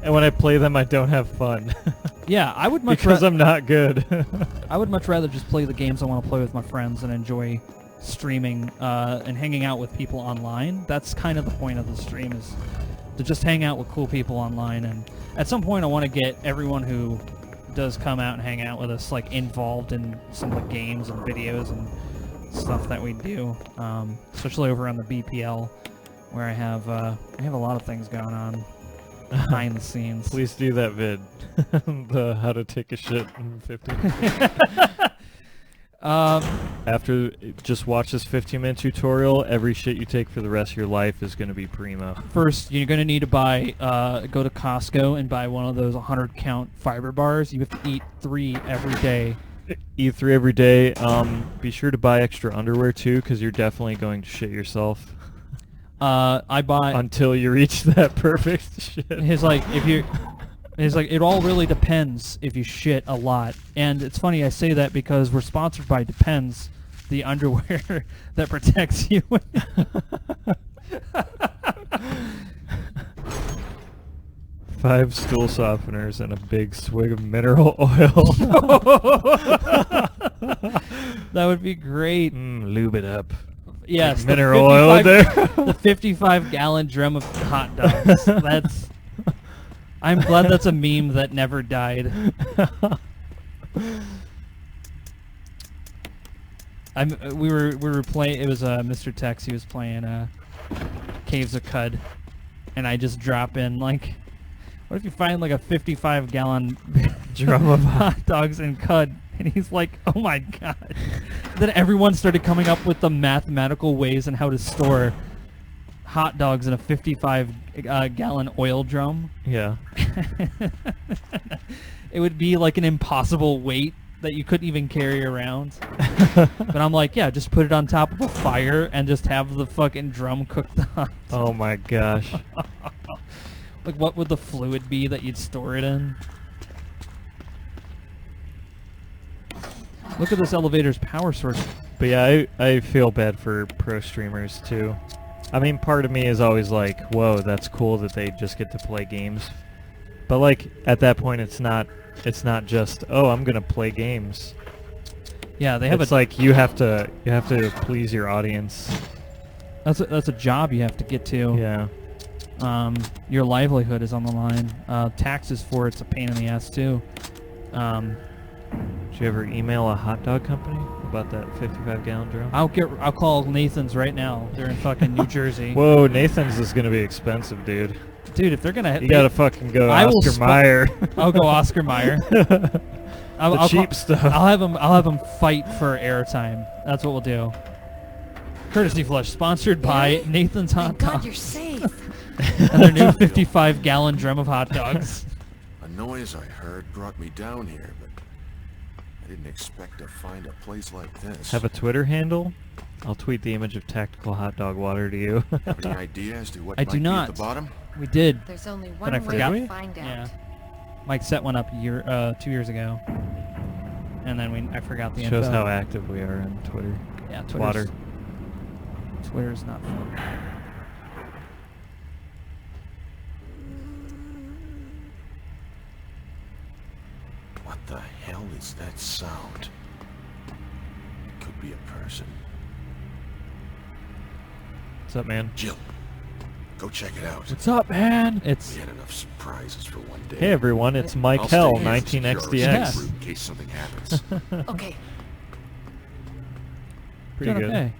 and when I play them, I don't have fun. Yeah, I would much because I'm not good. I would much rather just play the games I want to play with my friends and enjoy streaming and hanging out with people online. That's kind of the point of the stream, is to just hang out with cool people online. And at some point, I want to get everyone who does come out and hang out with us like involved in some of the games and videos and stuff that we do, especially over on the BPL, where I have a lot of things going on behind the scenes. Please do that vid. The how to take a shit in 15 After, just watch this 15-minute tutorial. Every shit you take for the rest of your life is going to be primo. First, you're going to need to buy, go to Costco and buy one of those 100-count fiber bars. You have to eat 3 every day. Eat 3 every day. Be sure to buy extra underwear too, because you're definitely going to shit yourself. I buy until you reach that perfect shit. It's like it all really depends if you shit a lot. And it's funny I say that because we're sponsored by Depends, the underwear that protects you. 5 stool softeners and a big swig of mineral oil. That would be great. Lube it up. Yes, like mineral oil in there. The 55-gallon drum of hot dogs. I'm glad that's a meme that never died. We were playing. It was Mr. Tex. He was playing Caves of Cud, and I just drop in like, what if you find like a 55-gallon drum of hot dogs in Cud? And he's like, oh my god. Then everyone started coming up with the mathematical ways on how to store hot dogs in a 55-gallon oil drum. Yeah. It would be like an impossible weight that you couldn't even carry around. But I'm like, yeah, just put it on top of a fire and just have the fucking drum cooked on. Oh my gosh. Like, what would the fluid be that you'd store it in? Look at this elevator's power source. But yeah, I feel bad for pro streamers too. I mean, part of me is always like, whoa, that's cool that they just get to play games. But like, at that point, it's not just, oh, I'm gonna play games. Yeah, they have it's like you have to please your audience. That's a job you have to get to. Yeah. Your livelihood is on the line. Taxes for it's a pain in the ass too. Did you ever email a hot dog company about that 55-gallon drum? I'll call Nathan's right now. They're in fucking New Jersey. Whoa, Nathan's is gonna be expensive, dude. Dude, if they're gonna, you gotta fucking go Oscar Mayer. I'll go Oscar Mayer. I'll cheap stuff. I'll have him fight for airtime. That's what we'll do. Courtesy Flush, sponsored by Nathan's Hot Dogs. God, you're safe. And their new 55-gallon drum of hot dogs. A noise I heard brought me down here, but I didn't expect to find a place like this. Have a Twitter handle? I'll tweet the image of tactical hot dog water to you. Have any idea as to what I might do be not. at the bottom? We did. There's only But I one way forgot. to find out. Yeah. Mike set one up 2 years ago, and then I forgot the Shows info. how active we are on Twitter. Yeah, Water. Twitter's not fun. hell is that sound? Could be a person. What's up, man? Jill, go check it out. What's up, man? It's We had enough surprises for one day. Hey everyone, it's Mike I'll Hell, stay here to secure our 19XDX. Yeah. route in case something happens. Okay. Pretty doing good. okay.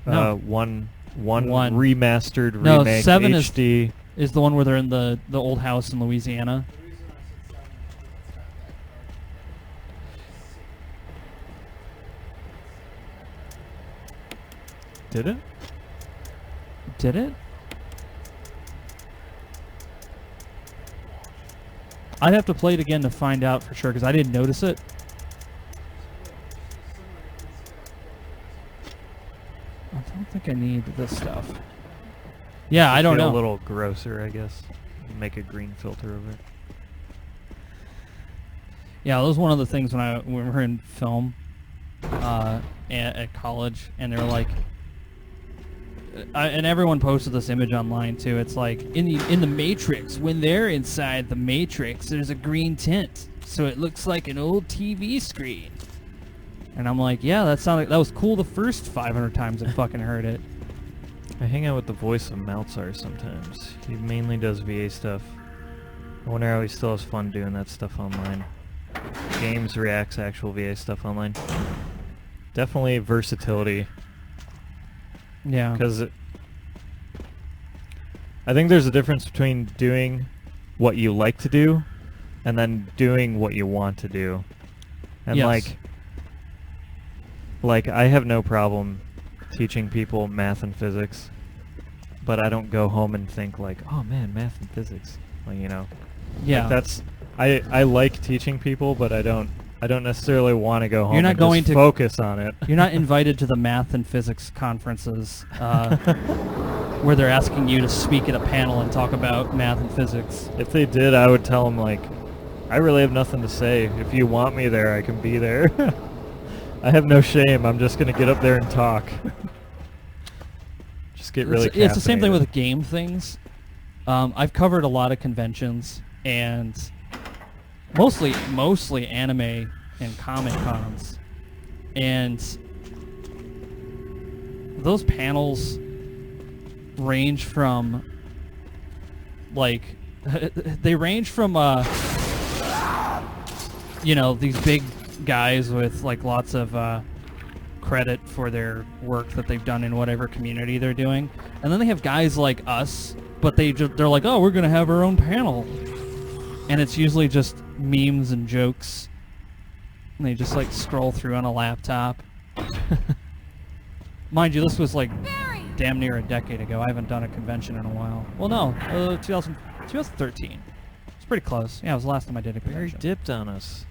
No. One One. remastered No, remake 7 HD. is the one where they're in the old house in Louisiana. Did it? Did it? I'd have to play it again to find out for sure because I didn't notice it. I don't think I need this stuff. Yeah, I don't Feel know. a little grosser, I guess. Make a green filter of it. Yeah, that was one of the things when we were in film at college, and they were like, and everyone posted this image online too. It's like in the Matrix, when they're inside the Matrix, there's a green tint, so it looks like an old TV screen. And I'm like, yeah, that was cool the first 500 times I fucking heard it. I hang out with the voice of Maltzar sometimes. He mainly does VA stuff. I wonder how he still has fun doing that stuff online. Games reacts actual VA stuff online. Definitely versatility. Yeah. Because I think there's a difference between doing what you like to do and then doing what you want to do. And Yes. like I have no problem teaching people math and physics, but I don't go home and think like, oh man, math and physics. Like, you know. Yeah. Like that's I like teaching people, but I don't necessarily want to go home You're not and going just to focus on it. You're not invited to the math and physics conferences where they're asking you to speak at a panel and talk about math and physics. If they did, I would tell them, like, I really have nothing to say. If you want me there, I can be there. I have no shame. I'm just going to get up there and talk. Just get really It's the same thing caffeinated. with game things. I've covered a lot of conventions and mostly anime and comic cons. And those panels range from like they range from you know, these big guys with like lots of credit for their work that they've done in whatever community they're doing, and then they have guys like us, but they're like, oh, we're gonna have our own panel, and it's usually just memes and jokes, and they just like scroll through on a laptop. Mind you, this was like damn near a decade ago. I haven't done a convention in a while. Well, no, 2013. It's pretty close. Yeah, it was the last time I did a Barry convention. dipped on us.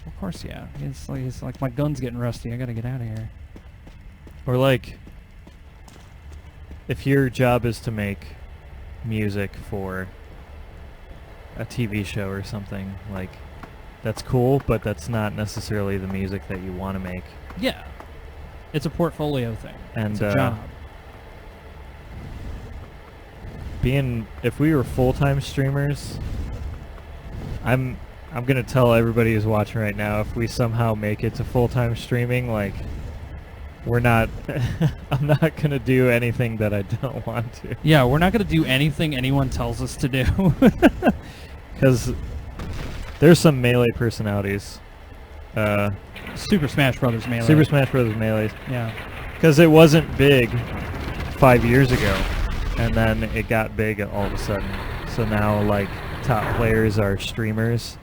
Of course, yeah. It's like my gun's getting rusty. I gotta get out of here. Or like, if your job is to make music for a TV show or something, like, that's cool, but that's not necessarily the music that you want to make. Yeah, it's a portfolio thing. And It's a job. If we were full-time streamers, I'm gonna tell everybody who's watching right now, if we somehow make it to full-time streaming, like, we're not I'm not gonna do anything that I don't want to, Yeah, we're not gonna do anything anyone tells us to do. because there's some Melee personalities. Super Smash Brothers Melee. Super Smash Bros. Melee, Yeah. because it wasn't big 5 years ago, and then it got big all of a sudden. So now, like, top players are streamers,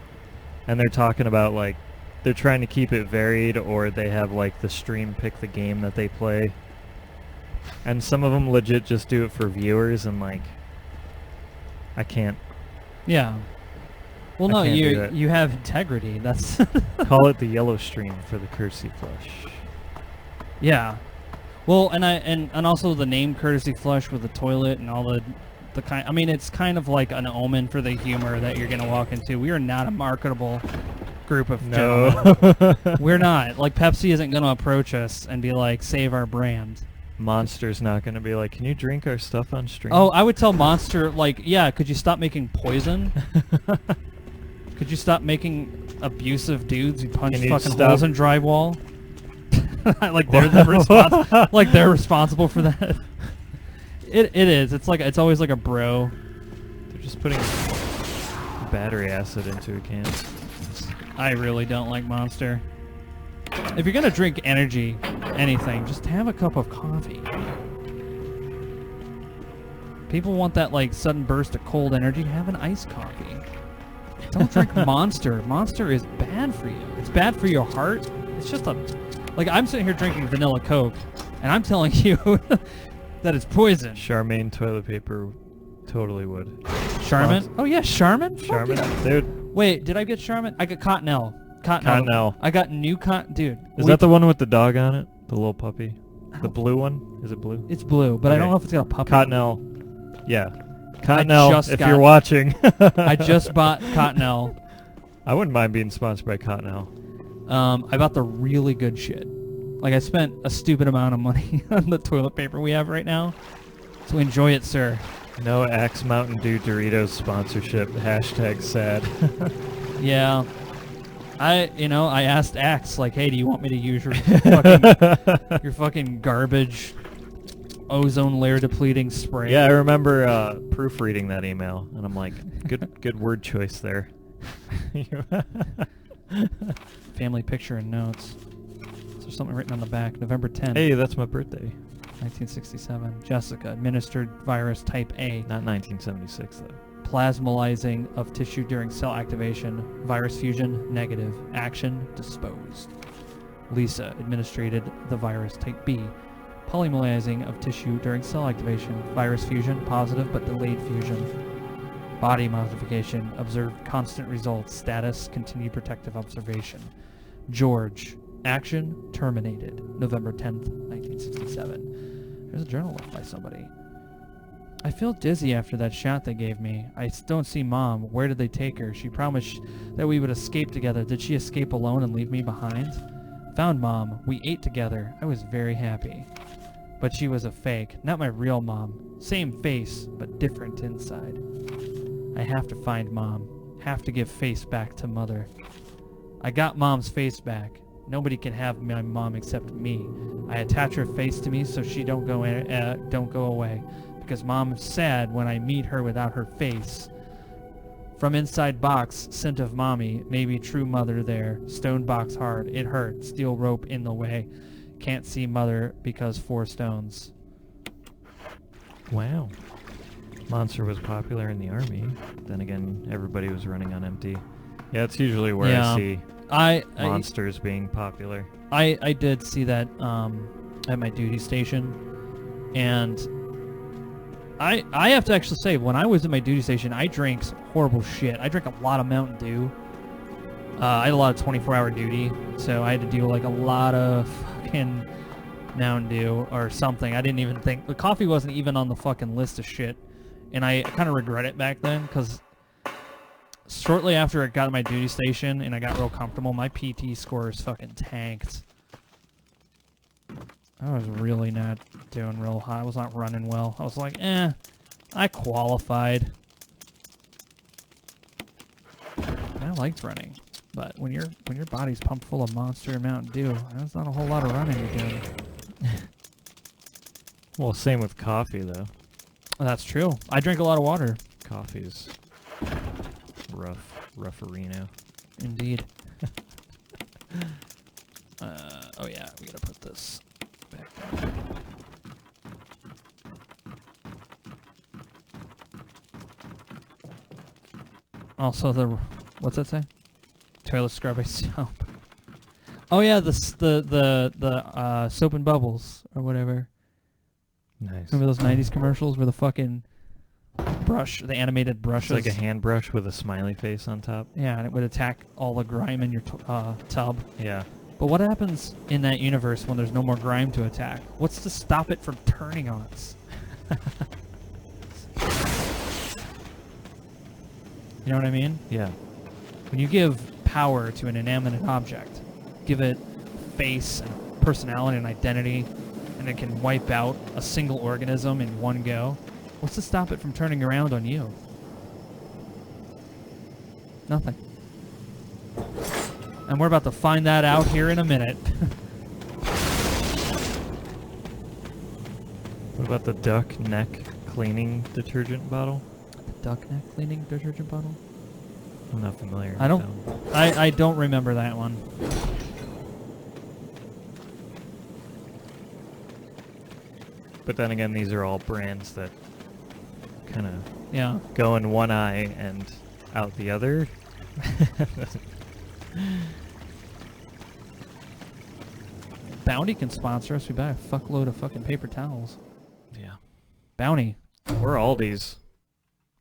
and they're talking about, like, they're trying to keep it varied, or they have, like, the stream pick the game that they play. And some of them legit just do it for viewers, and, like, I can't Yeah. Well, I no, can't do that. you have integrity. That's call it the yellow stream for the Courtesy Flush. yeah. Well, and also the name Courtesy Flush with the toilet and all the kind. I mean, it's kind of like an omen for the humor that you're gonna walk into. We are not a marketable group of gentlemen. No. We're not. Like, Pepsi isn't gonna approach us and be like, save our brand. Monster's not going to be like, can you drink our stuff on stream? Oh, I would tell Monster, like, yeah, could you stop making poison? Could you stop making abusive dudes who punch Can you fucking stop- holes in drywall? Like they're like they're responsible for that. It is. It's like it's always like a bro. They're just putting battery acid into a can. I really don't like Monster. If you're gonna drink energy, anything, just have a cup of coffee. People want that like sudden burst of cold energy. Have an iced coffee. Don't drink Monster. Monster is bad for you. It's bad for your heart. It's just a like I'm sitting here drinking vanilla Coke, and I'm telling you that it's poison. Charmaine toilet paper totally would. Charmin? Oh yeah, Charmin. Charmin, Fuck yeah. dude. Wait, did I get Charmin? I got Cottonelle. Cottonelle. I got new dude. Is that the one with the dog on it? The little puppy? The blue one? Is it blue? It's blue, but I don't Okay. know if it's got a puppy. Cottonelle. Yeah. Cottonelle, just if got- you're watching. I just bought Cottonelle. I wouldn't mind being sponsored by Cottonelle. I bought the really good shit. Like I spent a stupid amount of money on the toilet paper we have right now. So enjoy it, sir. No Axe Mountain Dew Doritos sponsorship. Hashtag sad. Yeah. I asked Axe, like, hey, do you want me to use your fucking garbage ozone layer depleting spray? Yeah, I remember proofreading that email, and I'm like, good word choice there. Family picture and notes. Is there something written on the back? November 10th, Hey, that's my birthday. 1967. Jessica, administered virus type A. Not 1976, though. Plasmalizing of tissue during cell activation. Virus fusion, negative. Action, disposed. Lisa, administered the virus type B. Polymerizing of tissue during cell activation. Virus fusion, positive but delayed fusion. Body modification, observed constant results. Status, continued protective observation. George, action, terminated. November 10th, 1967. There's a journal left by somebody. I feel dizzy after that shot they gave me. I don't see Mom. Where did they take her? She promised that we would escape together. Did she escape alone and leave me behind? Found Mom. We ate together. I was very happy. But she was a fake. Not my real mom. Same face, but different inside. I have to find Mom. Have to give face back to Mother. I got Mom's face back. Nobody can have my mom except me. I attach her face to me so she don't go away. Because Mom's sad when I meet her without her face. From inside box, scent of mommy, maybe true mother there. Stone box hard, it hurt. Steel rope in the way. Can't see Mother because 4 stones. Wow. Monster was popular in the army. Then again, everybody was running on empty. Yeah, it's usually where Yeah. I see I monsters being popular. I did see that at my duty station, and I have to actually say, when I was at my duty station, I drank some horrible shit. I drank a lot of Mountain Dew. I had a lot of 24-hour duty, so I had to do like a lot of fucking Mountain Dew or something. I didn't even think the coffee wasn't even on the fucking list of shit, and I kind of regret it back then because shortly after I got to my duty station and I got real comfortable, my PT scores fucking tanked. I was really not doing real hot. I was not running well. I was like, I qualified. I liked running, but when your body's pumped full of Monster and Mountain Dew, there's not a whole lot of running you're doing. Well, same with coffee, though. That's true. I drink a lot of water. Coffee's rough arena. Indeed. Oh yeah, we gotta put this back down. Also, what's that say? Toilet scrub soap. Oh yeah, the soap and bubbles or whatever. Nice. Remember those '90s commercials where the fucking brush, the animated brushes? It's like a hand brush with a smiley face on top. Yeah, and it would attack all the grime in your tub. Yeah. But what happens in that universe when there's no more grime to attack? What's to stop it from turning on us? You know what I mean? Yeah. When you give power to an inanimate object, give it face and personality and identity, and it can wipe out a single organism in one go, what's to stop it from turning around on you? Nothing. And we're about to find that out here in a minute. What about the duck neck cleaning detergent bottle? The duck neck cleaning detergent bottle? I'm not familiar I with don't. that one. I don't remember that one. But then again, these are all brands that kind of Yeah. go in one eye and out the other. Bounty can sponsor us. We buy a fuckload of fucking paper towels. Yeah. Bounty. Or Aldi's.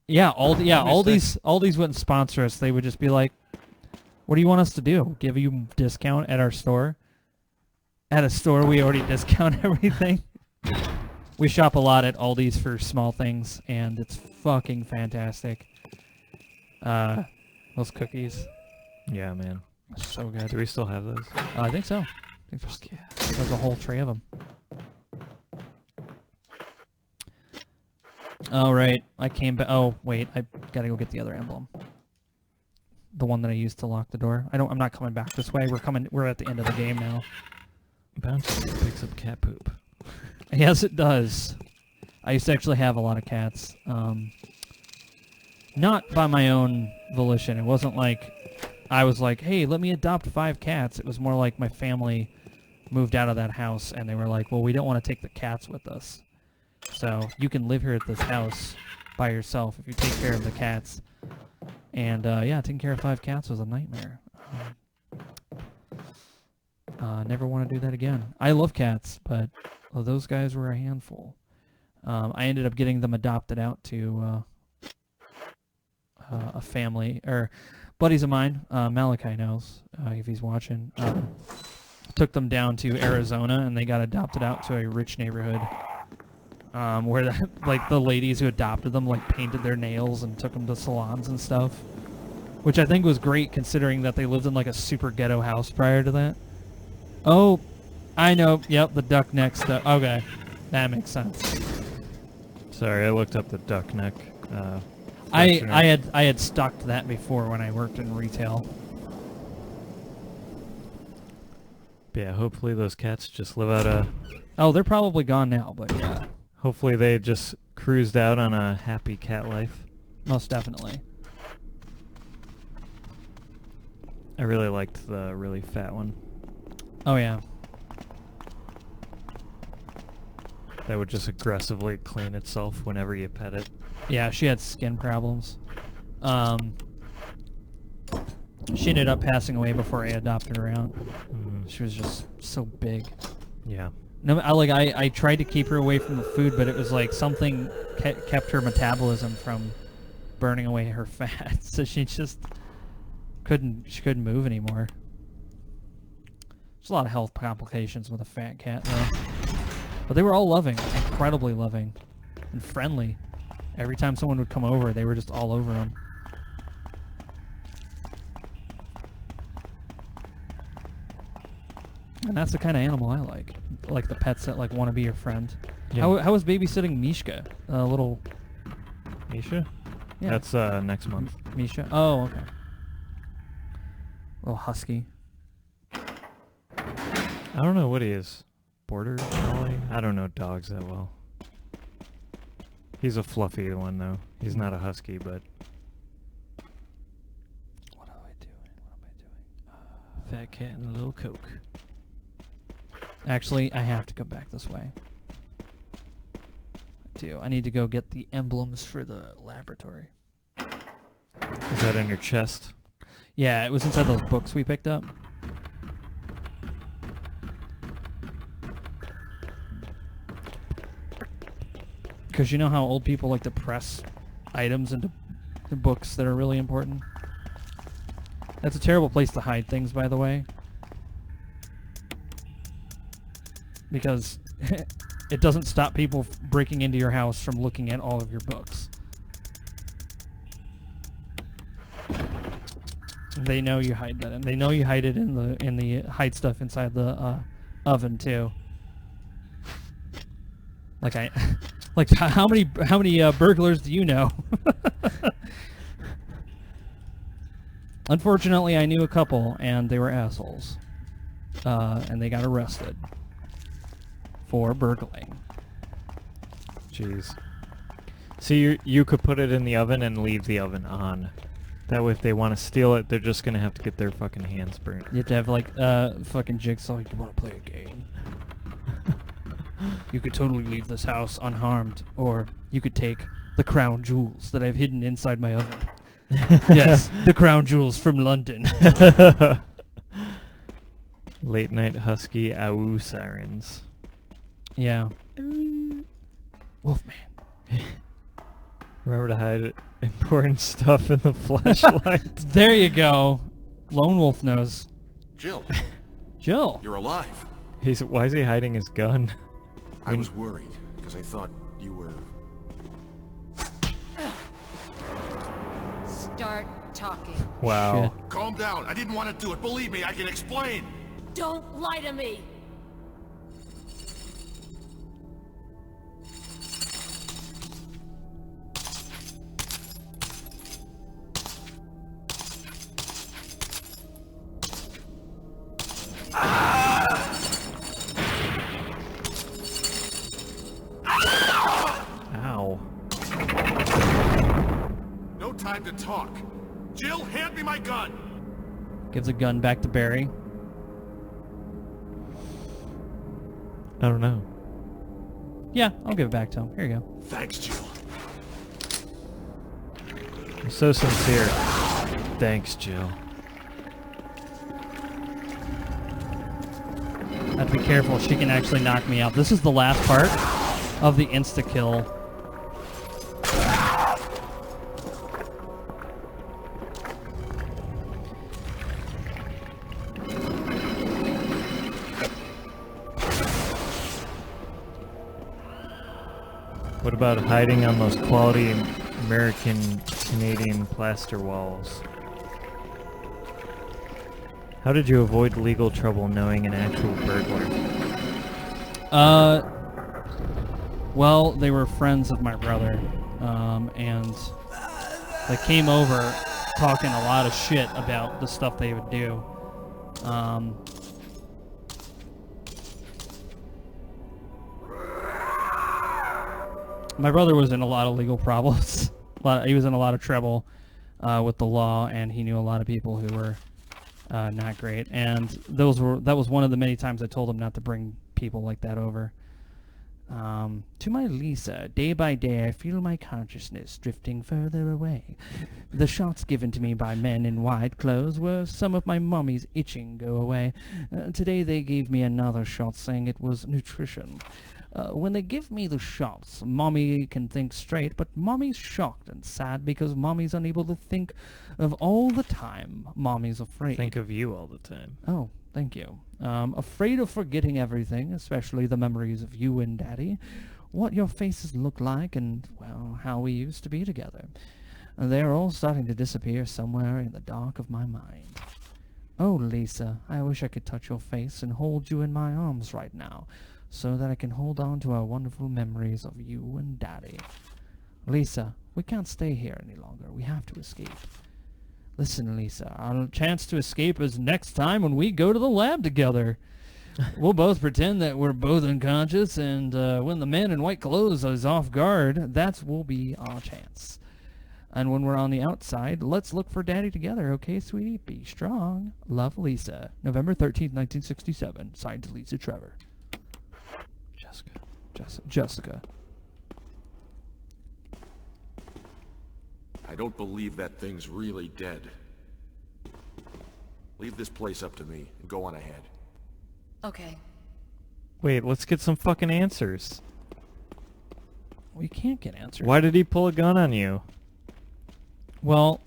Yeah, Understood. Aldi's wouldn't sponsor us. They would just be like, "What do you want us to do? Give you discount at our store? At a store we already discount everything." We shop a lot at Aldi's for small things, and it's fucking fantastic. Those cookies, Yeah, man. so good. Do we still have those? I think so. I think there's a whole tray of them. All right, I came back. Oh wait, I gotta go get the other emblem. The one that I used to lock the door. I'm not coming back this way. We're at the end of the game now. Bounty picks up cat poop. Yes, it does. I used to actually have a lot of cats. Not by my own volition. It wasn't like I was like, hey, let me adopt 5 cats. It was more like my family moved out of that house, and they were like, well, we don't want to take the cats with us. So you can live here at this house by yourself if you take care of the cats. And, yeah, taking care of 5 cats was a nightmare. Never want to do that again. I love cats, but those guys were a handful. I ended up getting them adopted out to a family, or buddies of mine. Malachi knows if he's watching. Took them down to Arizona, and they got adopted out to a rich neighborhood where the ladies who adopted them painted their nails and took them to salons and stuff, which I think was great considering that they lived in a super ghetto house prior to that. Oh, I know. Yep, the duck neck stuff. Okay, that makes sense. Sorry, I looked up the duck neck. I had stocked that before when I worked in retail. Yeah, hopefully those cats just live out a... Oh, they're probably gone now, but yeah, Hopefully they just cruised out on a happy cat life. most definitely. I really liked the really fat one. Oh yeah. That would just aggressively clean itself whenever you pet it. Yeah, she had skin problems. She ended up passing away before I adopted her out. She was just so big. Yeah. No, I tried to keep her away from the food, but it was like something kept her metabolism from burning away her fat, so she just couldn't move anymore. There's a lot of health complications with a fat cat, though. But they were all loving, incredibly loving, and friendly. Every time someone would come over, they were just all over them. And that's the kind of animal I like the pets that want to be your friend. Yeah. How was babysitting Mishka? Little Misha? yeah. That's next month. Misha. Oh, okay. Little husky. I don't know what he is. Border collie? I don't know dogs that well. He's a fluffy one though. He's not a husky, but What am I doing? fat cat and a little Coke. Actually, I have to go back this way. I do. I need to go get the emblems for the laboratory. Is that in your chest? Yeah, it was inside those books we picked up. Because you know how old people like to press items into the books that are really important? That's a terrible place to hide things, by the way. Because it doesn't stop people breaking into your house from looking at all of your books. They know you hide that, and they know you hide it in the hide stuff inside the oven too. How many burglars do you know? Unfortunately, I knew a couple, and they were assholes. And they got arrested for burgling. Jeez. So you could put it in the oven and leave the oven on. That way if they want to steal it, they're just going to have to get their fucking hands burnt. You have to have, like, fucking Jigsaw. You want to play a game? You could totally leave this house unharmed, or you could take the crown jewels that I've hidden inside my oven. Yes, the crown jewels from London. Late night husky ow sirens. Yeah. Wolfman. Remember to hide important stuff in the flashlight. There you go. Lone Wolf knows. Jill, Jill. you're alive. Why is he hiding his gun? I was worried, because I thought you were... Start talking. Wow. Shit. Calm down. I didn't want to do it. Believe me, I can explain. Don't lie to me! Ow. No time to talk. Jill, hand me my gun. Gives a gun back to Barry. I don't know. Yeah, I'll give it back to him. Here you go. Thanks, Jill. I'm so sincere. Thanks, Jill. I have to be careful. She can actually knock me out. This is the last part of the insta-kill. What about hiding on those quality American Canadian plaster walls? How did you avoid legal trouble knowing an actual burglar? Well, they were friends of my brother, and they came over talking a lot of shit about the stuff they would do. My brother was in a lot of legal problems. He was in a lot of trouble with the law, and he knew a lot of people who were not great. And that was one of the many times I told him not to bring people like that over. To my Lisa, day by day I feel my consciousness drifting further away. The shots given to me by men in white clothes were some of my mommy's itching go away. Today they gave me another shot saying it was nutrition. When they give me the shots, Mommy can think straight, but Mommy's shocked and sad because Mommy's unable to think of all the time. Mommy's afraid. Think of you all the time. Oh, thank you. Afraid of forgetting everything, especially the memories of you and Daddy, what your faces look like, and, well, how we used to be together. They're all starting to disappear somewhere in the dark of my mind. Oh, Lisa, I wish I could touch your face and hold you in my arms right now, so that I can hold on to our wonderful memories of you and Daddy. Lisa, we can't stay here any longer. We have to escape. Listen, Lisa, our chance to escape is next time when we go to the lab together. We'll both pretend that we're both unconscious, and when the man in white clothes is off guard, that will be our chance. And when we're on the outside, let's look for Daddy together, okay, sweetie? Be strong. Love, Lisa. November 13th, 1967. Signed, Lisa Trevor. Jessica. I don't believe that thing's really dead. Leave this place up to me and go on ahead. Okay. Wait, let's get some fucking answers. We can't get answers. Why did he pull a gun on you? Well,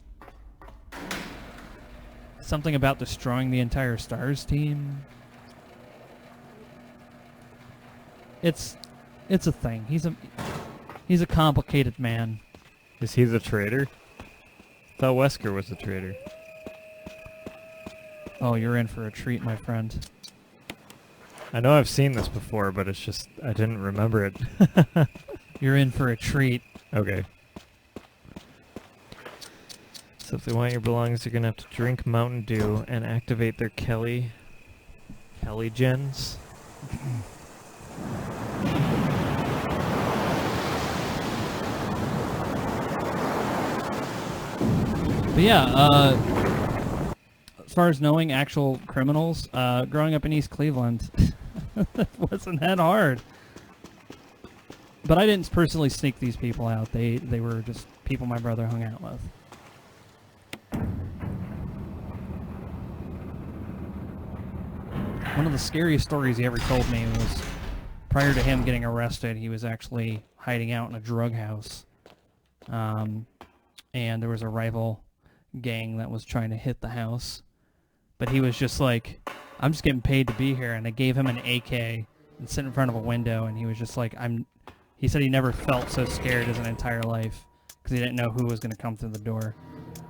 something about destroying the entire STARS team. It's a thing. He's a complicated man. Is he the traitor? I thought Wesker was the traitor. Oh, you're in for a treat, my friend. I know I've seen this before, but it's just, I didn't remember it. You're in for a treat. Okay. So if they want your belongings, you're gonna have to drink Mountain Dew and activate their Kelly gens. But yeah, as far as knowing actual criminals, growing up in East Cleveland, that wasn't that hard. But I didn't personally sneak these people out. They were just people my brother hung out with. One of the scariest stories he ever told me was prior to him getting arrested, he was actually hiding out in a drug house. And there was a rival gang that was trying to hit the house. But he was just like, I'm just getting paid to be here. And they gave him an AK and sit in front of a window. And he was just like, he said he never felt so scared his entire life because he didn't know who was going to come through the door.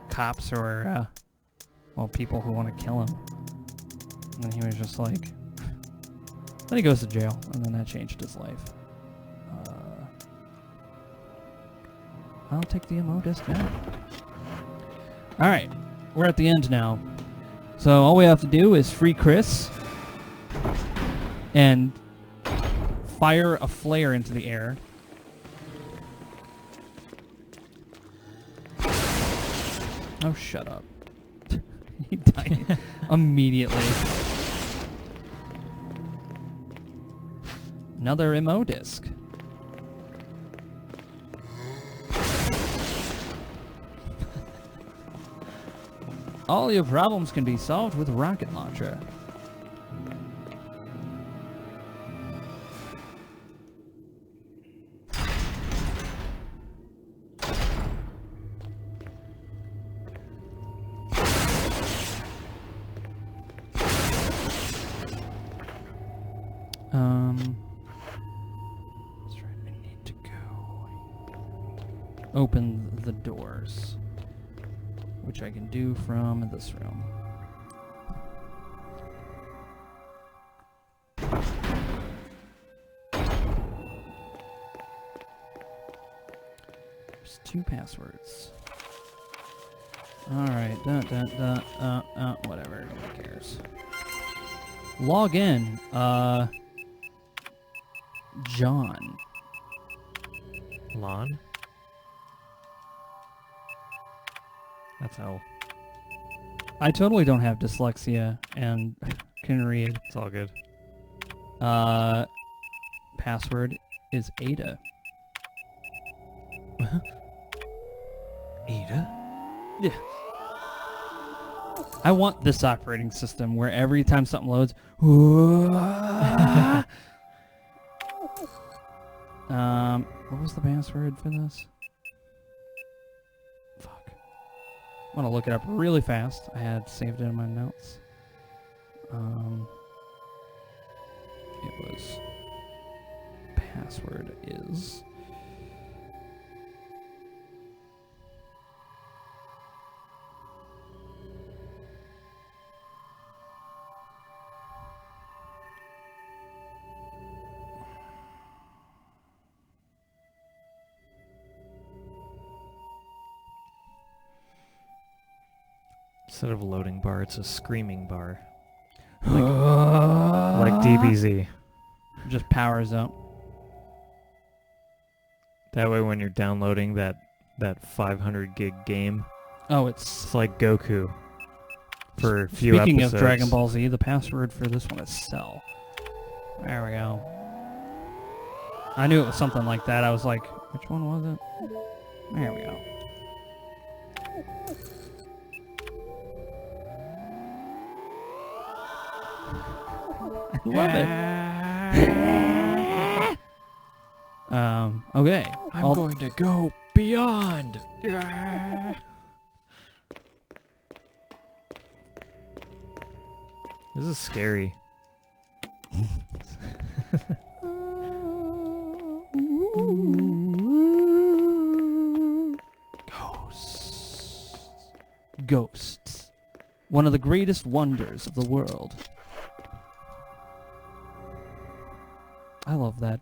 Cops or, well, people who want to kill him. And he was just like, then he goes to jail. And then that changed his life. I'll take the ammo disc now. Alright, we're at the end now. So all we have to do is free Chris and fire a flare into the air. Oh, shut up. He died immediately. Another MO disc. All your problems can be solved with a rocket launcher. That's right, I need to go open the doors, which I can do from this room. There's 2 passwords. Alright, whatever, nobody cares. Log in, John. Lon? That's how. I totally don't have dyslexia and can read. It's all good. Password is Ada. Ada? Yeah. I want this operating system where every time something loads, what was the password for this? Fuck. I want to look it up really fast. I had saved it in my notes. It was password is Instead of a loading bar, it's a screaming bar. Like DBZ. just powers up. That way when you're downloading that 500 gig game, Oh, it's like Goku for a few Speaking episodes. of Dragon Ball Z, the password for this one is Cell. There we go. I knew it was something like that. I was like, which one was it? There we go. I love it. Okay. I'm going to go beyond. This is scary. Ghosts. One of the greatest wonders of the world. I love that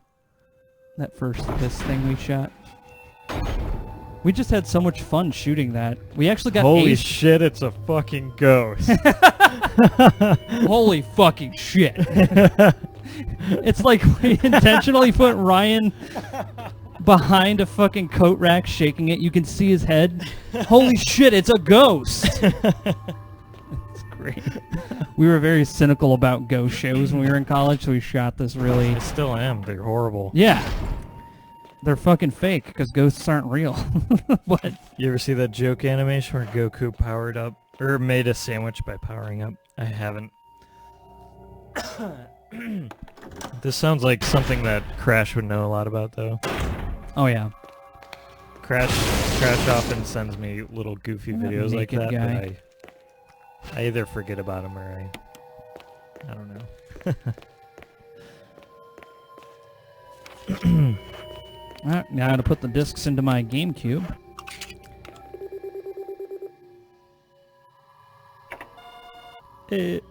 first piss thing we shot. We just had so much fun shooting that. We actually got Holy ace. shit, it's a fucking ghost. Holy fucking shit. It's like we intentionally put Ryan behind a fucking coat rack shaking it. You can see his head. Holy shit, it's a ghost. It's great. We were very cynical about ghost shows when we were in college, so we shot this really... I still am. They're horrible. Yeah. They're fucking fake because ghosts aren't real. But You ever see that joke animation where Goku powered up or made a sandwich by powering up? I haven't. This sounds like something that Crash would know a lot about, though. oh yeah. Crash often sends me little goofy That videos like naked that, guy. but I either forget about them or I don't know. Alright, now to put the discs into my GameCube. I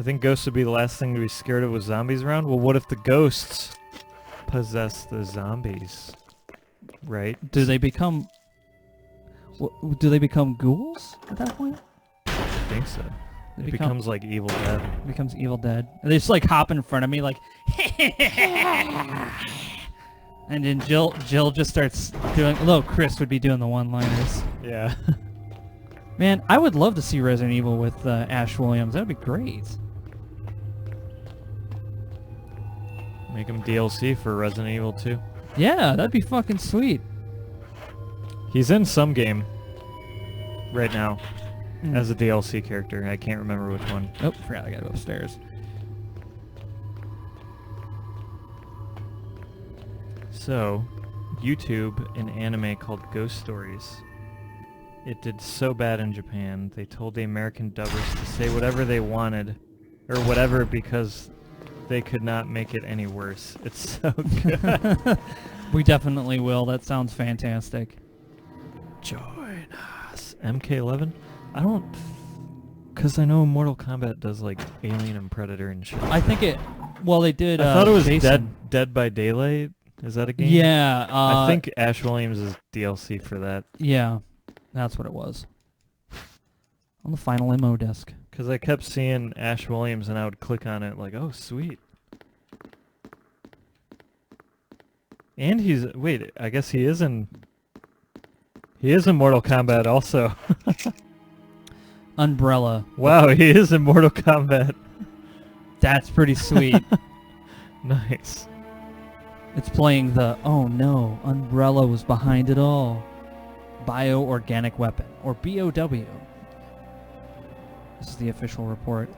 think ghosts would be the last thing to be scared of with zombies around. Well, what if the ghosts possess the zombies? Right? Do they become... do they become ghouls at that point? I think so. They It become- becomes like Evil Dead. Becomes Evil Dead. And they just like hop in front of me like... And then Jill just starts doing... Although Chris would be doing the one-liners. Yeah. Man, I would love to see Resident Evil with Ash Williams. That would be great. Make them DLC for Resident Evil 2. Yeah, that'd be fucking sweet. He's in some game right now Mm. as a DLC character. I can't remember which one. Oh, forgot I gotta go upstairs. So, YouTube, an anime called Ghost Stories. It did so bad in Japan, they told the American dubbers to say whatever they wanted, or whatever, because they could not make it any worse. It's so good. We definitely will. That sounds fantastic. Join us. MK11? I don't... Because I know Mortal Kombat does, like, Alien and Predator and shit. I think it... Well, they did... I thought it was Jason. Dead by Daylight. Is that a game? Yeah. I think Ash Williams is DLC for that. Yeah. That's what it was. On the final MO disc. Because I kept seeing Ash Williams and I would click on it like, oh, sweet. And he's... Wait, I guess he is in... He is in Mortal Kombat also. Umbrella. Wow, he is in Mortal Kombat. That's pretty sweet. Nice. It's playing the, oh no, Umbrella was behind it all. Bioorganic weapon, or BOW. This is the official report.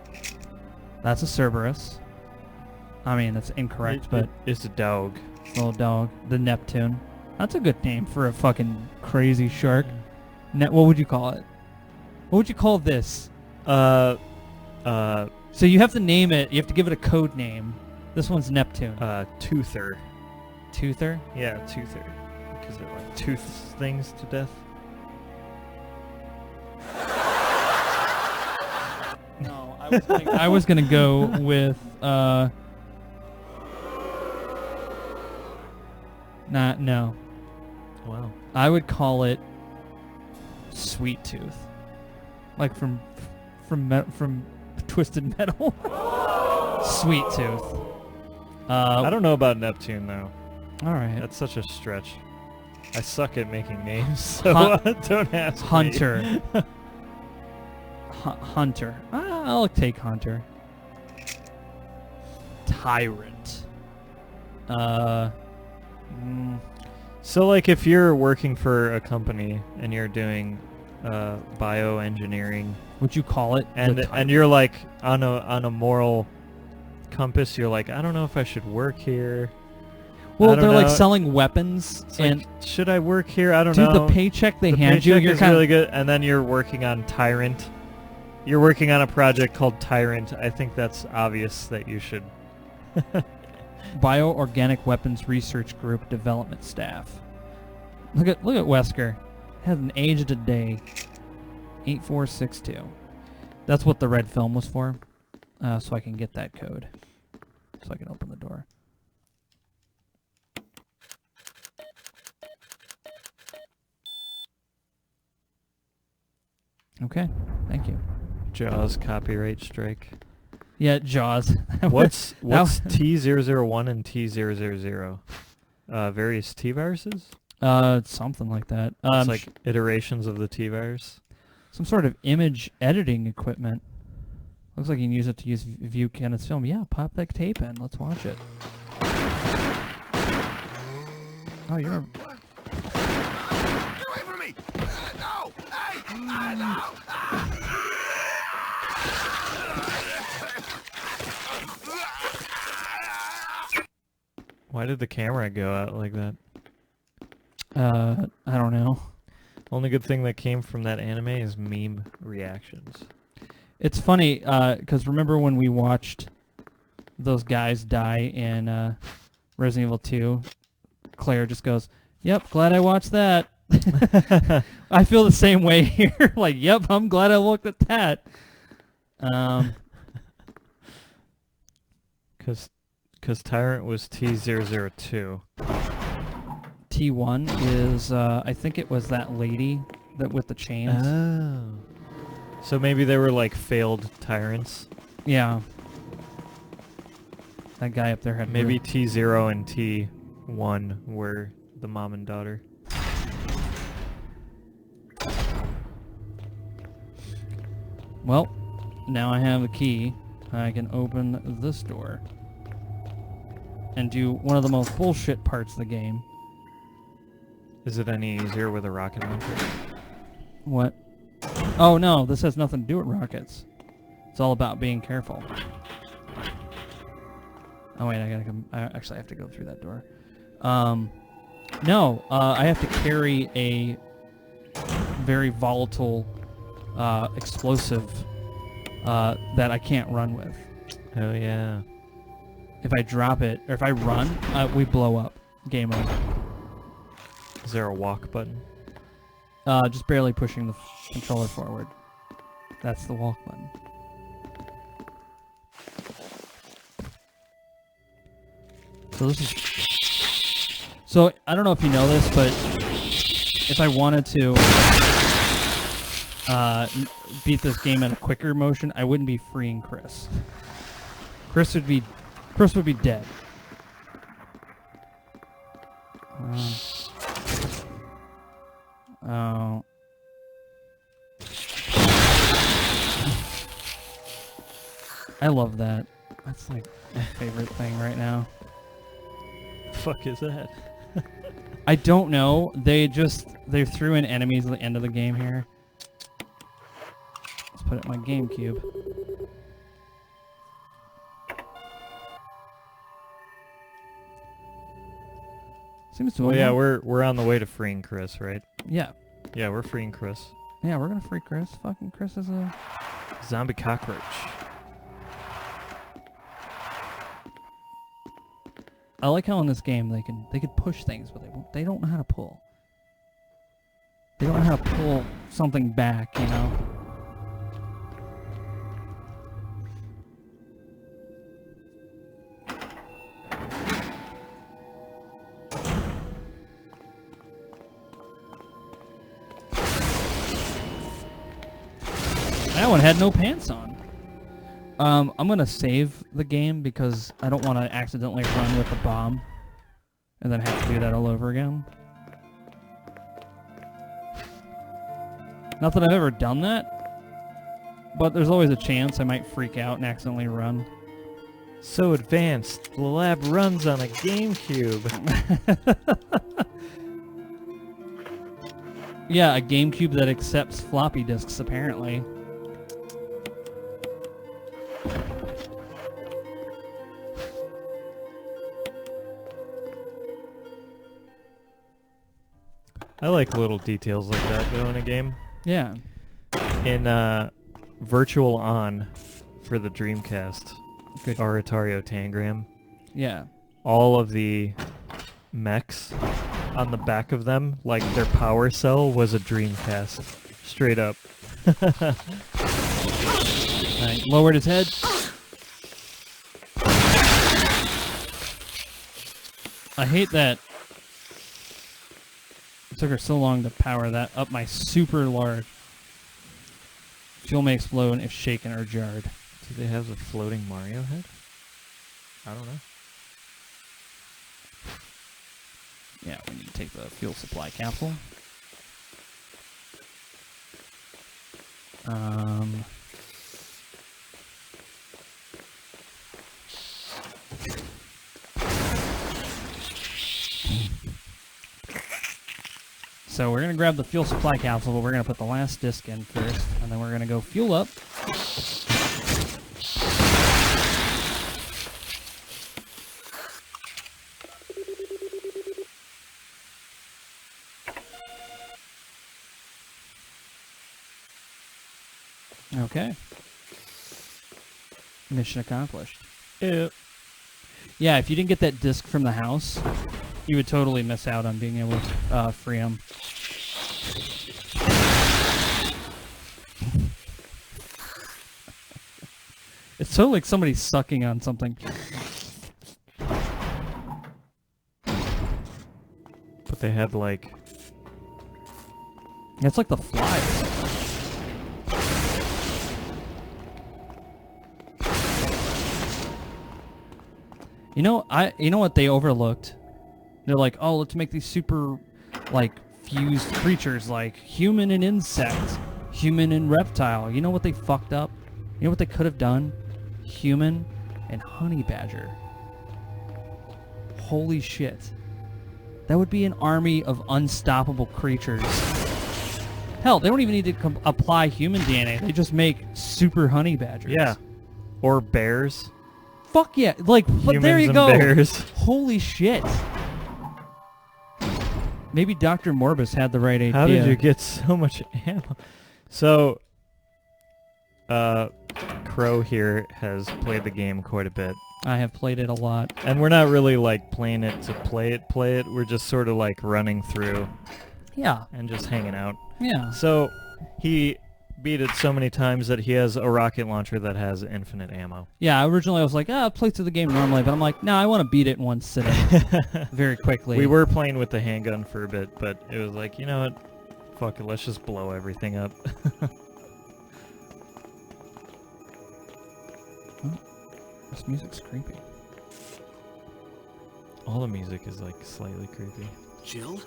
That's a Cerberus. I mean, that's incorrect, but It's a dog. little dog. The Neptune. That's a good name for a fucking crazy shark. What would you call it? What would you call this? So you have to name it, you have to give it a code name. This one's Neptune. Toother. Toother? Yeah, Toother. Because it like tooths things to death. No, I was gonna go with no. Wow. I would call it Sweet Tooth. Like from Twisted Metal. Sweet Tooth. I don't know about Neptune though. All right. That's such a stretch. I suck at making names, so don't ask me. Hunter. Hunter. I'll take Hunter. Tyrant. So like if you're working for a company and you're doing bioengineering Would you call it? and you're like on a moral compass, you're like, I don't know if I should work here. Well, I don't they're like know. selling weapons, It's and like, should I work here? I don't dude, know. the paycheck they The hand you, paycheck you're is kind really of good, and then you're working on Tyrant. You're working on a project called Tyrant. I think that's obvious that you should. Bioorganic Weapons Research Group development staff. Look at Wesker. Has an age of today. 8462. That's what the red film was for. So I can get that code. So I can open the door. Okay, thank you. Jaws copyright strike. Yeah, Jaws. What's That- T001 and T000? Various T viruses? Something like that. It's like iterations of the T virus. Some sort of image editing equipment. Looks like you can use it to view Kenneth's film. Yeah, pop that tape in. Let's watch it. Oh, you're... Get away from me! No! Hey! No! Why did the camera go out like that? I don't know. Only good thing that came from that anime is meme reactions. It's funny, because remember when we watched those guys die in Resident Evil 2? Claire just goes, "Yep, glad I watched that." I feel the same way here. Like, yep, I'm glad I looked at that. Because Tyrant was T002. T1 is, I think it was that lady that with the chains. Oh. So maybe they were like failed tyrants. Yeah. That guy up there had... Maybe T0 and T1 were the mom and daughter. Well, now I have a key. I can open this door. And do one of the most bullshit parts of the game. Is it any easier with a rocket launcher? What? Oh no, this has nothing to do with rockets. It's all about being careful. Oh wait, I gotta come. Actually, I have to go through that door. No, I have to carry a very volatile explosive that I can't run with. Oh yeah. If I drop it, or if I run, we blow up. Game over. Is there a walk button? Just barely pushing the controller forward. That's the walk button. So this is... So, I don't know if you know this, but if I wanted to beat this game in a quicker motion, I wouldn't be freeing Chris. Chris would be dead. Oh. I love that. That's like my favorite thing right now. The fuck is that? I don't know. They threw in enemies at the end of the game here. Let's put it in my GameCube. Seems to Well, yeah, we're on the way to freeing Chris, right? Yeah. Yeah, we're freeing Chris. Yeah, we're gonna free Chris. Fucking Chris is a... Zombie cockroach. I like how in this game they could push things, but they don't know how to pull. They don't know how to pull something back, you know? That one had no pants on. I'm gonna save the game because I don't want to accidentally run with the bomb and then have to do that all over again. Not that I've ever done that, but there's always a chance I might freak out and accidentally run. So advanced. The lab runs on a GameCube. Yeah, a GameCube that accepts floppy disks, apparently. I like little details like that though in a game. Yeah. In Virtual On for the Dreamcast, Good. or Atari Tangram, Yeah. all of the mechs on the back of them, like their power cell was a Dreamcast. Straight up. Right. Lowered his head. I hate that it took her so long to power that up my super large. Fuel may explode if shaken or jarred. Do they have the floating Mario head? I don't know. Yeah, we need to take the fuel supply capsule. So we're going to grab the fuel supply capsule, but we're going to put the last disc in first, and then we're going to go fuel up. Okay. Mission accomplished. Yep. Yeah, if you didn't get that disc from the house, you would totally miss out on being able to free him. It's so like somebody sucking on something. But they had like... It's like the flies. You know what they overlooked? They're like, oh, let's make these super, like, fused creatures, like human and insect, human and reptile. You know what they fucked up? You know what they could have done? Human and honey badger. Holy shit. That would be an army of unstoppable creatures. Hell, they don't even need to apply human DNA. They just make super honey badgers. Yeah. Or bears. Fuck yeah. Like, but there you Humans go. and bears. Holy shit. Maybe Dr. Morbus had the right idea. How did you get so much ammo? So, Crow here has played the game quite a bit. I have played it a lot. And we're not really, like, playing it to play it. We're just sort of, like, running through Yeah. and just hanging out. Yeah. So, he beat it so many times that he has a rocket launcher that has infinite ammo. Yeah, originally I was like, I'll play through the game normally, but I'm like, no, I want to beat it in one sitting. Very quickly. We were playing with the handgun for a bit, but it was like, you know what? Fuck it, let's just blow everything up. This music's creepy. All the music is, like, slightly creepy. Jill?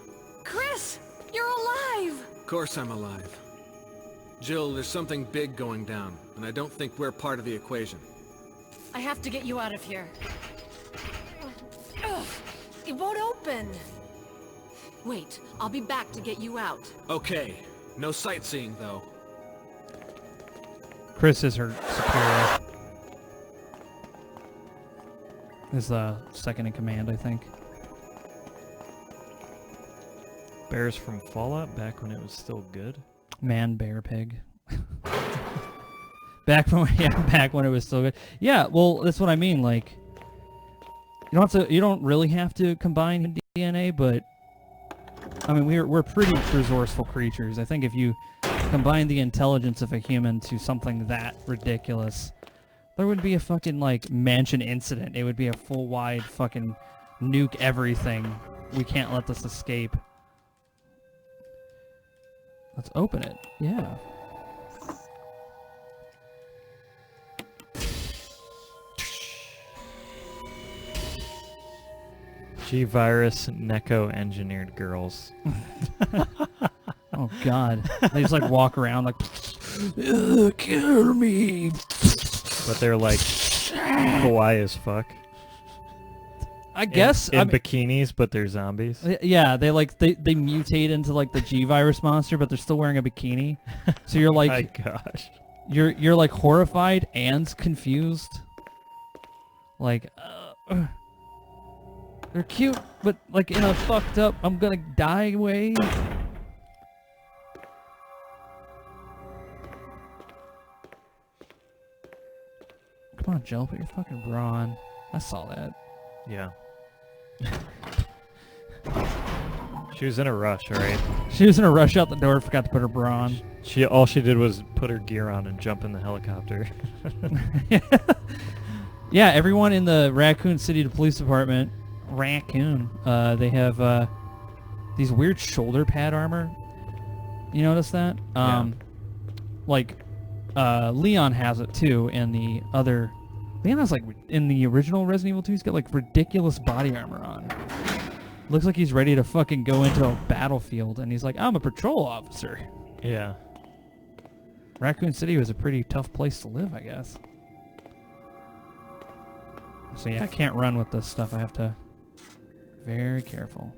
Chris! You're alive! Of course I'm alive. Jill, there's something big going down, and I don't think we're part of the equation. I have to get you out of here. Ugh, it won't open. Wait, I'll be back to get you out. Okay, no sightseeing, though. Chris is her superior. Is the second in command, I think. Bears from Fallout, back when it was still good. Man, bear, pig. back when it was still good. Yeah, well, that's what I mean. Like, you don't really have to combine DNA, but I mean, we're pretty resourceful creatures. I think if you combine the intelligence of a human to something that ridiculous, there would be a fucking like mansion incident. It would be a full wide fucking nuke everything. We can't let this escape. Let's open it. Yeah. G-Virus Neko-engineered girls. Oh god. They just like walk around like, kill me. But they're like kawaii as fuck. I guess in bikinis, but they're zombies. Yeah, they mutate into like the G-Virus monster, but they're still wearing a bikini. So you're like, my gosh, you're like horrified and confused. Like, they're cute, but like in a fucked up, I'm gonna die way. Come on, Jill, put your fucking bra on. I saw that. Yeah. She was in a rush, alright? She was in a rush out the door, forgot to put her bra on. All she did was put her gear on and jump in the helicopter. Yeah, everyone in the Raccoon City Police Department, they have these weird shoulder pad armor. You notice that? Yeah. Like, Leon has it too, and the other... Leon has, like, in the original Resident Evil 2, he's got, like, ridiculous body armor on. Looks like he's ready to fucking go into a battlefield, and he's like, I'm a patrol officer. Yeah. Raccoon City was a pretty tough place to live, I guess. So yeah, I can't run with this stuff. I have to... Very careful.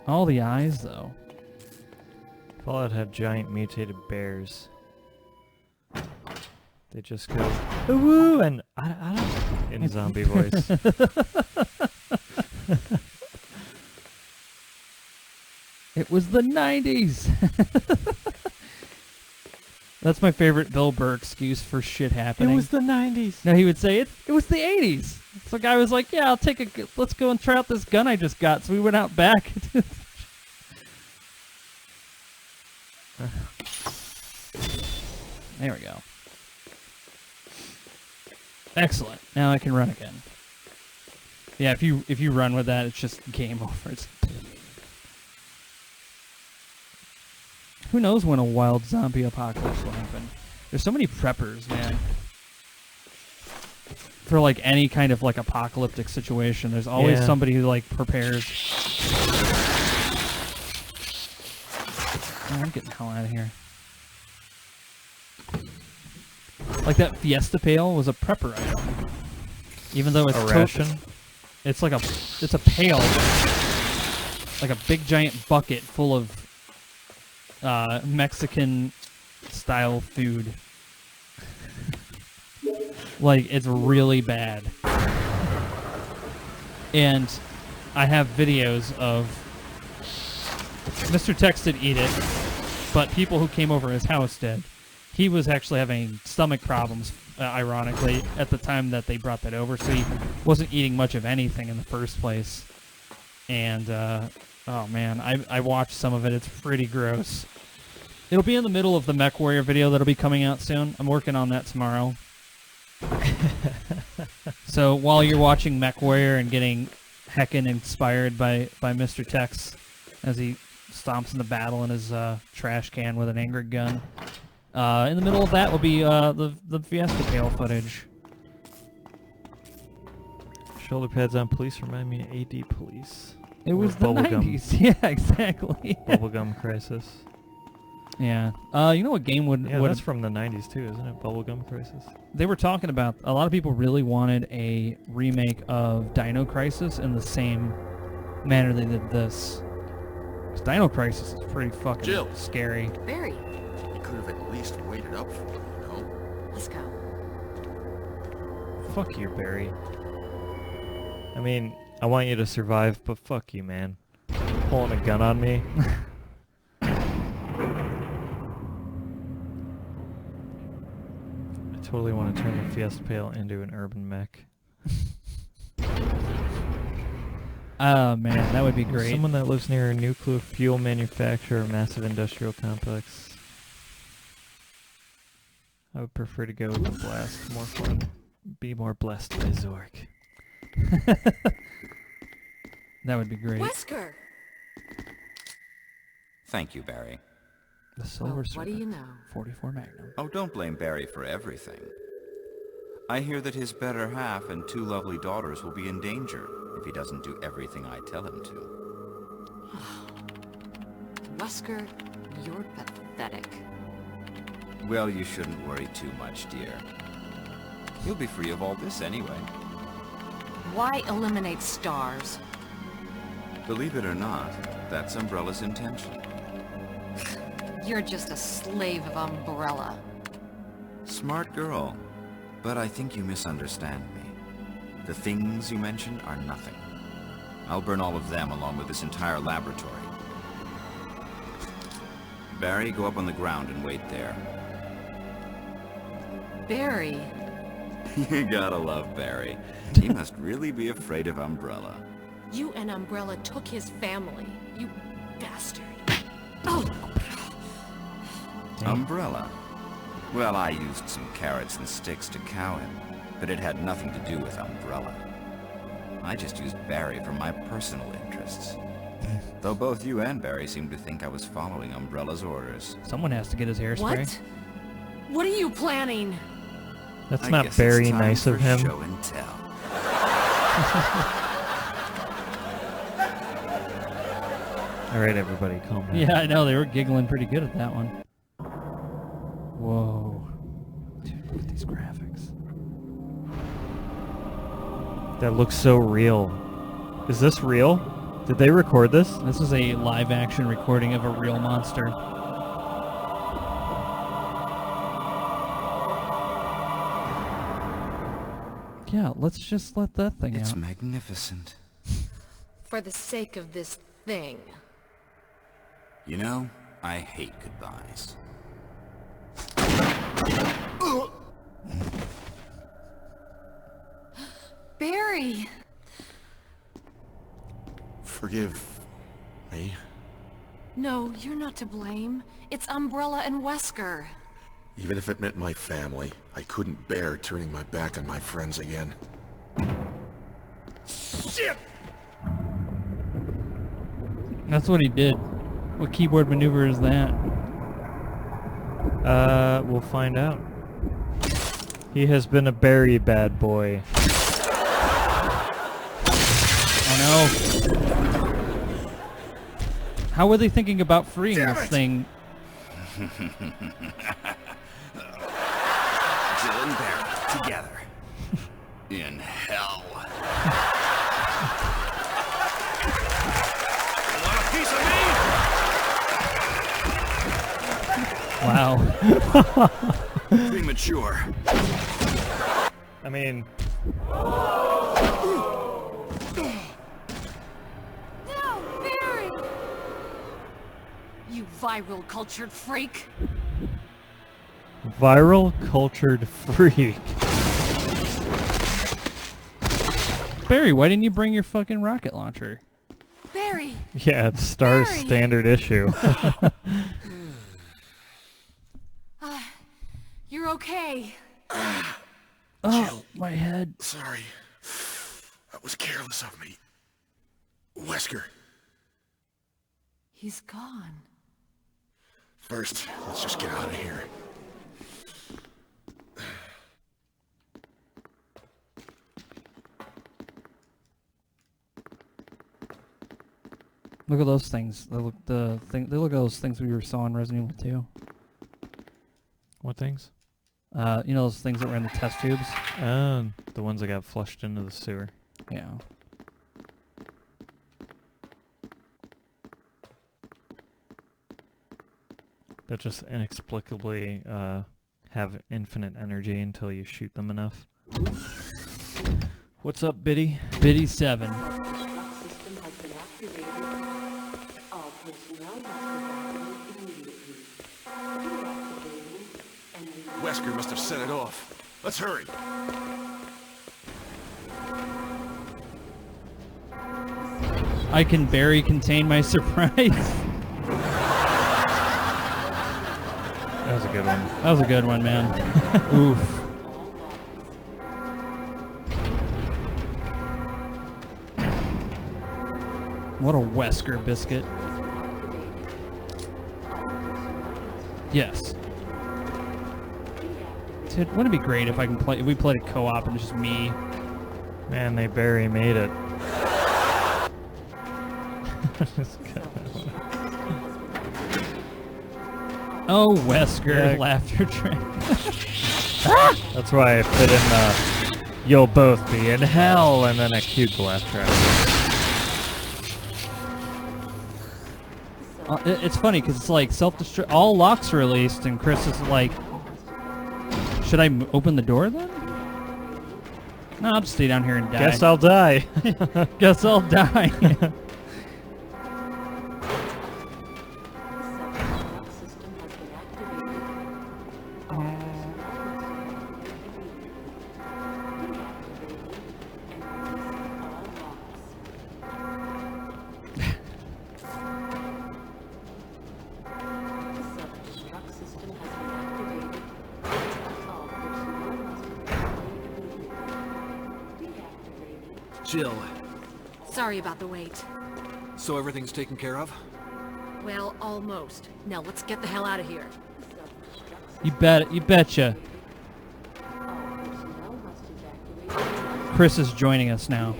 All the eyes, though. Fallout had giant mutated bears. They just go, woo, and I don't... in zombie voice. It was the 90s! That's my favorite Bill Burr excuse for shit happening. It was the 90s. No, he would say, it was the 80s. So a guy was like, yeah, let's go and try out this gun I just got. So we went out back. There we go. Excellent. Now I can run again. Yeah, if you run with that, it's just game over. Who knows when a wild zombie apocalypse will happen? There's so many preppers, man. For like any kind of like apocalyptic situation, there's always somebody who like prepares. Oh, I'm getting the hell out of here. Like that Fiesta pail was a prepper item, even though it's a ration. It's like it's a pail, like a big giant bucket full of Mexican style food. Like, it's really bad. And I have videos of Mr. Tex did eat it, but people who came over his house did. He was actually having stomach problems, ironically, at the time that they brought that over, so he wasn't eating much of anything in the first place. And, oh man, I watched some of it. It's pretty gross. It'll be in the middle of the MechWarrior video that'll be coming out soon. I'm working on that tomorrow. So while you're watching MechWarrior and getting heckin' inspired by Mr. Tex as he stomps in the battle in his trash can with an anger gun, in the middle of that will be the Fiesta pail footage. Shoulder pads on police remind me of AD Police. It was the Bubblegum. 90s. Yeah, exactly. Bubblegum Crisis. Yeah. You know what game would... Yeah, that's from the 90s too, isn't it? Bubblegum Crisis. They were talking about... A lot of people really wanted a remake of Dino Crisis in the same manner they did this. 'Cause Dino Crisis is pretty fucking scary. Barry, You could have at least waited up for it, you know? let's go. Fuck you, Barry. I mean, I want you to survive, but fuck you, man. Pulling a gun on me. I totally want to turn the Fiesta Pail into an urban mech. Oh man, that would be great. Someone that lives near a nuclear fuel manufacturer or massive industrial complex. I would prefer to go with the blast. More fun. Be more blessed by Zork. That would be great. Wesker! Thank you, Barry. The Silver What do you know? 44 Magnum. Oh, don't blame Barry for everything. I hear that his better half and 2 lovely daughters will be in danger if he doesn't do everything I tell him to. Wesker, you're pathetic. Well, you shouldn't worry too much, dear. You'll be free of all this anyway. Why eliminate stars? Believe it or not, that's Umbrella's intention. You're just a slave of Umbrella. Smart girl. But I think you misunderstand me. The things you mentioned are nothing. I'll burn all of them along with this entire laboratory. Barry, go up on the ground and wait there. Barry, You gotta love Barry. He must really be afraid of Umbrella. you and Umbrella took his family. You bastard. Oh! Umbrella? Well, I used some carrots and sticks to cow him, but it had nothing to do with Umbrella. I just used Barry for my personal interests. Though both you and Barry seem to think I was following Umbrella's orders. Someone has to get his hairspray. What? What are you planning? That's I not guess very it's time nice of for him. Show and tell. All right, everybody, calm down. Yeah, I know. They were giggling pretty good at that one. Whoa. Dude, look at these graphics. That looks so real. Is this real? Did they record this? This is a live-action recording of a real monster. Yeah, let's just let that thing It's out. magnificent. For the sake of this thing. You know, I hate goodbyes. Barry! Forgive me. No, you're not to blame. It's Umbrella and Wesker. Even if it meant my family, I couldn't bear turning my back on my friends again. Shit! That's what he did. What keyboard maneuver is that? We'll find out. He has been a very bad boy. Oh no. How were they thinking about freeing this thing? Jill and Barry, together. In hell. Want a piece of me? Wow. Premature. I mean, No, Barry! You viral cultured freak! viral cultured freak. Barry, why didn't you bring your fucking rocket launcher? Barry! Yeah, it's Star's Barry! standard issue. You're okay. Oh, my head. Sorry. That was careless of me. Wesker. He's gone. First, let's just get out of here. Look at those things. They look They look at those things we saw in Resident Evil 2. What things? You know those things that were in the test tubes? The ones that got flushed into the sewer. Yeah. That just inexplicably have infinite energy until you shoot them enough. What's up, Biddy? Biddy 7. System has been activated. All personnel must evacuate immediately. Deactivating and Wesker must have set it off. Let's hurry. I can Barry contain my surprise. That was a good one. That was a good one, man. Oof. What a Wesker biscuit. Yes. Dude, wouldn't it be great if if we played a co-op and it's just me? Man, they Barry made it. Oh, Wesker, Yeah. laughter track. That's why I fit in the "You'll both be in hell" and then a cute laugh track. It's funny because it's like self-destruct. All locks released, and Chris is like, "Should I open the door then?" No, I'll just stay down here and die. Guess I'll die. Guess I'll die. system has been activated. All personnel self-destruct system has been activated. All personnel must evacuate immediately. Deactivating. Jill, Sorry about the wait. So everything's taken care of? Well, almost. Now let's get the hell out of here. You betcha. Chris is joining us now.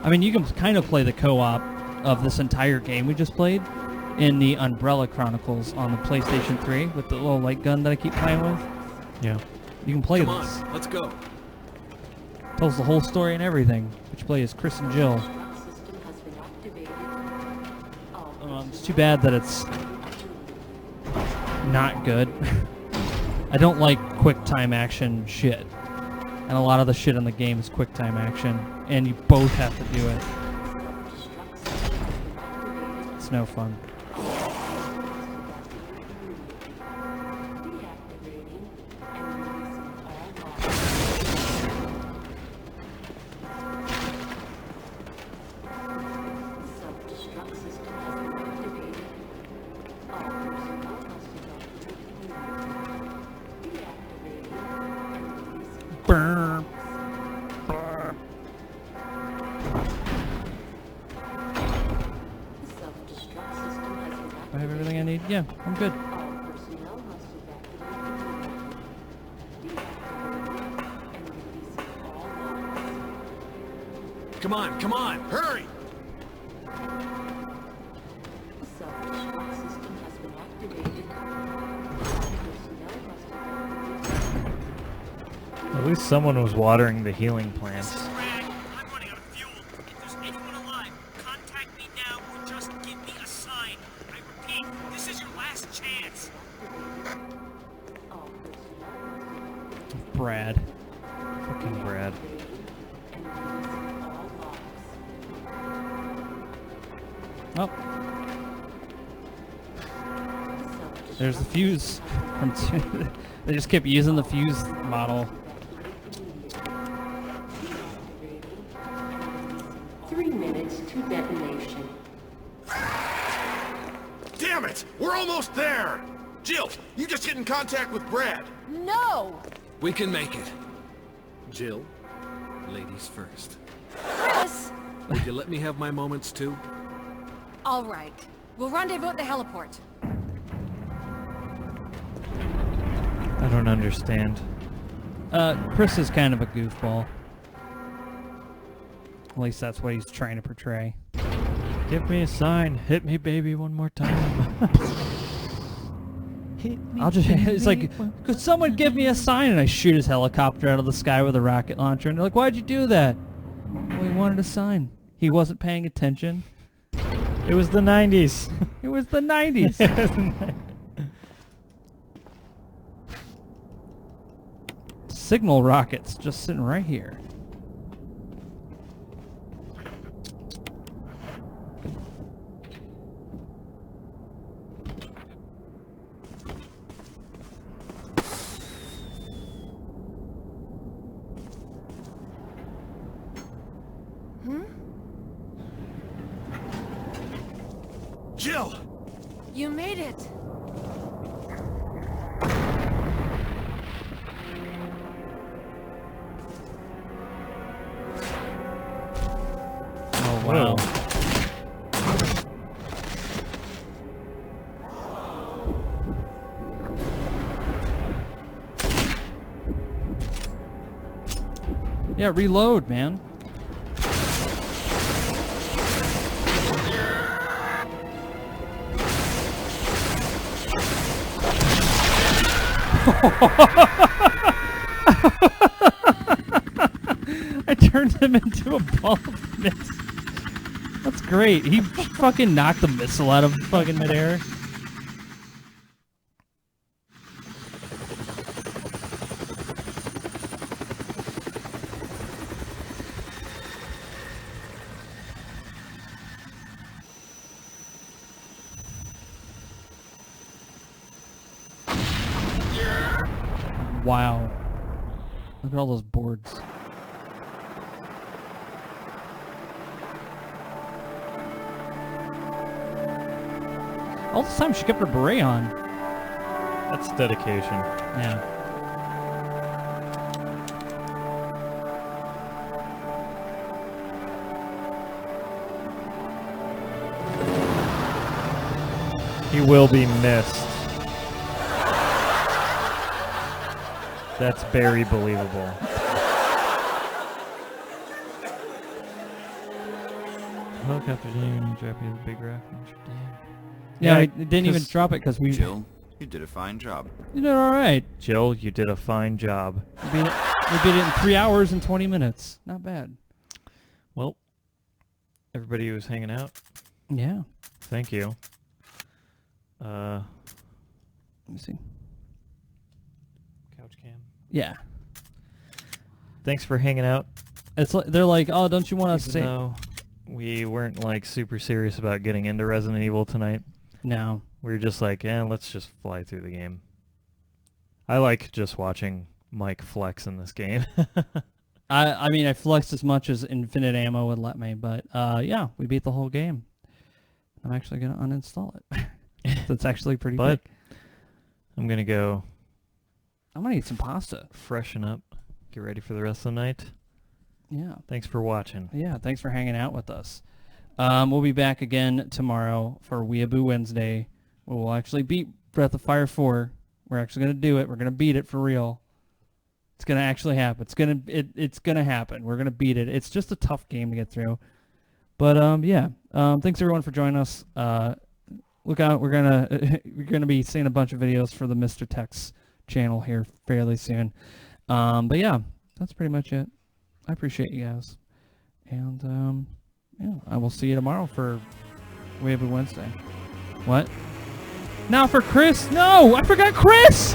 I mean, you can kind of play the co-op of this entire game we just played in the Umbrella Chronicles on the PlayStation 3 with the little light gun that I keep playing with. Yeah. You can play Come this. on, let's go. Tells the whole story and everything. Which you play as Chris and Jill. It's too bad that it's not good. I don't like quick time action shit. And a lot of the shit in the game is quick time action. And you both have to do it. It's no fun. Brr. Brr. I have everything I need? Yeah, I'm good. Come on, hurry! At least someone was watering the healing plants. Brad, I'm running out of fuel. If there's anyone alive, contact me now or just give me a sign. I repeat, this is your last chance. Brad. Fucking Brad. Oh. There's the fuse. From they just kept using the fuse model. 3 minutes to detonation. Damn it! We're almost there! Jill, you just get in contact with Brad. No! We can make it. Jill, ladies first. Chris! Would you let me have my moments too? All right. We'll rendezvous at the heliport. I don't understand. Chris is kind of a goofball. At least that's what he's trying to portray. Give me a sign. Hit me, baby, one more time. Hit me. I'll just, it's baby, like, could someone give me a sign? And I shoot his helicopter out of the sky with a rocket launcher. And they're like, why'd you do that? Well, he wanted a sign. He wasn't paying attention. It was the 90s. It was the 90s. Signal rockets just sitting right here. Jill! You made it! Oh, wow. Yeah, reload, man. I turned him into a ball of mist. That's great. He fucking knocked the missile out of fucking midair. Wow. Look at all those boards. All this time she kept her beret on. That's dedication. Yeah. He will be missed. That's very believable. Helicopter didn't even drop you the big rock. Damn. Yeah, Yeah, it didn't even 'cause- drop it because we Jill, you did a fine job. you did all right. Jill, you did a fine job. We beat it in 3 hours and 20 minutes. Not bad. Well, everybody who was hanging out, Yeah. thank you. Let me see. Couch cam. Yeah. Thanks for hanging out. It's like, they're like, oh, don't you want to Even say? though we weren't like super serious about getting into Resident Evil tonight. No. We were just like, let's just fly through the game. I like just watching Mike flex in this game. I mean, I flexed as much as infinite ammo would let me, but yeah, we beat the whole game. I'm actually gonna uninstall it. That's actually pretty But big. I'm gonna go I'm gonna eat some pasta. freshen up, get ready for the rest of the night. Yeah. Thanks for watching. Yeah, thanks for hanging out with us. We'll be back again tomorrow for Weeaboo Wednesday. We'll actually beat Breath of Fire 4. We're actually going to do it. We're going to beat it for real. It's going to actually happen. It's going to happen. We're going to beat it. It's just a tough game to get through. But yeah, thanks everyone for joining us. Look out, we're going to be seeing a bunch of videos for the Mr. Tex channel here fairly soon. But yeah, that's pretty much it. I appreciate you guys. And yeah, I will see you tomorrow for Weeaboo Wednesday. What? Now for Chris? No! I forgot Chris!